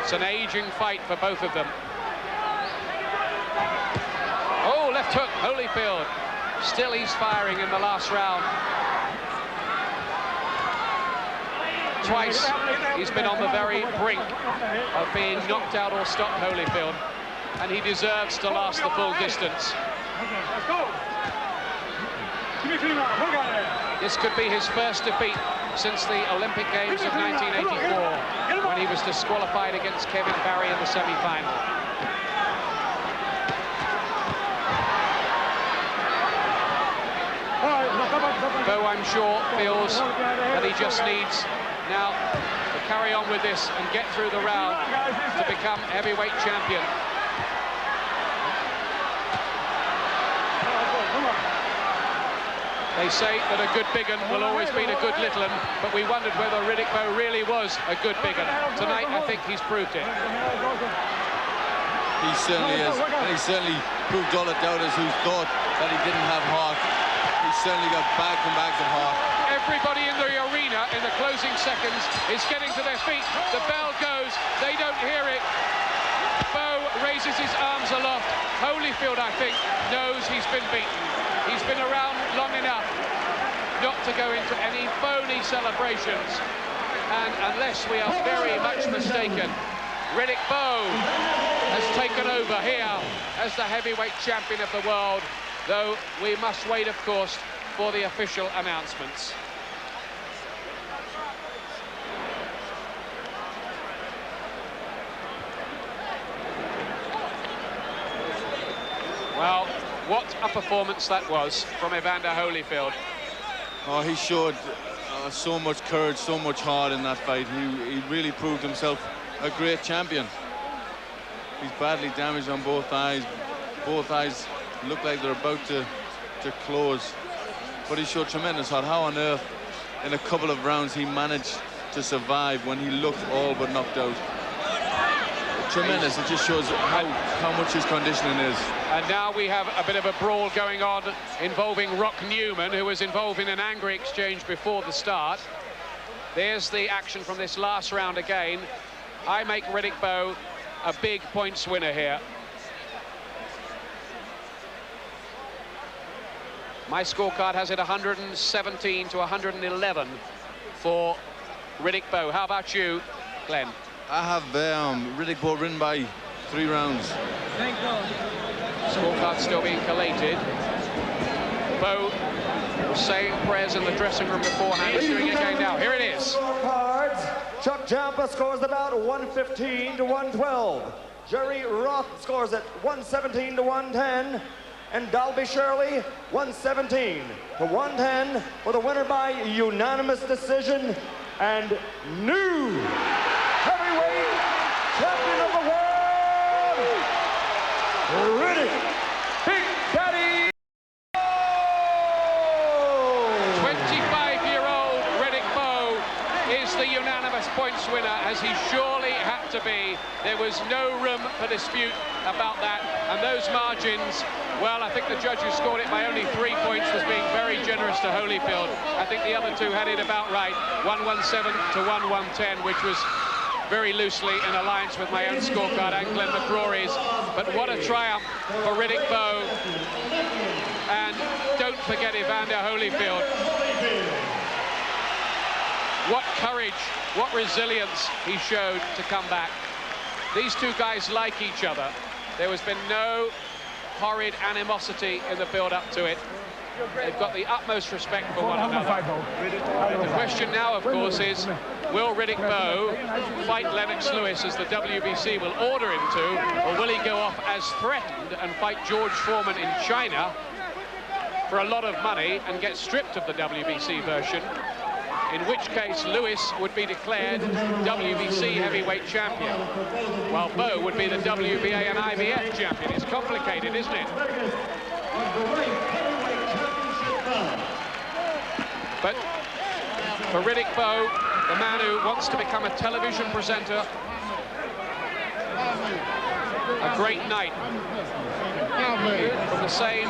it's an aging fight for both of them. Oh, left hook, Holyfield. Still he's firing in the last round. Twice he's been on the very brink of being knocked out or stopped, Holyfield, and he deserves to last the full distance. This could be his first defeat since the Olympic Games of 1984, when he was disqualified against Kevin Barry in the semi-final. Bowe, I'm sure, feels that he just needs now to carry on with this and get through the round to become heavyweight champion. They say that a good big 'un will always beat a good little 'un, but we wondered whether Riddick Bowe really was a good big 'un. Tonight, I think he's proved it. He certainly is, and he certainly proved all the doubters who thought that he didn't have heart. He's certainly got bags and bags of heart. Everybody in the arena in the closing seconds is getting to their feet. The bell goes, they don't hear it. Bowe raises his arms aloft. Holyfield, I think, knows he's been beaten. He's been around long enough not to go into any phony celebrations. And unless we are very much mistaken, Riddick Bowe has taken over here as the heavyweight champion of the world, though we must wait, of course, for the official announcements. Well, what a performance that was from Evander Holyfield. Oh, he showed so much courage, so much heart in that fight. He really proved himself a great champion. He's badly damaged on both eyes. Both eyes look like they're about to close. But he showed tremendous heart. How on earth, in a couple of rounds, he managed to survive when he looked all but knocked out. Tremendous. It just shows how much his conditioning is. And now we have a bit of a brawl going on involving Rock Newman, who was involved in an angry exchange before the start. There's the action from this last round again. I make Riddick Bowe a big points winner here. My scorecard has it 117 to 111 for Riddick Bowe. How about you, Glenn? I have Riddick Bowe written by 3 rounds. Thank God. Scorecard still being collated. Bowe was saying prayers in the dressing room beforehand. He's doing it again now. Here it is. Scorecards. Chuck Champa scores about 115 to 112. Jerry Roth scores at 117 to 110. And Dalby Shirley, 117 to 110 for the winner by unanimous decision and new heavyweight champion of the world, Riddick Big Daddy Bowe! 25-year-old Riddick Bowe is the unanimous points winner, as he surely had to be. There was no room for dispute about that, and those margins, well, I think the judge who scored it by only 3 points was being very generous to Holyfield. I think the other two had it about right, 117 to 110, which was very loosely in alliance with my own scorecard and Glenn McCrory's. But what a triumph for Riddick Bowe. And don't forget Evander Holyfield. What courage, what resilience he showed to come back. These two guys like each other. There has been no horrid animosity in the build-up to it. They've got the utmost respect for one another. The question now, of course, is will Riddick Bowe fight Lennox Lewis as the WBC will order him to, or will he go off as threatened and fight George Foreman in China for a lot of money and get stripped of the WBC version? In which case Lewis would be declared WBC heavyweight champion, while Bowe would be the WBA and IBF champion. It's complicated, isn't it? But for Riddick Bowe, the man who wants to become a television presenter, a great night. From the same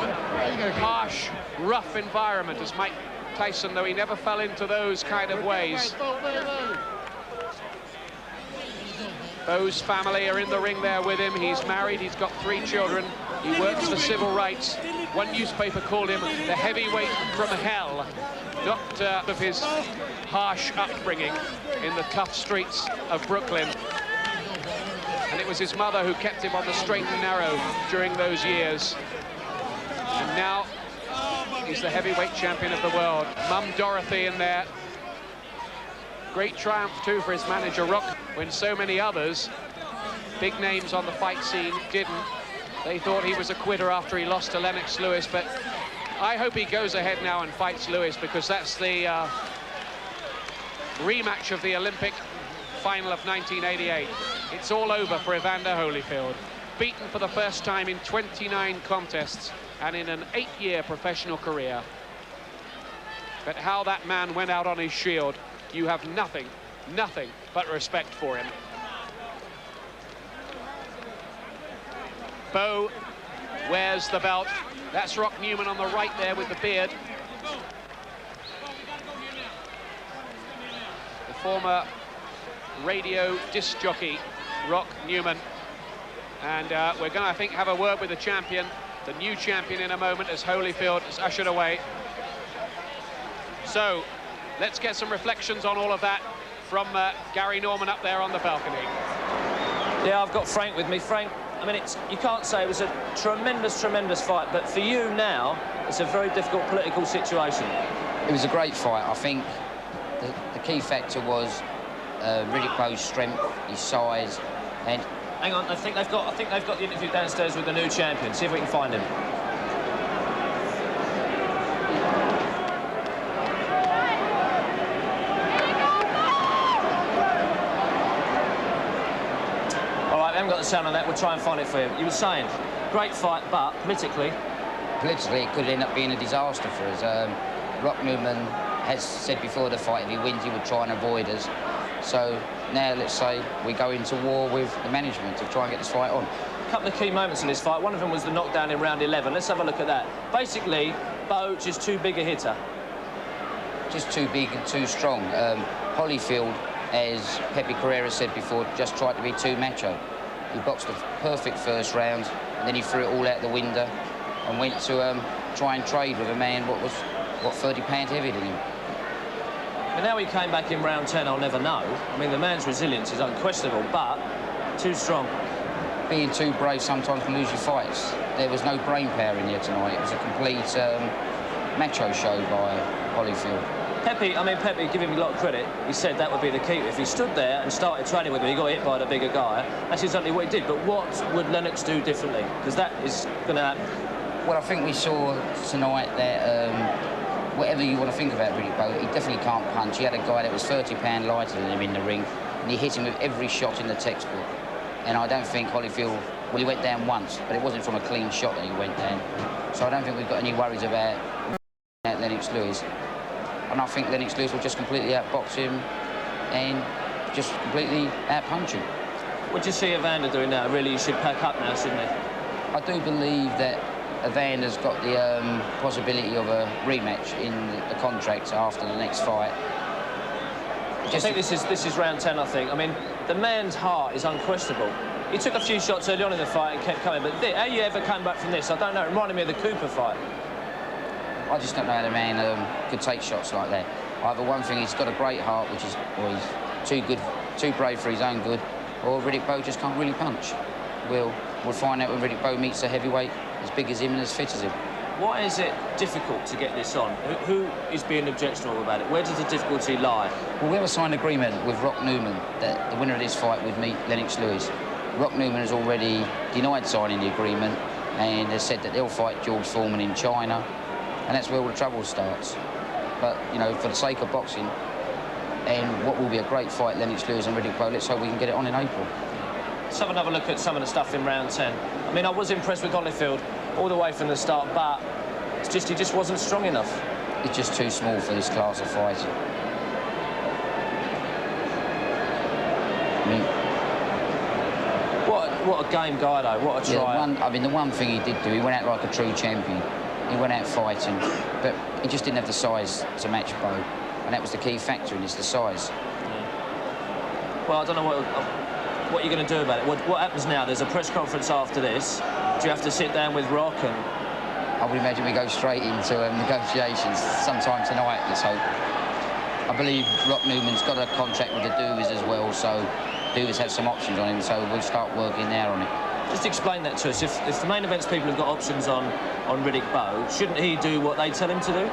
harsh, rough environment as Mike Tyson, though he never fell into those kind of ways. Bowe's family are in the ring there with him. He's married, he's got 3 children. He works for civil rights. One newspaper called him the heavyweight from hell, not of his harsh upbringing in the tough streets of Brooklyn. And it was his mother who kept him on the straight and narrow during those years. And now he's the heavyweight champion of the world. Mum Dorothy in there. Great triumph too for his manager Rock, when so many others, big names on the fight scene, didn't. They thought he was a quitter after he lost to Lennox Lewis, but I hope he goes ahead now and fights Lewis, because that's the rematch of the Olympic final of 1988. It's all over for Evander Holyfield. Beaten for the first time in 29 contests and in an 8-year professional career. But how that man went out on his shield, you have nothing but respect for him. Bowe wears the belt. That's Rock Newman on the right there with the beard. The former radio disc jockey, Rock Newman. And we're going to, I think, have a word with the champion, the new champion, in a moment as Holyfield is ushered away. So, let's get some reflections on all of that from Gary Norman up there on the balcony. Yeah, I've got Frank with me. Frank, I mean, you can't say it was a tremendous fight, but for you now, it's a very difficult political situation. It was a great fight. I think the key factor was Riddick Bowe's strength, his size, and... Hang on, I think they've got the interview downstairs with the new champion. See if we can find him. All right, we haven't got the sound on that. We'll try and find it for you. You were saying, great fight, but politically... Politically, it could end up being a disaster for us. Rock Newman has said before the fight, if he wins, he would try and avoid us. So now, let's say, we go into war with the management to try and get this fight on. A couple of key moments in this fight. One of them was the knockdown in round 11. Let's have a look at that. Basically, Bowe just too big a hitter. Just too big and too strong. Holyfield, as Pepe Carrera said before, just tried to be too macho. He boxed a perfect first round, and then he threw it all out the window and went to try and trade with a man what 30 pounds heavier than him. And now he came back in round 10, I'll never know. I mean, the man's resilience is unquestionable, but too strong. Being too brave sometimes can lose your fights. There was no brain power in here tonight. It was a complete macho show by Holyfield. Pepe, give him a lot of credit. He said that would be the key. If he stood there and started training with him, he got hit by the bigger guy. That's exactly what he did. But what would Lennox do differently? Because that is going to happen. Well, I think we saw tonight that whatever you want to think about Riddick Bowe, he definitely can't punch. He had a guy that was 30 pounds lighter than him in the ring, and he hit him with every shot in the textbook. And I don't think Holyfield, well, he went down once, but it wasn't from a clean shot that he went down. So I don't think we've got any worries about Lennox Lewis. And I think Lennox Lewis will just completely outbox him and just completely outpunch him. What do you see Evander doing now? Really, he should pack up now, shouldn't he? I do believe that Evander's got the possibility of a rematch in the contract after the next fight. I think this is round 10, I think. I mean, the man's heart is unquestionable. He took a few shots early on in the fight and kept coming, but how you ever came back from this, I don't know. It reminded me of the Cooper fight. I just don't know how the man could take shots like that. Either one thing, he's got a great heart, which is, or he's too good, too brave for his own good, or Riddick Bowe just can't really punch. We'll find out when Riddick Bowe meets a heavyweight as big as him and as fit as him. Why is it difficult to get this on? Who is being objectionable about it? Where does the difficulty lie? Well, we have a signed agreement with Rock Newman that the winner of this fight would meet Lennox Lewis. Rock Newman has already denied signing the agreement and has said that they'll fight George Foreman in China, and that's where all the trouble starts. But, you know, for the sake of boxing and what will be a great fight, Lennox Lewis and Riddick Bowe, let's hope we can get it on in April. Let's have another look at some of the stuff in round 10. I mean, I was impressed with Holyfield all the way from the start, but it's just he just wasn't strong enough. He's just too small for this class of fighting. I mean, what a game guy, though. What a try. I mean, the one thing he did do, he went out like a true champion. He went out fighting, but he just didn't have the size to match Bowe, and that was the key factor in this, the size. Yeah. Well, I don't know what you're going to do about it. What happens now? There's a press conference after this. Do you have to sit down with Rock and... I would imagine we go straight into negotiations sometime tonight, let's hope. I believe Rock Newman's got a contract with the Duvers as well, so Duvers have some options on him, so we'll start working there on it. Just explain that to us. If the main events people have got options on Riddick Bowe, shouldn't he do what they tell him to do?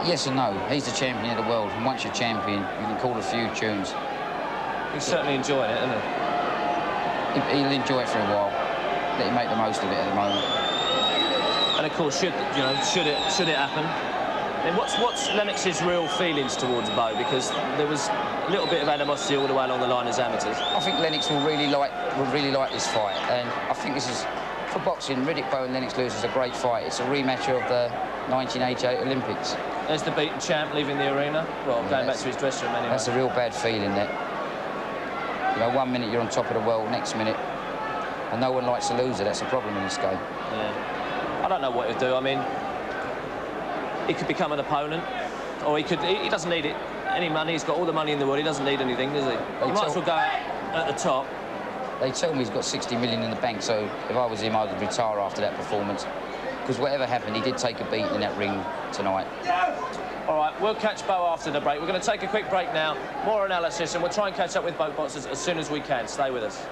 Yes and no. He's the champion of the world, and once you're champion, you can call a few tunes. He's certainly enjoying it, isn't he? He'll enjoy it for a while. Let him make the most of it at the moment. And of course, should it happen, then what's Lennox's real feelings towards Bowe? Because there was a little bit of animosity all the way along the line as amateurs. I think Lennox will really like this fight, and I think this is, for boxing, Riddick Bowe and Lennox Lewis is a great fight. It's a rematch of the 1988 Olympics. There's the beaten champ leaving the arena. Well, yeah, going back to his dressing room anyway. That's a real bad feeling, that. You know, 1 minute you're on top of the world, next minute, and no one likes a loser. That's the problem in this game. Yeah. I don't know what he'll do. I mean, he could become an opponent, or he doesn't need any money. He's got all the money in the world. He doesn't need anything, does he? He might as well go out at the top. They tell me he's got 60 million in the bank, so if I was him, I would retire after that performance. Because whatever happened, he did take a beat in that ring tonight. All right, we'll catch Bowe after the break. We're going to take a quick break now, more analysis, and we'll try and catch up with both boxers as soon as we can. Stay with us.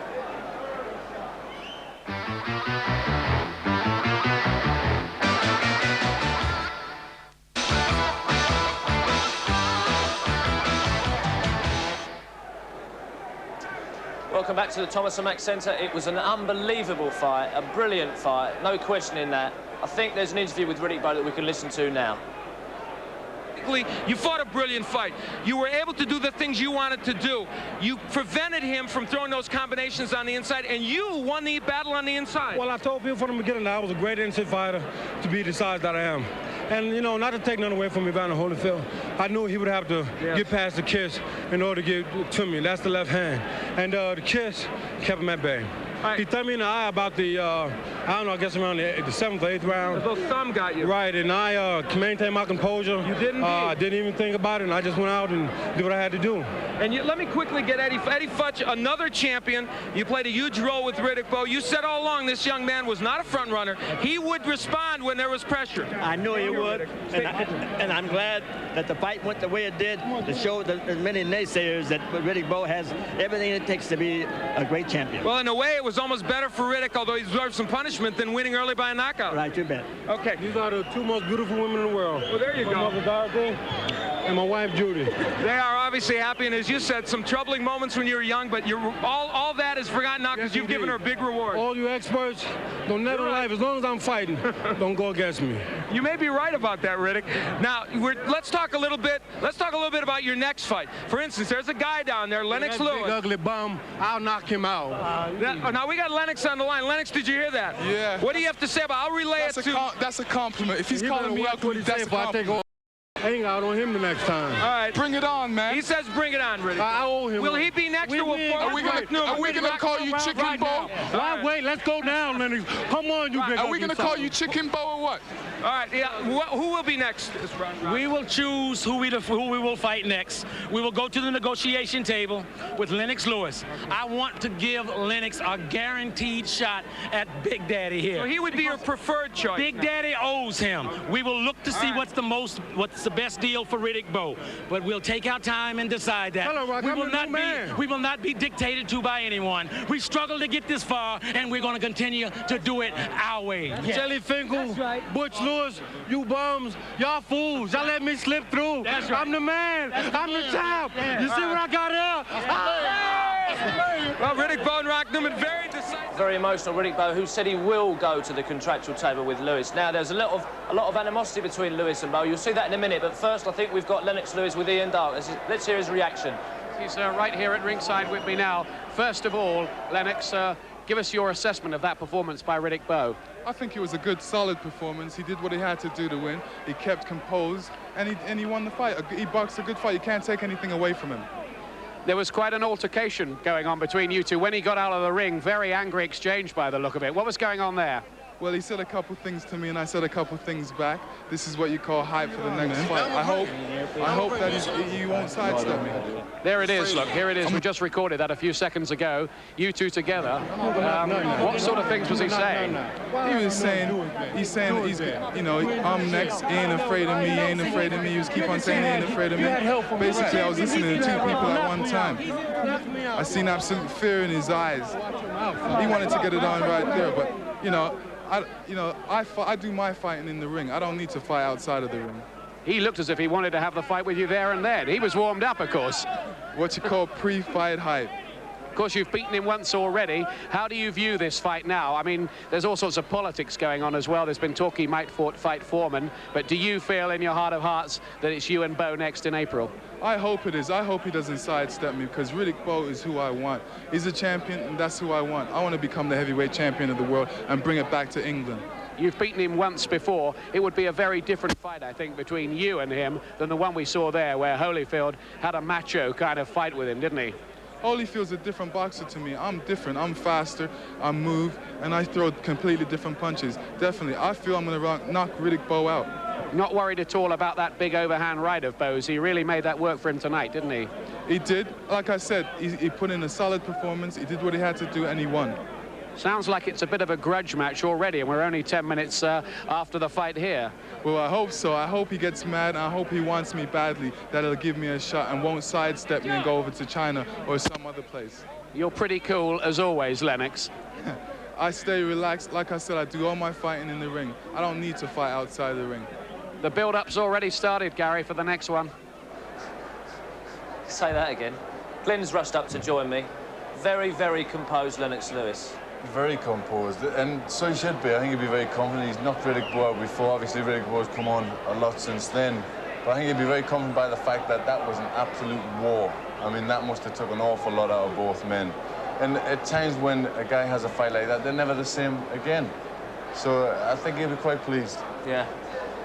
Welcome back to the Thomas & Mack Centre. It was an unbelievable fight, a brilliant fight, no question in that. I think there's an interview with Riddick Bowe that we can listen to now. You fought a brilliant fight. You were able to do the things you wanted to do. You prevented him from throwing those combinations on the inside, and you won the battle on the inside. Well, I told people from the beginning that I was a great inside fighter to be the size that I am. And, you know, not to take nothing away from Evander Holyfield, I knew he would have to get past the kiss in order to get to me. That's the left hand. And the kiss kept him at bay. He threw me in the eye about the, I don't know, I guess around the 7th or 8th round. The little thumb got you. Right, and I maintained my composure. You didn't? I didn't even think about it, and I just went out and did what I had to do. And let me quickly get Eddie Futch, another champion. You played a huge role with Riddick Bowe. You said all along this young man was not a front runner. He would respond when there was pressure. I knew he would, and I'm glad that the fight went the way it did to show the many naysayers that Riddick Bowe has everything it takes to be a great champion. Well, in a way, it was almost better for Riddick, although he deserved some punishment, than winning early by a knockout. Right, you bet. Okay. These are the two most beautiful women in the world. Well, there you go. My mother, Dorothy, and my wife, Judy. They are obviously happy, and as you said, some troubling moments when you were young, but all that is forgotten now because you've given her a big reward. All you experts, don't never life, as long as I'm fighting, don't go against me. You may be right about that, Riddick. Now, let's talk a little bit about your next fight. For instance, there's a guy down there, Lennox Lewis. Big ugly bum, I'll knock him out. Now we got Lennox on the line. Lennox, did you hear that? Yeah. What do you have to say about? I'll relay it to. That's a compliment. If he's calling me ugly, that's a compliment. Hang out on him the next time. All right. Bring it on, man. He says bring it on, Riddick. I owe him. Will he be next or will Are we gonna call you Chicken Bowe? Why wait? Let's go down, Lennox. Come on, you big. Are we gonna call you Chicken Bowe or what? All right. Yeah. Who will be next? We will choose who we will fight next. We will go to the negotiation table with Lennox Lewis. I want to give Lennox a guaranteed shot at Big Daddy here. So he would be your preferred choice. Big Daddy owes him. We will look to see what's the best deal for Riddick Bowe, but we'll take our time and decide that. Hello, Rock, we will not be dictated to by anyone. We struggled to get this far, and we're going to continue to do it our way. Yeah. Jelly Finkel, Butch Lewis, you bums, y'all fools. Y'all let me slip through. That's right. I'm the man. I'm the champ. You see what I got here? Well, Riddick Bowe and Rock Newman, very decisive. Very emotional Riddick Bowe, who said he will go to the contractual table with Lewis. Now, there's a lot of animosity between Lewis and Bowe. You'll see that in a minute, but first I think we've got Lennox Lewis with Ian Dark. Let's hear his reaction. He's right here at ringside with me now. First of all, Lennox, give us your assessment of that performance by Riddick Bowe. I think it was a good, solid performance. He did what he had to do to win. He kept composed, and he won the fight. He boxed a good fight. You can't take anything away from him. There was quite an altercation going on between you two. When he got out of the ring, very angry exchange by the look of it. What was going on there? Well, he said a couple things to me, and I said a couple things back. This is what you call hype for the next fight. I hope that he won't sidestep me. There it is, look, here it is. We just recorded that a few seconds ago. You two together. What sort of things was he saying? He was saying, he's, you know, I'm next, he ain't afraid of me, he ain't afraid of me. He was keep on saying he ain't afraid of me. Basically, I was listening to two people at one time. I seen absolute fear in his eyes. He wanted to get it on right there, but, you know, I do my fighting in the ring. I don't need to fight outside of the ring. He looked as if he wanted to have the fight with you there and then. He was warmed up, of course. What you call pre-fight hype. Of course, you've beaten him once already. How do you view this fight now? I mean, there's all sorts of politics going on as well. There's been talk he might fight Foreman. But do you feel in your heart of hearts that it's you and Bowe next in April? I hope it is. I hope he doesn't sidestep me, because Riddick Bowe is who I want. He's a champion, and that's who I want. I want to become the heavyweight champion of the world and bring it back to England. You've beaten him once before. It would be a very different fight, I think, between you and him than the one we saw there, where Holyfield had a macho kind of fight with him, didn't he? Holyfield's a different boxer to me. I'm different. I'm faster, I move, and I throw completely different punches. Definitely. I feel I'm going to knock Riddick Bowe out. Not worried at all about that big overhand right of Bowe's. He really made that work for him tonight, didn't he? He did. Like I said, he put in a solid performance. He did what he had to do, and he won. Sounds like it's a bit of a grudge match already, and we're only 10 minutes after the fight here. Well, I hope so. I hope he gets mad, and I hope he wants me badly, that he'll give me a shot and won't sidestep me and go over to China or some other place. You're pretty cool, as always, Lennox. I stay relaxed. Like I said, I do all my fighting in the ring. I don't need to fight outside the ring. The build-up's already started, Gary, for the next one. Say that again. Glenn's rushed up to join me. Very, very composed Lennox Lewis. Very composed, and so he should be. I think he'd be very confident. He's knocked Riddick Bowe out before. Obviously, Riddick Bowe's come on a lot since then. But I think he'd be very confident by the fact that that was an absolute war. I mean, that must have took an awful lot out of both men. And at times when a guy has a fight like that, they're never the same again. So I think he'll be quite pleased. Yeah.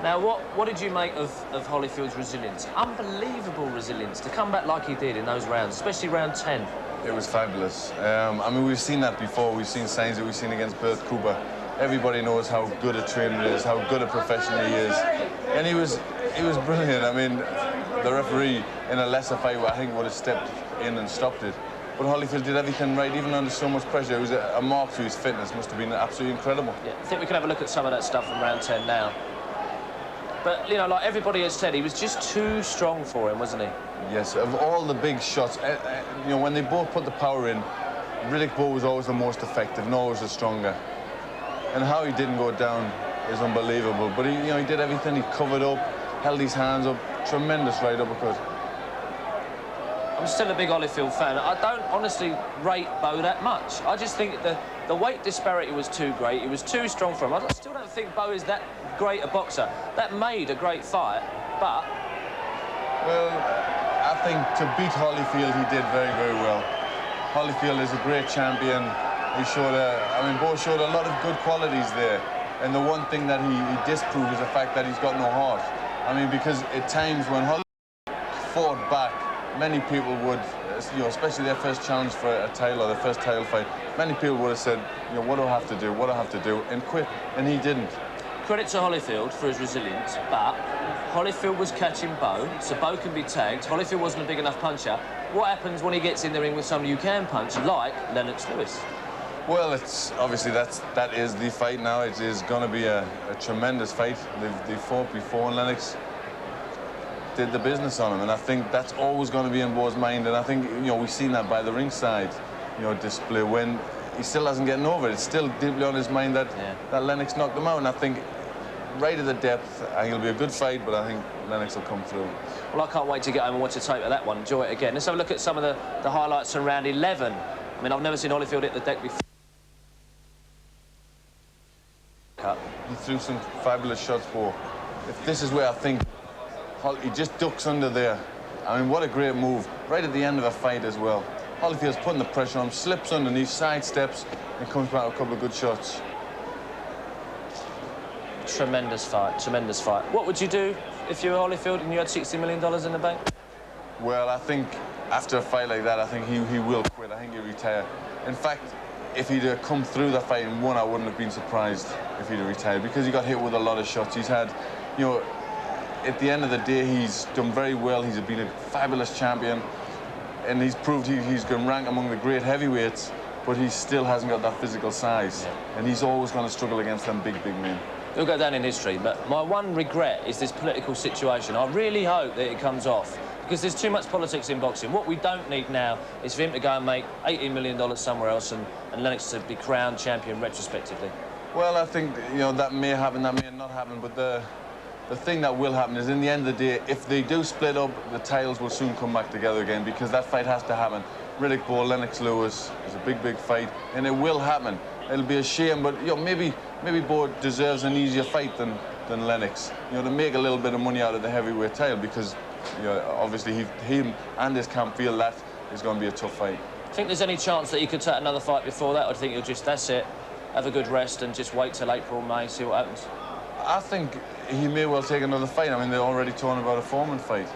Now, what did you make of Holyfield's resilience? Unbelievable resilience to come back like he did in those rounds, especially round 10. It was fabulous. I mean, we've seen that before. We've seen signs that we've seen against Bert Cooper. Everybody knows how good a trainer he is, how good a professional he is. And he was brilliant. I mean, the referee in a lesser fight, I think, would have stepped in and stopped it. But Holyfield did everything right, even under so much pressure. It was a mark to his fitness. Must have been absolutely incredible. Yeah, I think we can have a look at some of that stuff from round 10 now. But, you know, like everybody has said, he was just too strong for him, wasn't he? Yes, of all the big shots, you know, when they both put the power in, Riddick Bowe was always the most effective and always the stronger. And how he didn't go down is unbelievable. But he, you know, he did everything. He covered up, held his hands up, tremendous right uppercut. I'm still a big Holyfield fan. I don't honestly rate Bowe that much. I just think the weight disparity was too great. He was too strong for him. I still don't think Bowe is that great a boxer. That made a great fight, but... Well, I think to beat Holyfield, he did very, very well. Holyfield is a great champion. He showed Bowe showed a lot of good qualities there. And the one thing that he disproved is the fact that he's got no heart. I mean, because at times when Holyfield fought back, many people would, you know, especially their first challenge for a title or their first title fight, many people would have said, you know, what do I have to do, what do I have to do, and quit, and he didn't. Credit to Holyfield for his resilience, but Holyfield was catching Bowe, so Bowe can be tagged. Holyfield wasn't a big enough puncher. What happens when he gets in the ring with somebody you can punch, like Lennox Lewis? Well, it's obviously that is the fight now. It is going to be a tremendous fight. They fought before, and Lennox did the business on him, and I think that's always going to be in Bowe's mind. And I think, you know, we've seen that by the ringside, you know, display when he still hasn't gotten over it. It's still deeply on his mind that that Lennox knocked him out, and I think right at the depth, I think it'll be a good fight, but I think Lennox will come through. Well, I can't wait to get home and watch a tape of that one. Enjoy it again. Let's have a look at some of the highlights from round 11. I mean, I've never seen Holyfield hit the deck before. He threw some fabulous shots, Bowe. If this is where I think he just ducks under there. I mean, what a great move. Right at the end of a fight as well. Holyfield's putting the pressure on him, slips underneath, sidesteps, and comes back with a couple of good shots. Tremendous fight, tremendous fight. What would you do if you were Holyfield and you had $60 million in the bank? Well, I think after a fight like that, I think he will quit. I think he'll retire. In fact, if he'd come through the fight and won, I wouldn't have been surprised if he'd retired, because he got hit with a lot of shots. He's had, you know, at the end of the day, he's done very well. He's been a fabulous champion, and he's proved he's going to rank among the great heavyweights, but he still hasn't got that physical size, and he's always going to struggle against them big men. He'll go down in history, but my one regret is this political situation. I really hope that it comes off, because there's too much politics in boxing. What we don't need now is for him to go and make $18 million somewhere else and Lennox to be crowned champion retrospectively. Well, I think, you know, that may happen, that may not happen, but the thing that will happen is, in the end of the day, if they do split up, the titles will soon come back together again, because that fight has to happen. Riddick Bowe, Lennox Lewis is a big fight, and it will happen. It'll be a shame, but, you know, maybe Bowe deserves an easier fight than Lennox, you know, to make a little bit of money out of the heavyweight title, because, you know, obviously he and his camp feel that is going to be a tough fight. Do you think there's any chance that he could take another fight before that, or do you think he'll just, that's it, have a good rest and just wait till April, May, see what happens? I think he may well take another fight. I mean, they're already talking about a Foreman fight.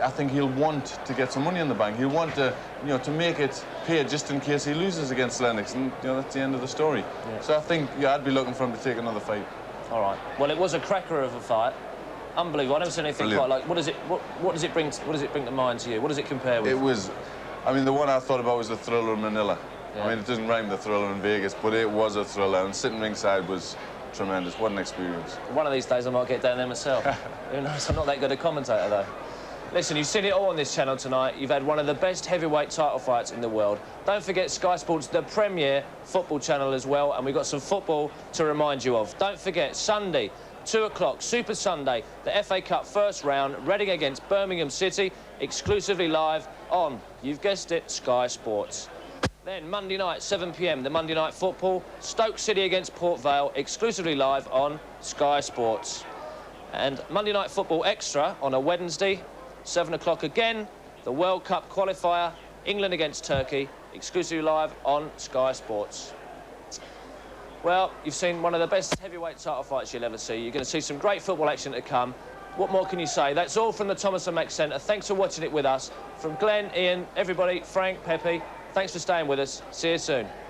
I think he'll want to get some money in the bank. He'll want to, you know, to make it pay just in case he loses against Lennox, and, you know, that's the end of the story. Yeah. So I think, yeah, I'd be looking for him to take another fight. All right. Well, it was a cracker of a fight. Unbelievable. I've never seen anything quite like. What does it bring to mind to you? What does it compare with? It was, I mean, the one I thought about was the Thriller in Manila. Yeah. I mean, it doesn't rhyme with the Thriller in Vegas, but it was a thriller, and sitting ringside was tremendous. What an experience. One of these days I might get down there myself. Who knows? I'm not that good a commentator, though. Listen, you've seen it all on this channel tonight. You've had one of the best heavyweight title fights in the world. Don't forget Sky Sports, the premier football channel as well, and we've got some football to remind you of. Don't forget, Sunday, 2 o'clock, Super Sunday, the FA Cup first round, Reading against Birmingham City, exclusively live on, you've guessed it, Sky Sports. Then Monday night, 7 p.m, the Monday Night Football, Stoke City against Port Vale, exclusively live on Sky Sports. And Monday Night Football Extra on a Wednesday, 7 o'clock again, the World Cup qualifier, England against Turkey, exclusively live on Sky Sports. Well, you've seen one of the best heavyweight title fights you'll ever see. You're going to see some great football action to come. What more can you say? That's all from the Thomas & Mack Centre. Thanks for watching it with us. From Glenn, Ian, everybody, Frank, Pepe, Thanks for staying with us. See you soon.